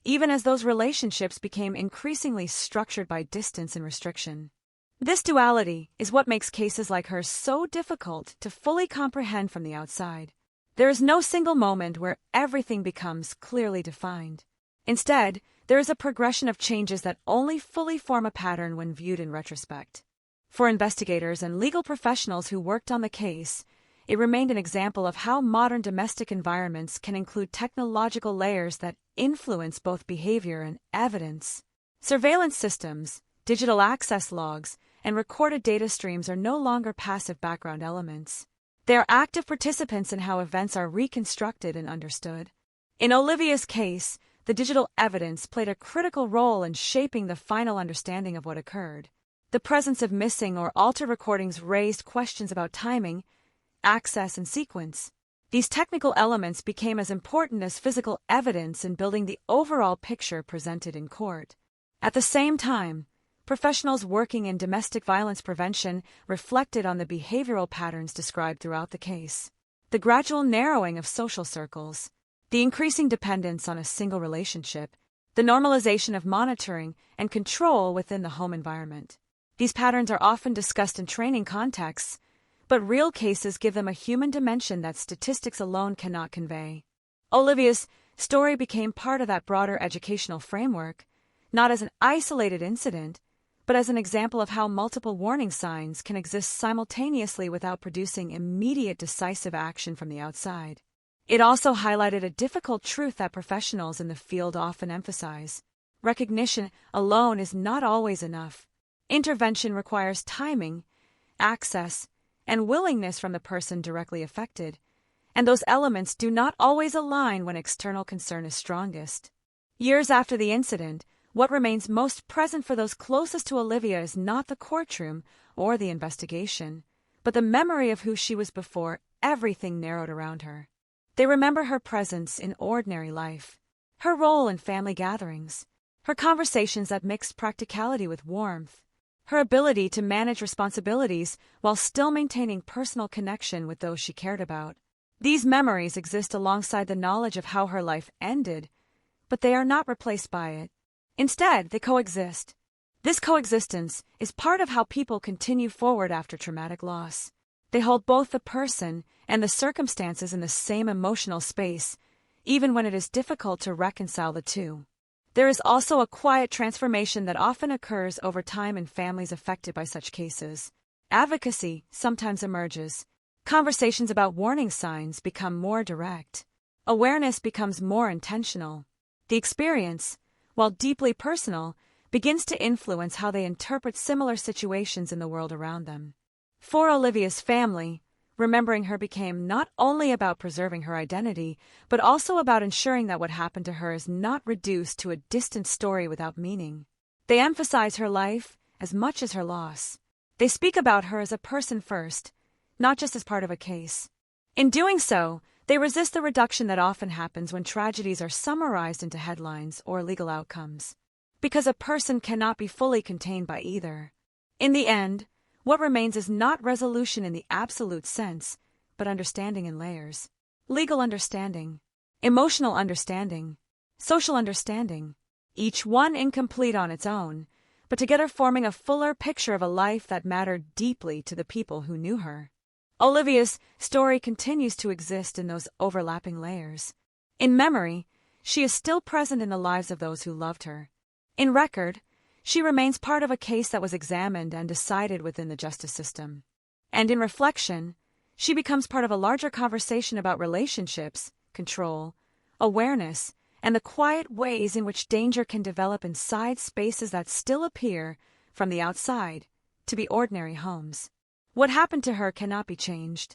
even as those relationships became increasingly structured by distance and restriction. This duality is what makes cases like hers so difficult to fully comprehend from the outside. There is no single moment where everything becomes clearly defined. Instead, there is a progression of changes that only fully form a pattern when viewed in retrospect. For investigators and legal professionals who worked on the case, it remained an example of how modern domestic environments can include technological layers that influence both behavior and evidence. Surveillance systems, digital access logs, and recorded data streams are no longer passive background elements. They are active participants in how events are reconstructed and understood. In Olivia's case, the digital evidence played a critical role in shaping the final understanding of what occurred. The presence of missing or altered recordings raised questions about timing, access, and sequence. These technical elements became as important as physical evidence in building the overall picture presented in court. At the same time, professionals working in domestic violence prevention reflected on the behavioral patterns described throughout the case. The gradual narrowing of social circles, the increasing dependence on a single relationship, the normalization of monitoring and control within the home environment. These patterns are often discussed in training contexts, but real cases give them a human dimension that statistics alone cannot convey. Olivia's story became part of that broader educational framework, not as an isolated incident, but as an example of how multiple warning signs can exist simultaneously without producing immediate decisive action from the outside. It also highlighted a difficult truth that professionals in the field often emphasize. Recognition alone is not always enough. Intervention requires timing, access, and willingness from the person directly affected, and those elements do not always align when external concern is strongest. Years after the incident, what remains most present for those closest to Olivia is not the courtroom or the investigation, but the memory of who she was before everything narrowed around her. They remember her presence in ordinary life, her role in family gatherings, her conversations that mixed practicality with warmth, her ability to manage responsibilities while still maintaining personal connection with those she cared about. These memories exist alongside the knowledge of how her life ended, but they are not replaced by it. Instead, they coexist. This coexistence is part of how people continue forward after traumatic loss. They hold both the person and the circumstances in the same emotional space, even when it is difficult to reconcile the two. There is also a quiet transformation that often occurs over time in families affected by such cases. Advocacy sometimes emerges. Conversations about warning signs become more direct. Awareness becomes more intentional. The experience, while deeply personal, begins to influence how they interpret similar situations in the world around them. For Olivia's family, remembering her became not only about preserving her identity, but also about ensuring that what happened to her is not reduced to a distant story without meaning. They emphasize her life as much as her loss. They speak about her as a person first, not just as part of a case. In doing so, they resist the reduction that often happens when tragedies are summarized into headlines or legal outcomes, because a person cannot be fully contained by either. In the end, what remains is not resolution in the absolute sense, but understanding in layers. Legal understanding, emotional understanding, social understanding, each one incomplete on its own, but together forming a fuller picture of a life that mattered deeply to the people who knew her. Olivia's story continues to exist in those overlapping layers. In memory, she is still present in the lives of those who loved her. In record, she remains part of a case that was examined and decided within the justice system. And in reflection, she becomes part of a larger conversation about relationships, control, awareness, and the quiet ways in which danger can develop inside spaces that still appear, from the outside, to be ordinary homes. What happened to her cannot be changed,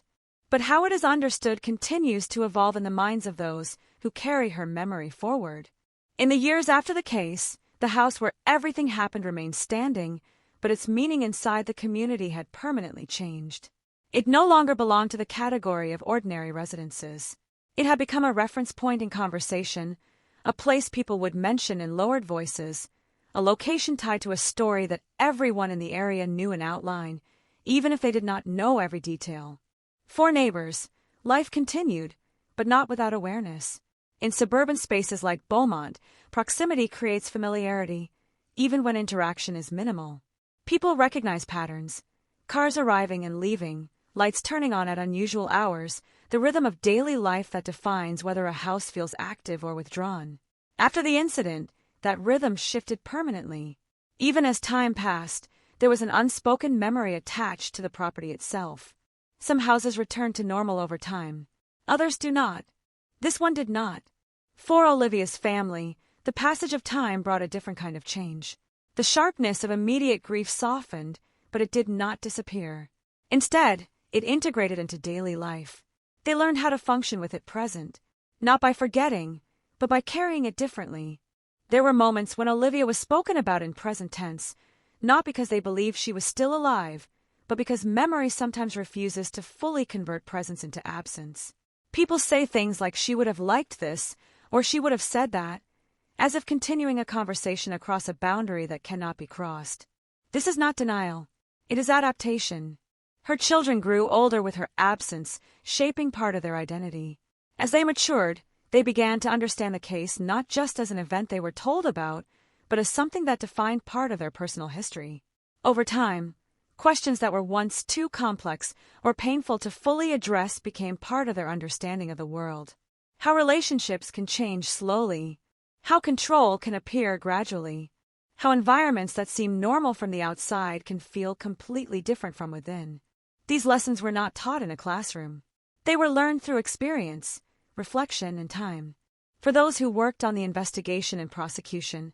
but how it is understood continues to evolve in the minds of those who carry her memory forward. In the years after the case, the house where everything happened remained standing, but its meaning inside the community had permanently changed. It no longer belonged to the category of ordinary residences. It had become a reference point in conversation, a place people would mention in lowered voices, a location tied to a story that everyone in the area knew in outline, even if they did not know every detail. For neighbors, life continued, but not without awareness. In suburban spaces like Beaumont, proximity creates familiarity, even when interaction is minimal. People recognize patterns, cars arriving and leaving, lights turning on at unusual hours, the rhythm of daily life that defines whether a house feels active or withdrawn. After the incident, that rhythm shifted permanently. Even as time passed, there was an unspoken memory attached to the property itself. Some houses returned to normal over time. Others do not. This one did not. For Olivia's family, the passage of time brought a different kind of change. The sharpness of immediate grief softened, but it did not disappear. Instead, it integrated into daily life. They learned how to function with it present, not by forgetting, but by carrying it differently. There were moments when Olivia was spoken about in present tense, not because they believed she was still alive, but because memory sometimes refuses to fully convert presence into absence. People say things like she would have liked this, or she would have said that, as if continuing a conversation across a boundary that cannot be crossed. This is not denial. It is adaptation. Her children grew older with her absence, shaping part of their identity. As they matured, they began to understand the case not just as an event they were told about, but as something that defined part of their personal history. Over time, questions that were once too complex or painful to fully address became part of their understanding of the world. How relationships can change slowly. How control can appear gradually. How environments that seem normal from the outside can feel completely different from within. These lessons were not taught in a classroom. They were learned through experience, reflection, and time. For those who worked on the investigation and prosecution,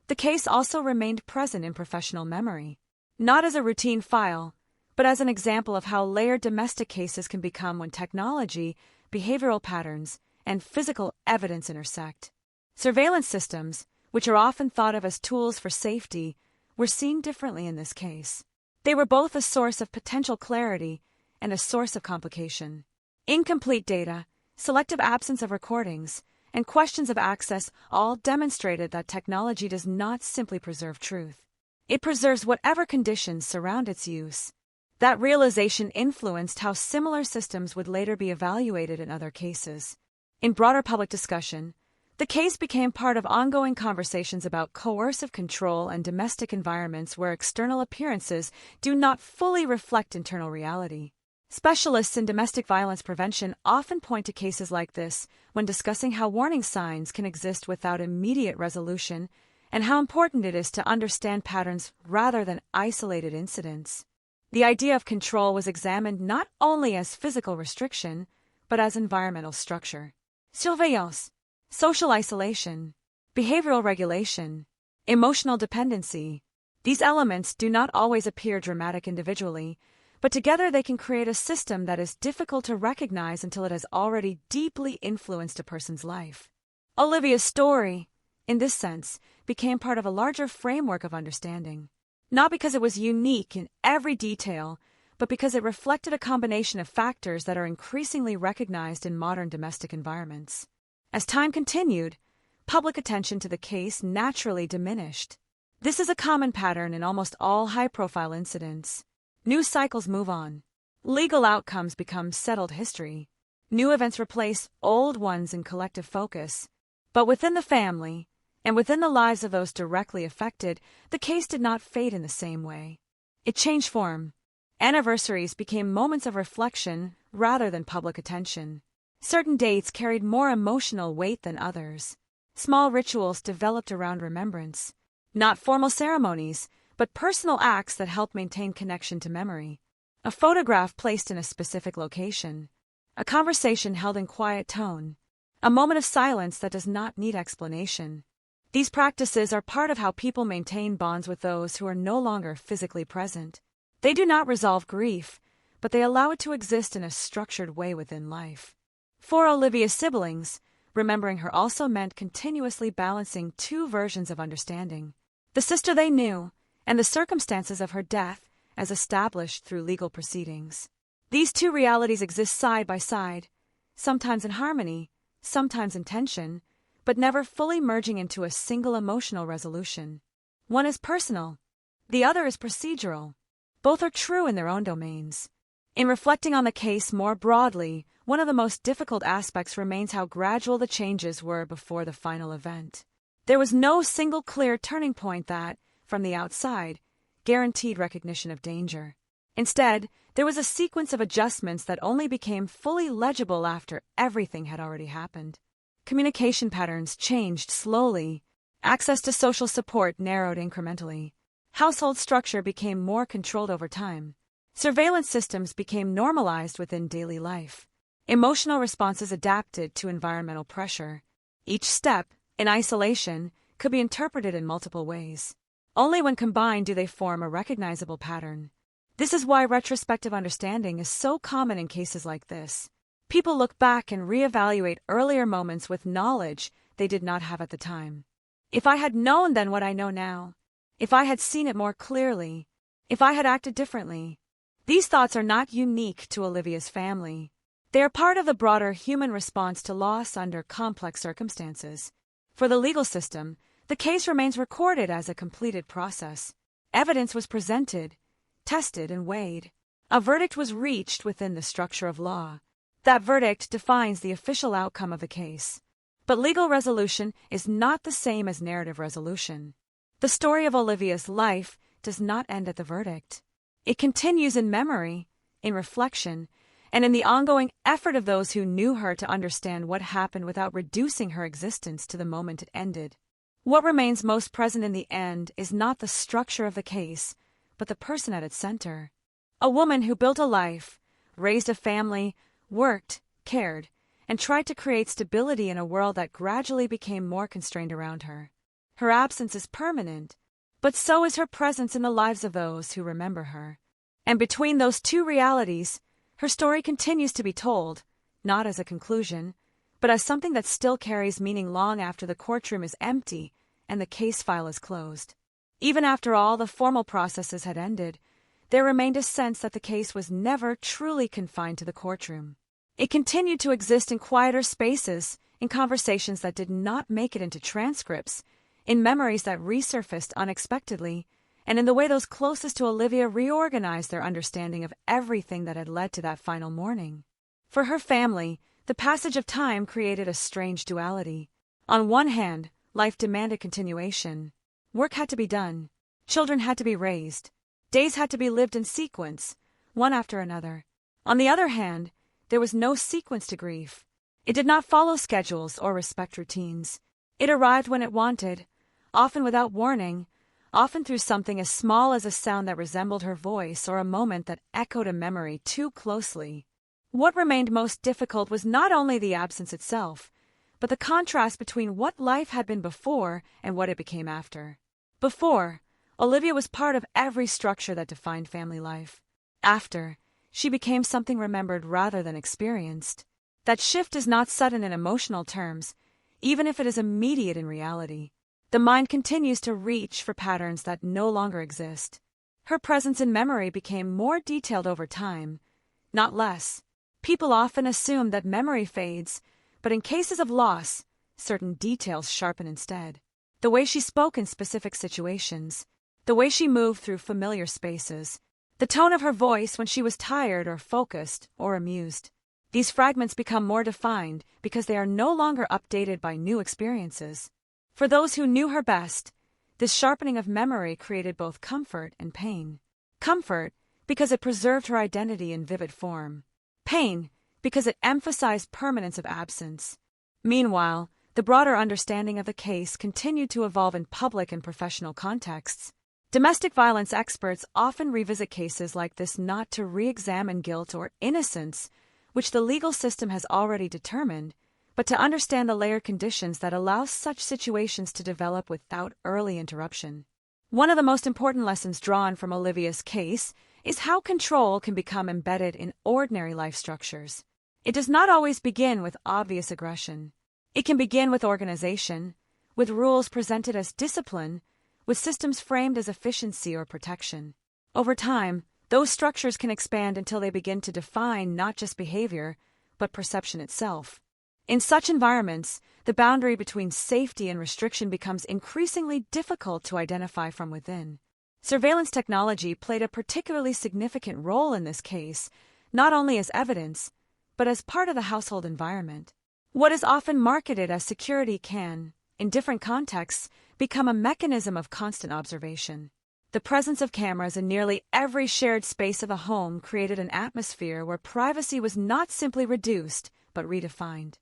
the case also remained present in professional memory, not as a routine file, but as an example of how layered domestic cases can become when technology, behavioral patterns, and physical evidence intersect. Surveillance systems, which are often thought of as tools for safety, were seen differently in this case. They were both a source of potential clarity and a source of complication. Incomplete data, selective absence of recordings, and questions of access all demonstrated that technology does not simply preserve truth. It preserves whatever conditions surround its use. That realization influenced how similar systems would later be evaluated in other cases. In broader public discussion, the case became part of ongoing conversations about coercive control and domestic environments where external appearances do not fully reflect internal reality. Specialists in domestic violence prevention often point to cases like this when discussing how warning signs can exist without immediate resolution and how important it is to understand patterns rather than isolated incidents. The idea of control was examined not only as physical restriction, but as environmental structure. Surveillance, social isolation, behavioral regulation, emotional dependency. These elements do not always appear dramatic individually, but together they can create a system that is difficult to recognize until it has already deeply influenced a person's life. Olivia's story, in this sense, became part of a larger framework of understanding, not because it was unique in every detail, but because it reflected a combination of factors that are increasingly recognized in modern domestic environments. As time continued, public attention to the case naturally diminished. This is a common pattern in almost all high-profile incidents. News cycles move on. Legal outcomes become settled history. New events replace old ones in collective focus. But within the family, and within the lives of those directly affected, the case did not fade in the same way. It changed form. Anniversaries became moments of reflection rather than public attention. Certain dates carried more emotional weight than others. Small rituals developed around remembrance. Not formal ceremonies, but personal acts that help maintain connection to memory. A photograph placed in a specific location. A conversation held in quiet tone. A moment of silence that does not need explanation. These practices are part of how people maintain bonds with those who are no longer physically present. They do not resolve grief, but they allow it to exist in a structured way within life. For Olivia's siblings, remembering her also meant continuously balancing two versions of understanding. The sister they knew, and the circumstances of her death as established through legal proceedings. These two realities exist side by side, sometimes in harmony, sometimes in tension, but never fully merging into a single emotional resolution. One is personal, the other is procedural. Both are true in their own domains. In reflecting on the case more broadly, one of the most difficult aspects remains how gradual the changes were before the final event. There was no single clear turning point that, from the outside, guaranteed recognition of danger. Instead, there was a sequence of adjustments that only became fully legible after everything had already happened. Communication patterns changed slowly. Access to social support narrowed incrementally. Household structure became more controlled over time. Surveillance systems became normalized within daily life. Emotional responses adapted to environmental pressure. Each step, in isolation, could be interpreted in multiple ways. Only when combined do they form a recognizable pattern. This is why retrospective understanding is so common in cases like this. People look back and reevaluate earlier moments with knowledge they did not have at the time. If I had known then what I know now, if I had seen it more clearly, if I had acted differently. These thoughts are not unique to Olivia's family. They are part of the broader human response to loss under complex circumstances. For the legal system, the case remains recorded as a completed process. Evidence was presented, tested, and weighed. A verdict was reached within the structure of law. That verdict defines the official outcome of the case. But legal resolution is not the same as narrative resolution. The story of Olivia's life does not end at the verdict. It continues in memory, in reflection, and in the ongoing effort of those who knew her to understand what happened without reducing her existence to the moment it ended. What remains most present in the end is not the structure of the case, but the person at its center. A woman who built a life, raised a family, worked, cared, and tried to create stability in a world that gradually became more constrained around her. Her absence is permanent, but so is her presence in the lives of those who remember her. And between those two realities, her story continues to be told, not as a conclusion, but as something that still carries meaning long after the courtroom is empty and the case file is closed. Even after all the formal processes had ended, there remained a sense that the case was never truly confined to the courtroom. It continued to exist in quieter spaces, in conversations that did not make it into transcripts, in memories that resurfaced unexpectedly, and in the way those closest to Olivia reorganized their understanding of everything that had led to that final morning. For her family, the passage of time created a strange duality. On one hand, life demanded continuation. Work had to be done. Children had to be raised. Days had to be lived in sequence, one after another. On the other hand, there was no sequence to grief. It did not follow schedules or respect routines. It arrived when it wanted, often without warning, often through something as small as a sound that resembled her voice or a moment that echoed a memory too closely. What remained most difficult was not only the absence itself, but the contrast between what life had been before and what it became after. Before, Olivia was part of every structure that defined family life. After, she became something remembered rather than experienced. That shift is not sudden in emotional terms, even if it is immediate in reality. The mind continues to reach for patterns that no longer exist. Her presence in memory became more detailed over time, not less. People often assume that memory fades, but in cases of loss, certain details sharpen instead. The way she spoke in specific situations, the way she moved through familiar spaces, the tone of her voice when she was tired or focused or amused. These fragments become more defined because they are no longer updated by new experiences. For those who knew her best, this sharpening of memory created both comfort and pain. Comfort, because it preserved her identity in vivid form. Pain, because it emphasized permanence of absence. Meanwhile, the broader understanding of the case continued to evolve in public and professional contexts. Domestic violence experts often revisit cases like this not to re-examine guilt or innocence, which the legal system has already determined, but to understand the layered conditions that allow such situations to develop without early interruption. One of the most important lessons drawn from Olivia's case is how control can become embedded in ordinary life structures. It does not always begin with obvious aggression. It can begin with organization, with rules presented as discipline, with systems framed as efficiency or protection. Over time, those structures can expand until they begin to define not just behavior, but perception itself. In such environments, the boundary between safety and restriction becomes increasingly difficult to identify from within. Surveillance technology played a particularly significant role in this case, not only as evidence, but as part of the household environment. What is often marketed as security can, in different contexts, become a mechanism of constant observation. The presence of cameras in nearly every shared space of a home created an atmosphere where privacy was not simply reduced, but redefined.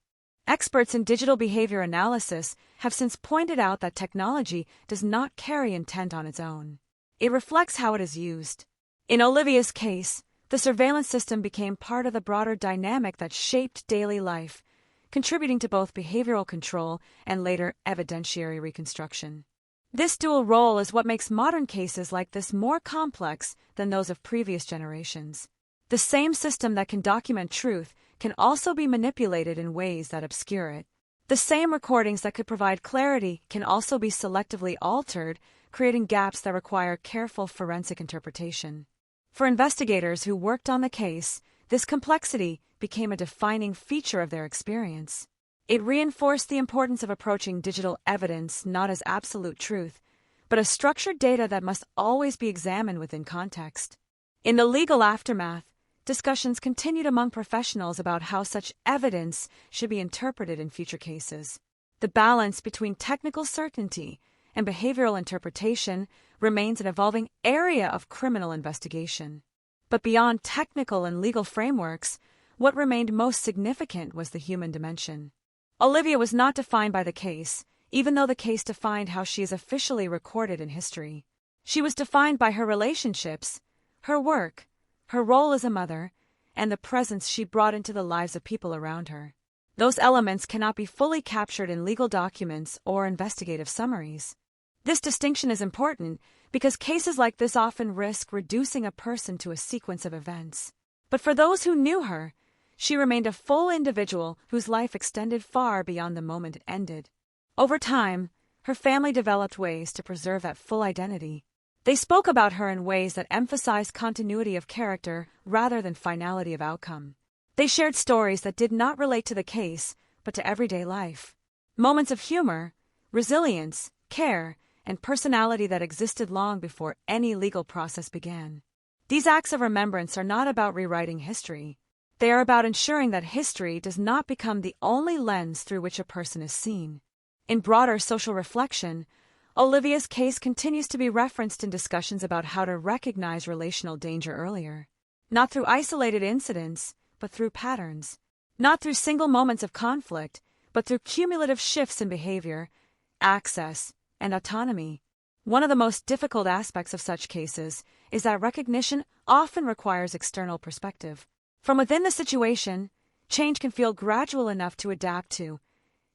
Experts in digital behavior analysis have since pointed out that technology does not carry intent on its own. It reflects how it is used. In Olivia's case, the surveillance system became part of the broader dynamic that shaped daily life, contributing to both behavioral control and later evidentiary reconstruction. This dual role is what makes modern cases like this more complex than those of previous generations. The same system that can document truth can also be manipulated in ways that obscure it. The same recordings that could provide clarity can also be selectively altered, creating gaps that require careful forensic interpretation. For investigators who worked on the case, this complexity became a defining feature of their experience. It reinforced the importance of approaching digital evidence not as absolute truth, but as structured data that must always be examined within context. In the legal aftermath, discussions continued among professionals about how such evidence should be interpreted in future cases. The balance between technical certainty and behavioral interpretation remains an evolving area of criminal investigation. But beyond technical and legal frameworks, what remained most significant was the human dimension. Olivia was not defined by the case, even though the case defined how she is officially recorded in history. She was defined by her relationships, her work, her role as a mother, and the presence she brought into the lives of people around her. Those elements cannot be fully captured in legal documents or investigative summaries. This distinction is important because cases like this often risk reducing a person to a sequence of events. But for those who knew her, she remained a full individual whose life extended far beyond the moment it ended. Over time, her family developed ways to preserve that full identity. They spoke about her in ways that emphasized continuity of character rather than finality of outcome. They shared stories that did not relate to the case, but to everyday life. Moments of humor, resilience, care, and personality that existed long before any legal process began. These acts of remembrance are not about rewriting history. They are about ensuring that history does not become the only lens through which a person is seen. In broader social reflection, Olivia's case continues to be referenced in discussions about how to recognize relational danger earlier. Not through isolated incidents, but through patterns. Not through single moments of conflict, but through cumulative shifts in behavior, access, and autonomy. One of the most difficult aspects of such cases is that recognition often requires external perspective. From within the situation, change can feel gradual enough to adapt to,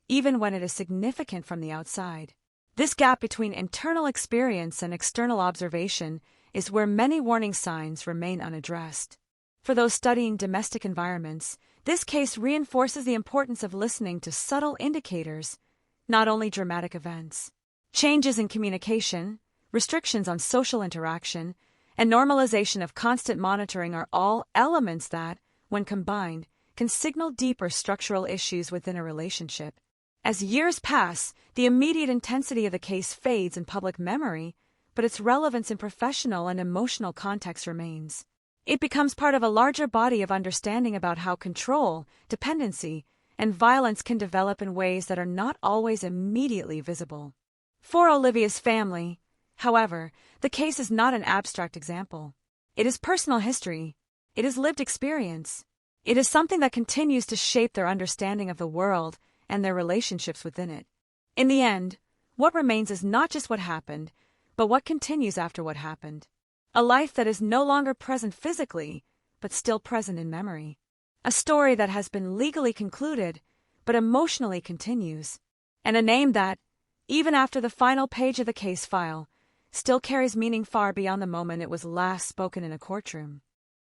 even when it is significant from the outside. This gap between internal experience and external observation is where many warning signs remain unaddressed. For those studying domestic environments, this case reinforces the importance of listening to subtle indicators, not only dramatic events. Changes in communication, restrictions on social interaction, and normalization of constant monitoring are all elements that, when combined, can signal deeper structural issues within a relationship. As years pass, the immediate intensity of the case fades in public memory, but its relevance in professional and emotional context remains. It becomes part of a larger body of understanding about how control, dependency, and violence can develop in ways that are not always immediately visible. For Olivia's family, however, the case is not an abstract example. It is personal history. It is lived experience. It is something that continues to shape their understanding of the world and their relationships within it. In the end, what remains is not just what happened, but what continues after what happened. A life that is no longer present physically, but still present in memory. A story that has been legally concluded, but emotionally continues. And a name that, even after the final page of the case file, still carries meaning far beyond the moment it was last spoken in a courtroom.